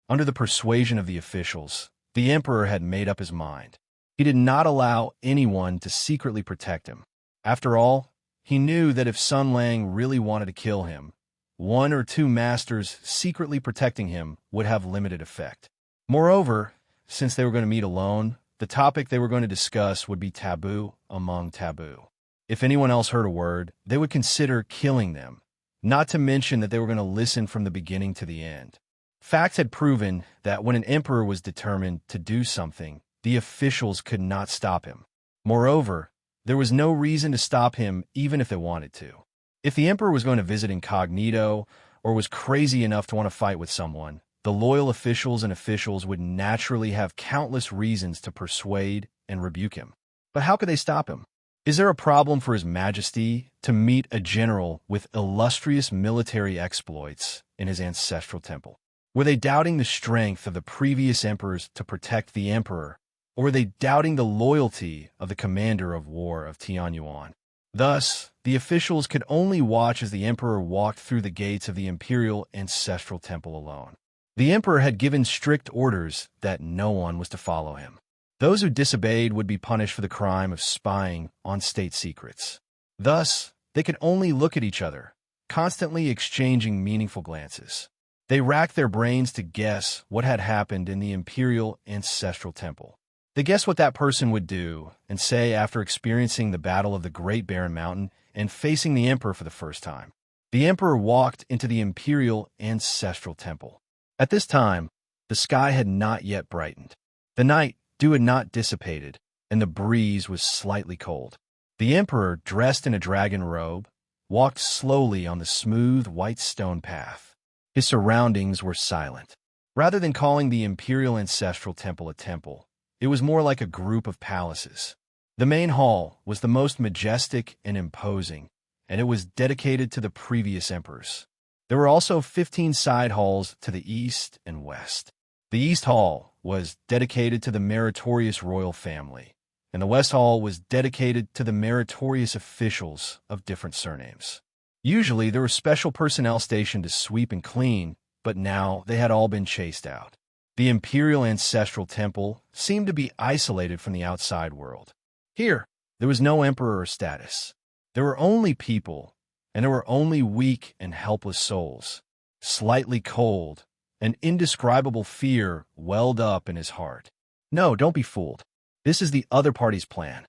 Under the persuasion of the officials, the emperor had made up his mind. He did not allow anyone to secretly protect him. After all, He knew that if Sun Lang really wanted to kill him, one or two masters secretly protecting him would have limited effect. Moreover, since they were going to meet alone, the topic they were going to discuss would be taboo among taboo. If anyone else heard a word, they would consider killing them, not to mention that they were going to listen from the beginning to the end. Facts had proven that when an emperor was determined to do something, the officials could not stop him. Moreover, there was no reason to stop him even if they wanted to. If the emperor was going to visit incognito or was crazy enough to want to fight with someone, the loyal officials and officials would naturally have countless reasons to persuade and rebuke him. But how could they stop him? Is there a problem for His Majesty to meet a general with illustrious military exploits in his ancestral temple? Were they doubting the strength of the previous emperors to protect the emperor, or were they doubting the loyalty of the commander of war of Tianyuan? Thus, the officials could only watch as the emperor walked through the gates of the imperial ancestral temple alone. The emperor had given strict orders that no one was to follow him. Those who disobeyed would be punished for the crime of spying on state secrets. Thus, they could only look at each other, constantly exchanging meaningful glances. They racked their brains to guess what had happened in the imperial ancestral temple. They guessed what that person would do and say after experiencing the Battle of the Great Barren Mountain and facing the emperor for the first time. The emperor walked into the imperial ancestral temple. At this time, the sky had not yet brightened. The night dew had not dissipated, and the breeze was slightly cold. The emperor, dressed in a dragon robe, walked slowly on the smooth white stone path. His surroundings were silent. Rather than calling the imperial ancestral temple a temple, it was more like a group of palaces. The main hall was the most majestic and imposing, and it was dedicated to the previous emperors. There were also 15 side halls to the east and west. The East Hall was dedicated to the meritorious royal family, and the West Hall was dedicated to the meritorious officials of different surnames. Usually, there were special personnel stationed to sweep and clean, but now they had all been chased out. The imperial ancestral temple seemed to be isolated from the outside world. Here, there was no emperor or status. There were only people, and there were only weak and helpless souls. Slightly cold, an indescribable fear welled up in his heart. No, don't be fooled. This is the other party's plan.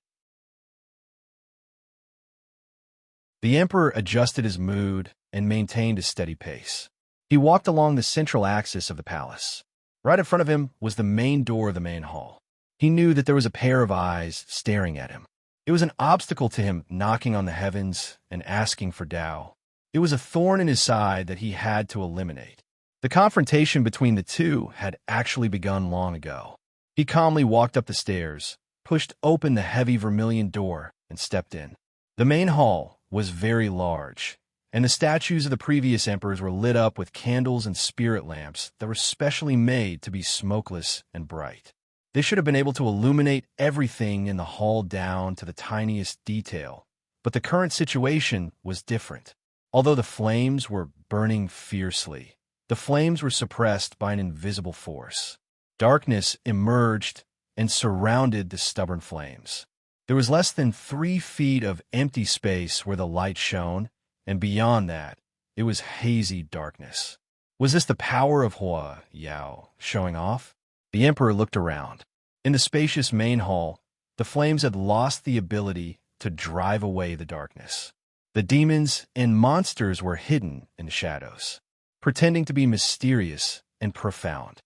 The emperor adjusted his mood and maintained a steady pace. He walked along the central axis of the palace. Right in front of him was the main door of the main hall. He knew that there was a pair of eyes staring at him. It was an obstacle to him knocking on the heavens and asking for Tao. It was a thorn in his side that he had to eliminate. The confrontation between the two had actually begun long ago. He calmly walked up the stairs, pushed open the heavy vermilion door, and stepped in. The main hall was very large, and the statues of the previous emperors were lit up with candles and spirit lamps that were specially made to be smokeless and bright. They should have been able to illuminate everything in the hall down to the tiniest detail, but the current situation was different. Although the flames were burning fiercely, the flames were suppressed by an invisible force. Darkness emerged and surrounded the stubborn flames. There was less than 3 feet of empty space where the light shone, and beyond that, it was hazy darkness. Was this the power of Hua Yao showing off? The emperor looked around. In the spacious main hall, the flames had lost the ability to drive away the darkness. The demons and monsters were hidden in the shadows, pretending to be mysterious and profound.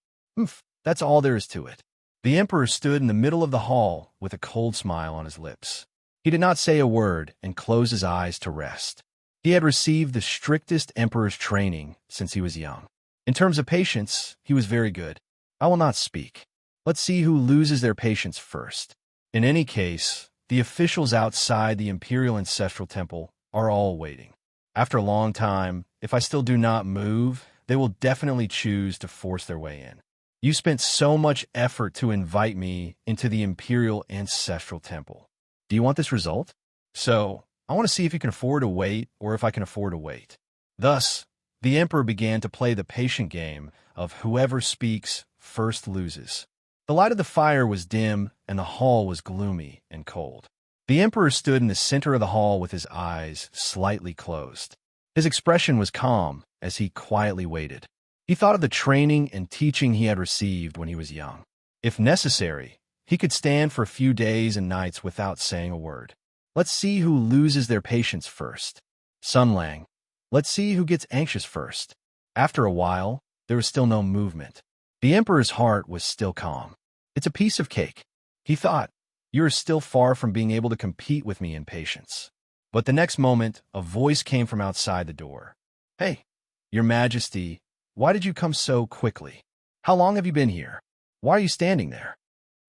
That's all there is to it. The emperor stood in the middle of the hall with a cold smile on his lips. He did not say a word and closed his eyes to rest. He had received the strictest emperor's training since he was young. In terms of patience, he was very good. I will not speak. Let's see who loses their patience first. In any case, the officials outside the imperial ancestral temple are all waiting. After a long time, if I still do not move, they will definitely choose to force their way in. You spent so much effort to invite me into the imperial ancestral temple. Do you want this result? So, I want to see if you can afford to wait or if I can afford to wait. Thus, the emperor began to play the patient game of whoever speaks first loses. The light of the fire was dim and the hall was gloomy and cold. The emperor stood in the center of the hall with his eyes slightly closed. His expression was calm as he quietly waited. He thought of the training and teaching he had received when he was young. If necessary, he could stand for a few days and nights without saying a word. Let's see who loses their patience first. Sun Lang. Let's see who gets anxious first. After a while, there was still no movement. The emperor's heart was still calm. It's a piece of cake. He thought, you are still far from being able to compete with me in patience. But the next moment, a voice came from outside the door. Hey, Your Majesty, why did you come so quickly? How long have you been here? Why are you standing there?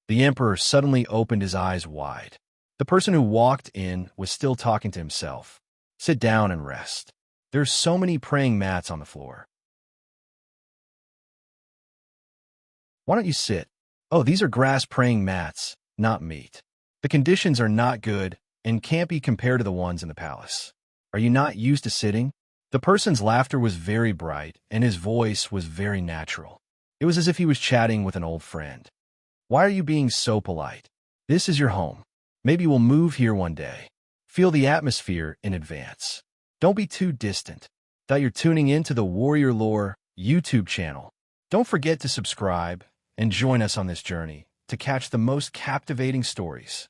The emperor suddenly opened his eyes wide. The person who walked in was still talking to himself. Sit down and rest. There's so many praying mats on the floor. Why don't you sit? Oh, these are grass praying mats, not meat. The conditions are not good and can't be compared to the ones in the palace. Are you not used to sitting? The person's laughter was very bright and his voice was very natural. It was as if he was chatting with an old friend. Why are you being so polite? This is your home. Maybe we'll move here one day. Feel the atmosphere in advance. Don't be too distant. That you're tuning in to the Warrior Lore YouTube channel. Don't forget to subscribe and join us on this journey to catch the most captivating stories.